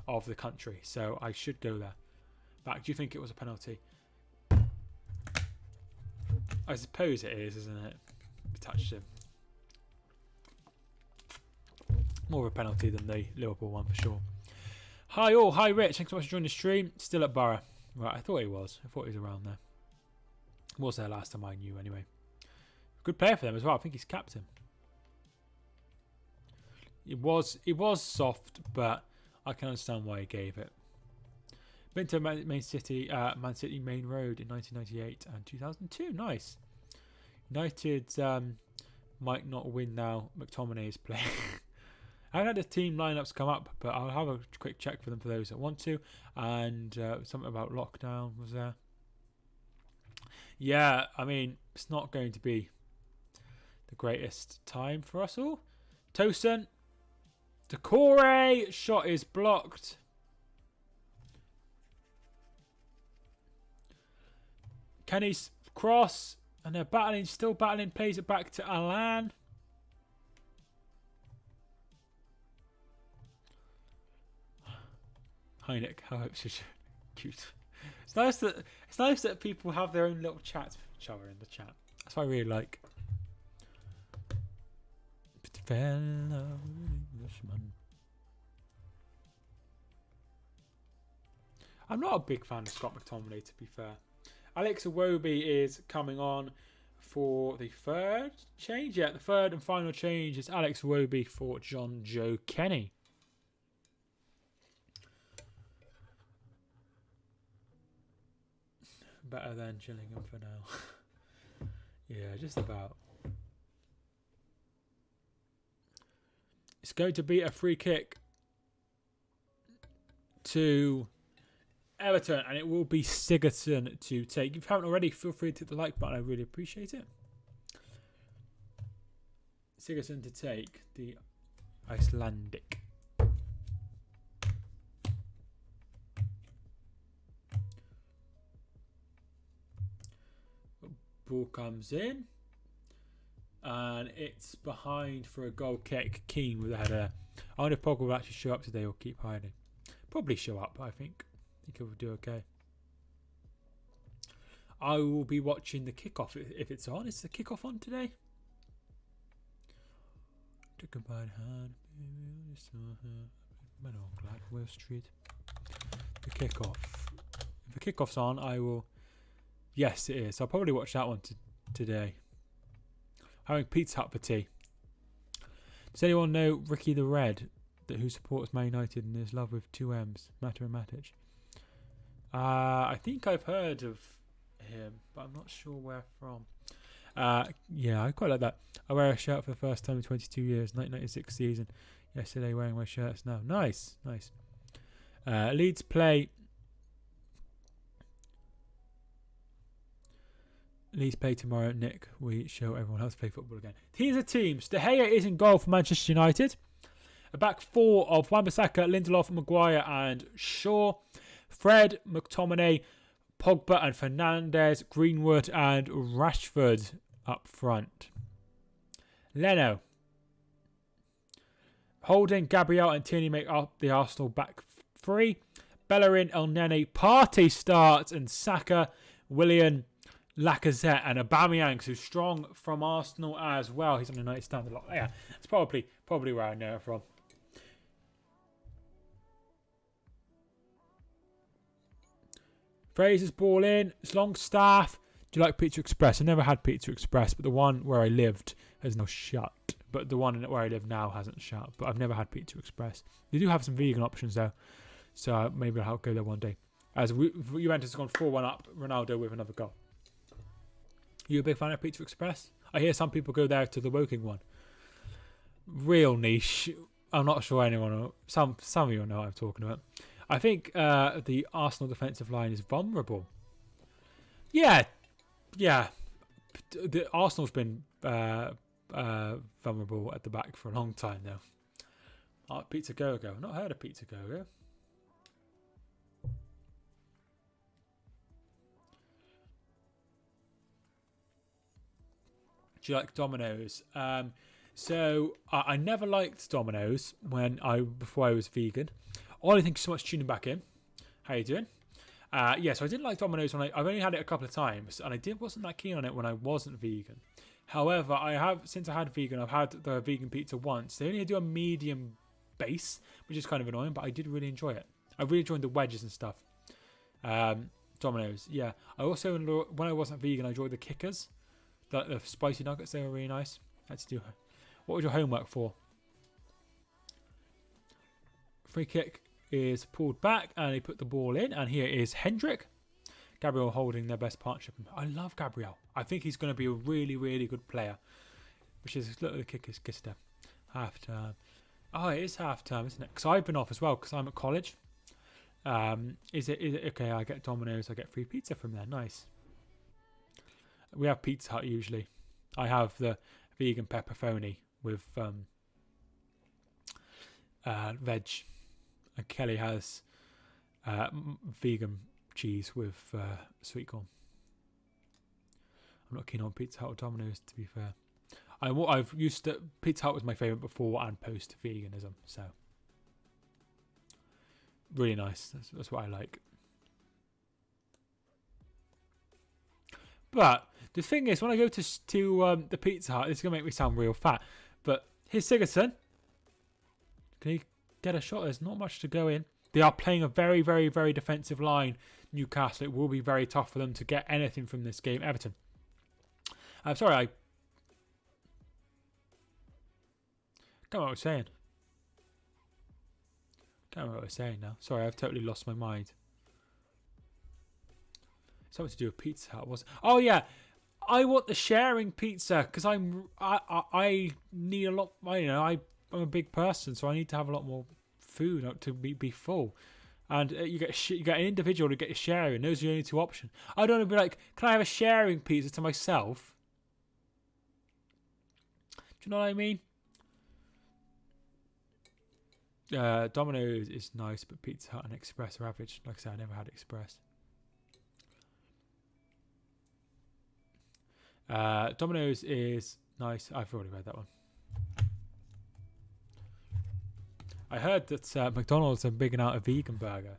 of the country, so I should go there. Back, do you think it was a penalty? I suppose it is, isn't it? We touched him. More of a penalty than the Liverpool one for sure. Hi all, hi Rich, thanks so much for joining the stream. Still at Borough. Right, I thought he was around there. Was there last time I knew anyway. Good player for them as well. I think he's captain. It was soft, but I can understand why he gave it. Been to Man City Main Road in 1998 and 2002. Nice. United might not win now. McTominay is playing. I haven't had the team lineups come up, but I'll have a quick check for them for those that want to. And something about lockdown was there. Yeah, I mean, it's not going to be the greatest time for us all. Tosin. Decore. Shot is blocked. Kenny's cross. And they're still battling. Plays it back to Alan. Heineck, how cute. It's nice that people have their own little chats with each other in the chat. That's what I really like. Fellow Englishman. I'm not a big fan of Scott McTominay, to be fair. Alex Iwobi is coming on for the third change. Yeah, the third and final change is Alex Iwobi for John Joe Kenny. Better than Gillingham for now. Yeah, just about. It's going to be a free kick to Everton, and it will be Sigurdsson to take. If you haven't already, feel free to hit the like button. I really appreciate it. Sigurdsson to take the Icelandic. Ball comes in, and it's behind for a goal kick. Keane with a header. I wonder if Pogba will actually show up today or keep hiding. Probably show up, I think. I think he'll do okay. I will be watching the kickoff if it's on. Is the kickoff on today? Took a bad hand. Gladwell Street. The kickoff. If the kickoff's on, I will. Yes, it is. I'll probably watch that one today. Having Pizza Hut for tea. Does anyone know Ricky the Red, who supports Man United and is loved with 2 M's, Matter and Matic? I think I've heard of him, but I'm not sure where from. Yeah, I quite like that. I wear a shirt for the first time in 22 years, 1996 season. Yesterday wearing my shirts now. Nice. Leeds play tomorrow, Nick. We show everyone how to play football again. Teams are teams. De Gea is in goal for Manchester United. A back 4 of Wan-Bissaka, Lindelof, Maguire and Shaw. Fred, McTominay, Pogba and Fernandes, Greenwood and Rashford up front. Leno. Holding, Gabriel and Tierney make up the Arsenal back 3. Bellerin, El Nene, Partey starts and Saka, Willian, Lacazette and Aubameyang, who's strong from Arsenal as well. He's on a nice standard lot. Yeah, that's probably where I know it from. Fraser's ball in. It's Longstaff. Do you like Pizza Express? I never had Pizza Express, but the one where I lived has now shut. But the one where I live now hasn't shut. But I've never had Pizza Express. They do have some vegan options though, so maybe I'll go there one day. As Juventus has gone 4-1 up, Ronaldo with another goal. You a big fan of Pizza Express? I hear some people go there to the Woking one. Real niche. I'm not sure anyone. Some of you know what I'm talking about. I think the Arsenal defensive line is vulnerable. Yeah. The Arsenal's been vulnerable at the back for a long time now. Pizza Go-Go. I've not heard of Pizza Go-Go. Do you like Domino's? So I never liked Domino's before I was vegan. Ollie, thank you so much for tuning back in. How you doing? So I didn't like Domino's I've only had it a couple of times, and I wasn't that keen on it when I wasn't vegan. However, since I had vegan, I've had the vegan pizza once. They only do a medium base, which is kind of annoying, but I did really enjoy it. I really enjoyed the wedges and stuff. Domino's, yeah. I also, when I wasn't vegan, I enjoyed the kickers. The spicy nuggets, they were really nice. What was your homework for? Free kick is pulled back and he put the ball in, and here is Hendrick. Gabriel holding their best partnership. I love Gabriel. I think he's going to be a really, really good player. Which is, look at the kick is kissed there. Half time. Oh, it is half time, isn't it? Because I've been off as well because I'm at college. Is it okay? I get Domino's, I get free pizza from there. Nice. We have Pizza Hut usually. I have the vegan pepperoni with veg. And Kelly has vegan cheese with sweet corn. I'm not keen on Pizza Hut or Domino's, to be fair. I've used to, Pizza Hut was my favourite before and post veganism, so really nice. That's what I like. But the thing is, when I go to the Pizza Hut, this is gonna make me sound real fat. But here's Sigurdsson. Can he get a shot? There's not much to go in. They are playing a very, very, very defensive line. Newcastle. It will be very tough for them to get anything from this game. Everton. I'm sorry, I can't remember what I was saying. Can't remember what I was saying now. Sorry, I've totally lost my mind. Something to do with Pizza Hut was. Oh yeah, I want the sharing pizza because I need a lot. I'm a big person, so I need to have a lot more food to be full. And you get an individual to get a sharing. Those are the only two options. I don't want to be like, can I have a sharing pizza to myself? Do you know what I mean? Domino's is nice, but Pizza Hut and Express are average. Like I said, I never had Express. Domino's is nice. I've already read that one. I heard that McDonald's are bigging out a vegan burger,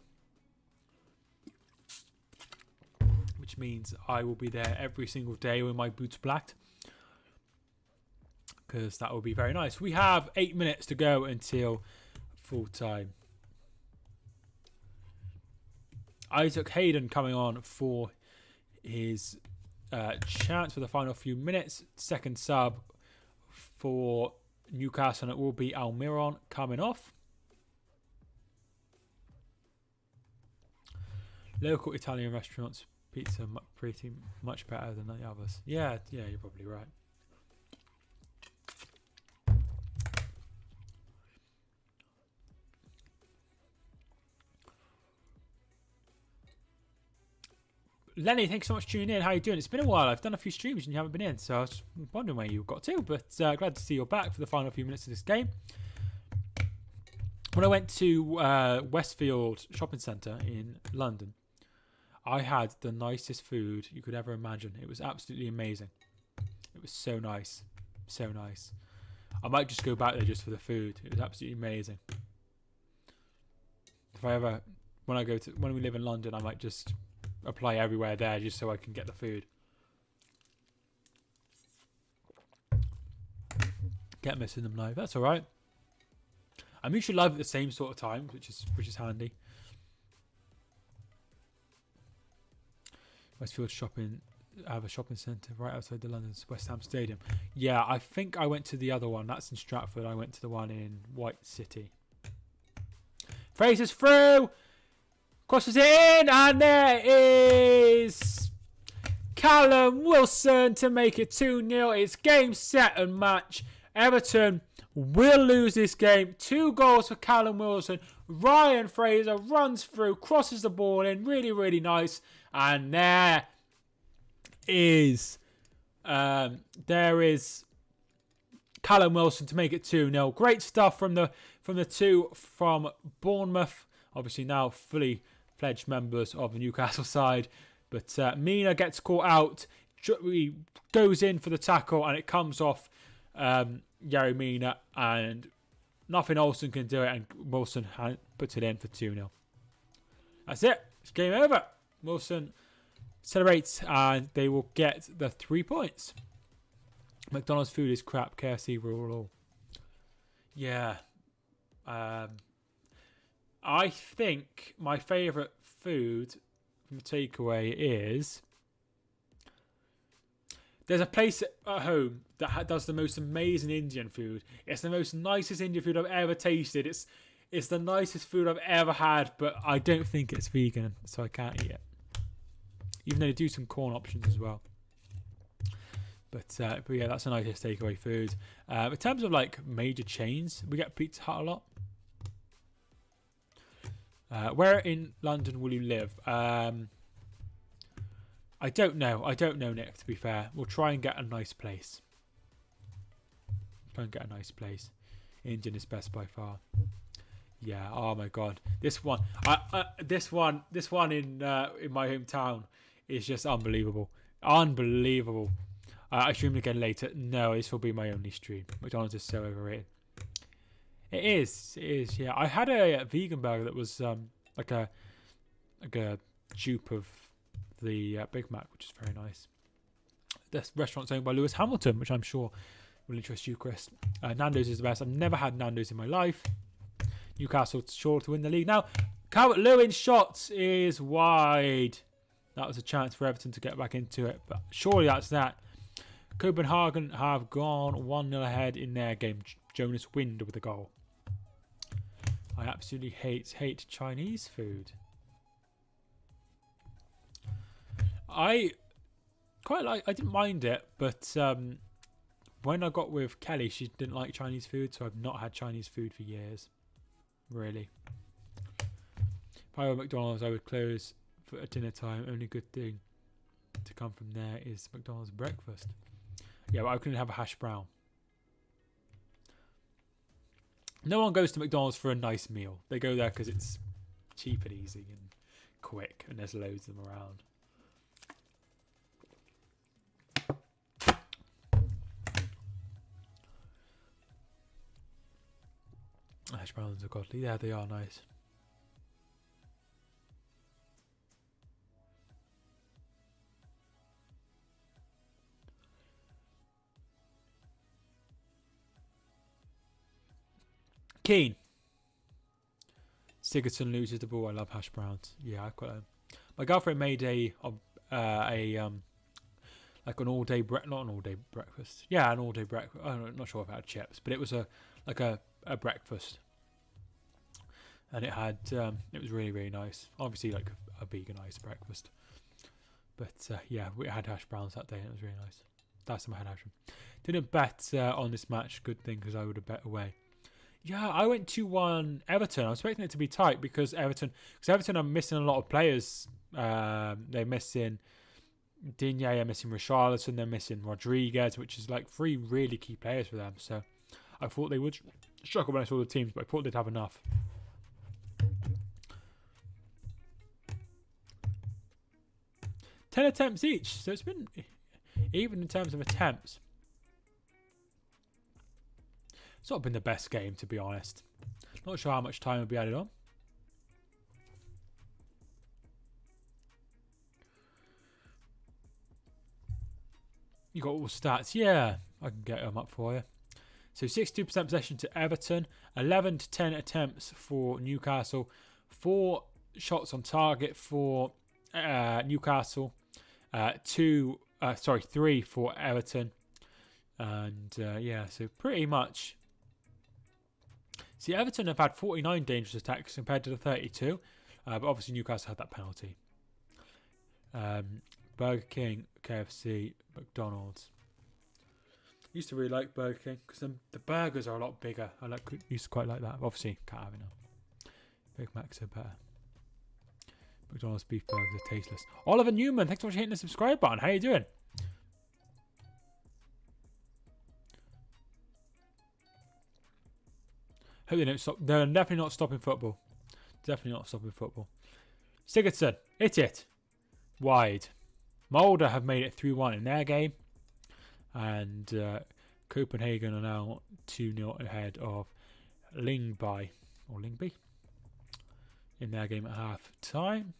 which means I will be there every single day with my boots blacked, because that will be very nice. We have 8 minutes to go until full time. Isaac Hayden coming on for his chance for the final few minutes. Second sub for Newcastle, and it will be Almiron coming off. Local Italian restaurants, pizza pretty much better than the others. Yeah, you're probably right. Lenny, thanks so much for tuning in. How you doing? It's been a while. I've done a few streams and you haven't been in, so I was wondering where you got to, but glad to see you're back for the final few minutes of this game. When I went to Westfield Shopping Centre in London, I had the nicest food you could ever imagine. It was absolutely amazing. It was so nice. So nice. I might just go back there just for the food. It was absolutely amazing. If I ever, when we live in London, I might just apply everywhere there just so I can get the food. Get missing them live. That's all right. I'm usually live at the same sort of times, which is handy. Westfield Shopping, I have a shopping centre right outside the London West Ham Stadium. Yeah, I think I went to the other one. That's in Stratford. I went to the one in White City. Fraser's through. Crosses it in, and there is Callum Wilson to make it 2-0. It's game, set and match. Everton will lose this game. 2 goals for Callum Wilson. Ryan Fraser runs through, crosses the ball in. Really, really nice. And there is Callum Wilson to make it 2-0. Great stuff from the two from Bournemouth. Obviously now fully fledged members of the Newcastle side. But Mina gets caught out. He goes in for the tackle and it comes off Yerry Mina, and nothing Olsen can do it, and Wilson puts it in for 2-0. That's it. It's game over. Wilson celebrates and they will get the 3 points. McDonald's food is crap. KFC rule all. Yeah. I think my favourite food from takeaway is... There's a place at home that does the most amazing Indian food. It's the most nicest Indian food I've ever tasted. It's the nicest food I've ever had, but I don't think it's vegan, so I can't eat it. Even though they do some corn options as well. But yeah, that's the nicest takeaway food. In terms of like major chains, we get Pizza Hut a lot. Where in London will you live? I don't know. I don't know, Nick, to be fair. We'll try and get a nice place. Indian is best by far. Yeah, oh my god. This one in my hometown is just unbelievable. Unbelievable. I stream again later. No, this will be my only stream. McDonald's is so overrated. It is, yeah. I had a vegan burger that was like a dupe of the Big Mac, which is very nice. This restaurant's owned by Lewis Hamilton, which I'm sure will interest you, Chris. Nando's is the best. I've never had Nando's in my life. Newcastle sure to win the league. Now, Calvert-Lewin's shot is wide. That was a chance for Everton to get back into it, but surely that's that. Copenhagen have gone 1-0 ahead in their game. Jonas Wind with a goal. I absolutely hate Chinese food. I didn't mind it, but when I got with Kelly, she didn't like Chinese food, so I've not had Chinese food for years. Really. If If I were McDonald's, I would close for a dinner time. Only good thing to come from there is McDonald's breakfast. Yeah, but I couldn't have a hash brown. No one goes to McDonald's for a nice meal. They go there because it's cheap and easy and quick, and there's loads of them around. Hash browns are godly. Yeah, they are nice. Keane. Sigurdsson loses the ball. I love hash browns. Yeah, I quite like them. My girlfriend made like an all-day not an all-day breakfast. Yeah, an all-day breakfast. I'm not sure if it had chips, but it was a breakfast, and it had it was really, really nice. Obviously, like a veganized breakfast, but yeah, we had hash browns that day, and it was really nice. Last time I had hash browns. Didn't bet on this match. Good thing, because I would have bet away. Yeah, I went 2-1 Everton. I was expecting it to be tight because Everton are missing a lot of players. They're missing Digne, they're missing Richarlison, they're missing Rodriguez, which is like 3 really key players for them. So I thought they would struggle when I saw the teams, but I thought they'd have enough. Ten attempts each, so it's been even in terms of attempts. It's not been the best game, to be honest. Not sure how much time will be added on. You got all stats. Yeah, I can get them up for you. So 62% possession to Everton, 11 to 10 attempts for Newcastle, 4 shots on target for Newcastle, 3 for Everton, and yeah, so pretty much. See, Everton have had 49 dangerous attacks compared to the 32, but obviously Newcastle had that penalty. Burger King, KFC, McDonald's. Used to really like Burger King because the burgers are a lot bigger. Used to quite like that. Obviously, can't have it now. Big Macs are better. McDonald's beef burgers are tasteless. Oliver Newman, thanks so much for hitting the subscribe button. How you doing? Hope they don't stop. They're definitely not stopping football. Definitely not stopping football. Sigurdsson, hit it. Wide. Mulder have made it 3-1 in their game. And Copenhagen are now 2-0 ahead of Lyngby in their game at half time.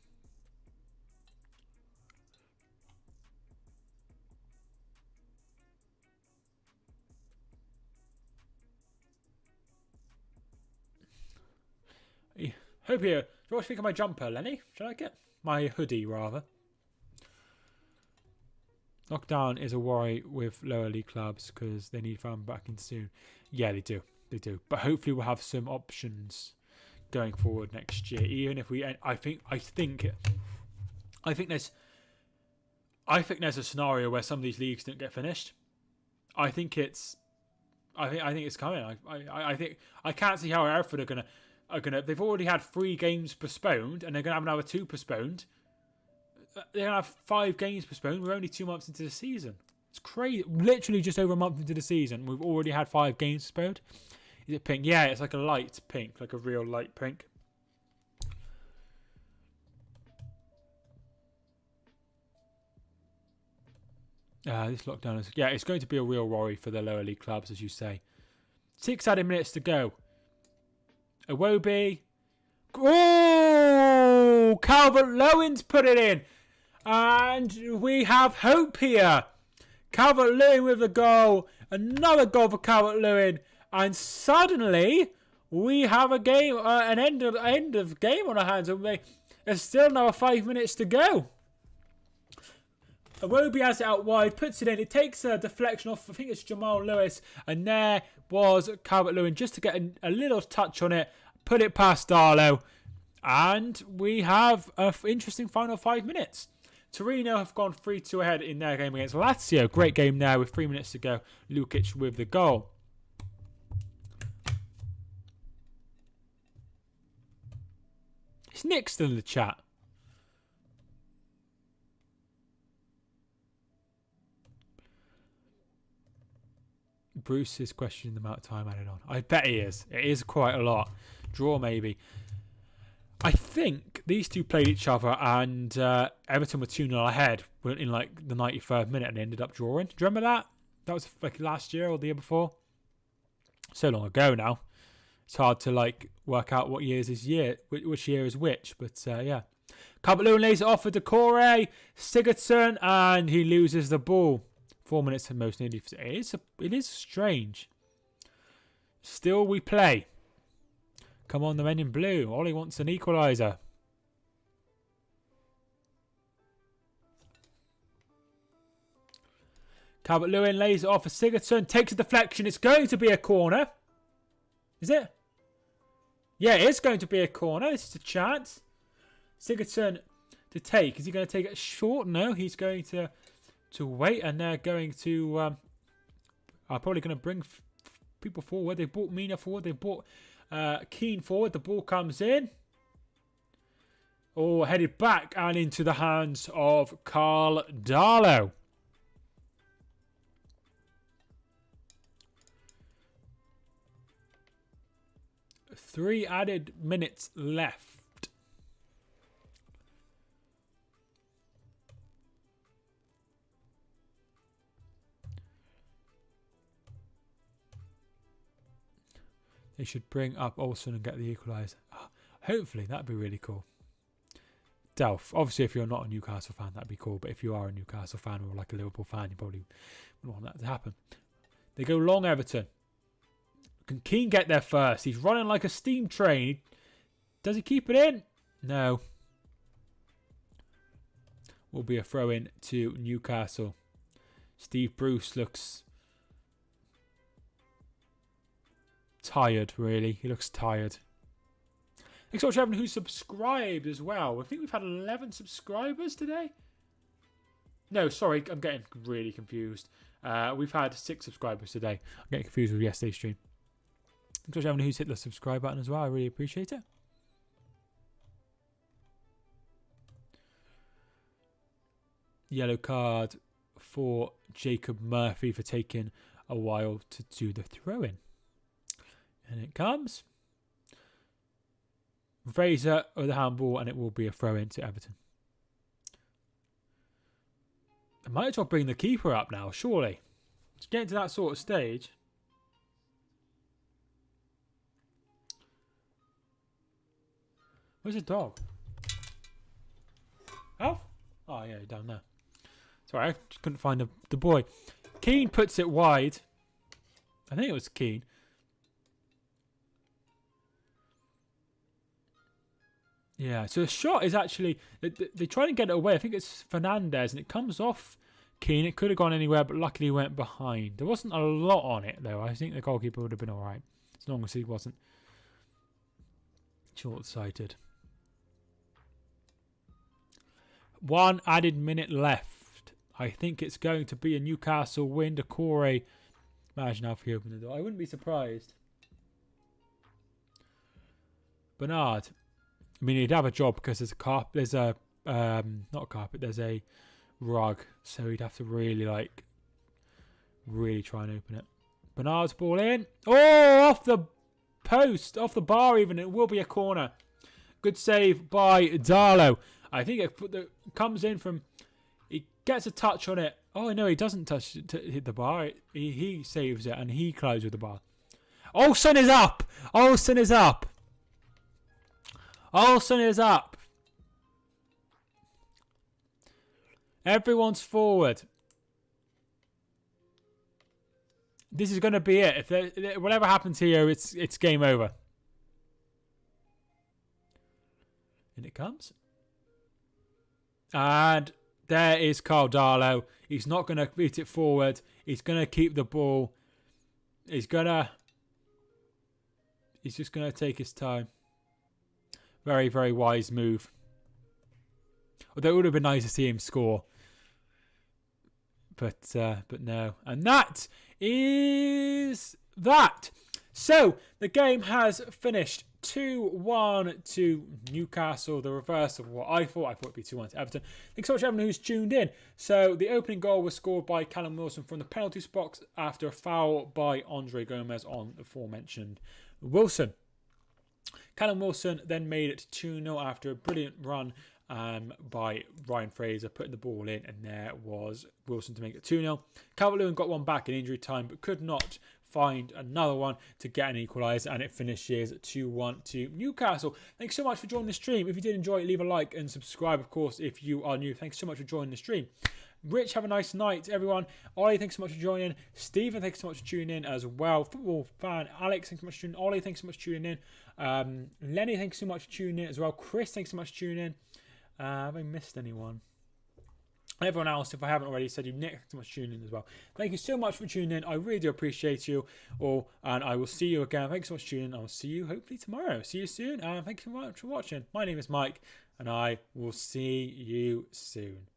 Hope you. Do you want to think of my jumper, Lenny? Should I get my hoodie rather? Lockdown is a worry with lower league clubs because they need fans back in soon. Yeah, they do. They do. But hopefully we'll have some options going forward next year. Even if we, I think there's a scenario where some of these leagues don't get finished. I think it's coming. I think I can't see how Everton are gonna. They've already had 3 games postponed, and they're gonna have another 2 postponed. They're gonna have 5 games postponed. We're only 2 months into the season. It's crazy. Literally just over a month into the season, we've already had 5 games postponed. Is it pink? Yeah, it's like a light pink, like a real light pink. This lockdown is... Yeah, it's going to be a real worry for the lower league clubs, as you say. 6 added minutes to go. Iwobi. Oh! Calvert-Lewin's put it in. And we have hope here. Calvert-Lewin with the goal. Another goal for Calvert-Lewin. And suddenly, we have a game, an end of game on our hands. There's still another 5 minutes to go. Iwobi has it out wide, puts it in. It takes a deflection off, I think it's Jamal Lewis. And there was Calvert-Lewin just to get a little touch on it. Put it past Darlow. And we have an interesting final 5 minutes. Torino have gone 3-2 ahead in their game against Lazio. Great game there with 3 minutes to go. Lukic with the goal. Is Nick still in the chat? Bruce is questioning the amount of time added on. I bet he is. It is quite a lot. Draw maybe. I think these two played each other and Everton were 2-0 ahead in like the 93rd minute and they ended up drawing. Do you remember that? That was like last year or the year before. So long ago now. It's hard to like work out what year is this year, which year is which. But yeah. Calvert-Lewin lays it off for Decore. Sigurdsson, and he loses the ball. 4 minutes and most needed. It is strange. Still we play. Come on, the men in blue. Ollie wants an equaliser. Calvert-Lewin lays it off for Sigurdsson. Takes a deflection. It's going to be a corner. Is it? Yeah, it is going to be a corner. This is a chance. Sigurdsson to take. Is he going to take it short? No, he's going to wait, and they're going to are probably going to bring people forward. They brought Mina forward. They brought Keane forward. The ball comes in. Oh, headed back and into the hands of Carl Darlow. Three added minutes left. They should bring up Olsen and get the equaliser. Hopefully, that'd be really cool. Delph. Obviously, if you're not a Newcastle fan, that'd be cool. But if you are a Newcastle fan or like a Liverpool fan, you probably wouldn't want that to happen. They go long Everton. Can Keane get there first? He's running like a steam train. Does he keep it in? No. Will be a throw in to Newcastle. Steve Bruce looks tired, really. He looks tired. Thanks so much, everyone who subscribed as well. I think we've had 11 subscribers today. No, sorry, I'm getting really confused. We've had 6 subscribers today. I'm getting confused with yesterday's stream. Thanks so much, everyone who's hit the subscribe button as well. I really appreciate it. Yellow card for Jacob Murphy for taking a while to do the throw-in. And it comes. Fraser with the handball, and it will be a throw-in to Everton. I might as well bring the keeper up now, surely. It's getting to that sort of stage. Where's the dog? Alf? Oh, yeah, down there. Sorry, I just couldn't find the boy. Keane puts it wide. I think it was Keane. Yeah, so the shot is actually... They try to get it away. I think it's Fernandez, and it comes off Keane. It could have gone anywhere, but luckily he went behind. There wasn't a lot on it, though. I think the goalkeeper would have been all right, as long as he wasn't short-sighted. 1 added minute left. I think it's going to be a Newcastle win. Decore. Imagine how he opened the door. I wouldn't be surprised. Bernard. I mean, he'd have a job because there's a carpet. There's a not a carpet. There's a rug, so he'd have to really try and open it. Bernard's ball in. Oh, off the post, off the bar. Even it will be a corner. Good save by Darlow. I think it comes in from. He gets a touch on it. Oh no, he doesn't touch it to hit the bar. He saves it and he closes with the bar. Olsen is up. Olsen is up. Olsen is up. Everyone's forward. This is going to be it. If whatever happens here, it's game over. In it comes. And there is Carl Darlow. He's not going to beat it forward. He's going to keep the ball. He's just going to take his time. Very, very wise move. Although it would have been nice to see him score. But no. And that is that. So, the game has finished 2-1 to Newcastle, the reverse of what I thought. I thought it'd be 2-1 to Everton. Thanks so much everyone who's tuned in. So the opening goal was scored by Callum Wilson from the penalty box after a foul by Andre Gomez on the aforementioned Wilson. Callum Wilson then made it 2-0 after a brilliant run by Ryan Fraser, putting the ball in, and there was Wilson to make it 2-0. Calvert-Lewin got one back in injury time, but could not find another one to get an equaliser, and it finishes 2-1 to Newcastle. Thanks so much for joining the stream. If you did enjoy it, leave a like and subscribe, of course, if you are new. Thanks so much for joining the stream. Rich, have a nice night, everyone. Ollie, thanks so much for joining. Stephen, thanks so much for tuning in as well. Football fan Alex, thanks so much for tuning in. Ollie, thanks so much for tuning in. Lenny, thanks so much for tuning in as well. Chris, thanks so much for tuning in. Have I missed anyone? Everyone else, if I haven't already said you, Nick, thanks so much for tuning in as well. Thank you so much for tuning in. I really do appreciate you all, and I will see you again. Thanks so much for tuning in. I will see you hopefully tomorrow. See you soon. Thank you so much for watching. My name is Mike, and I will see you soon.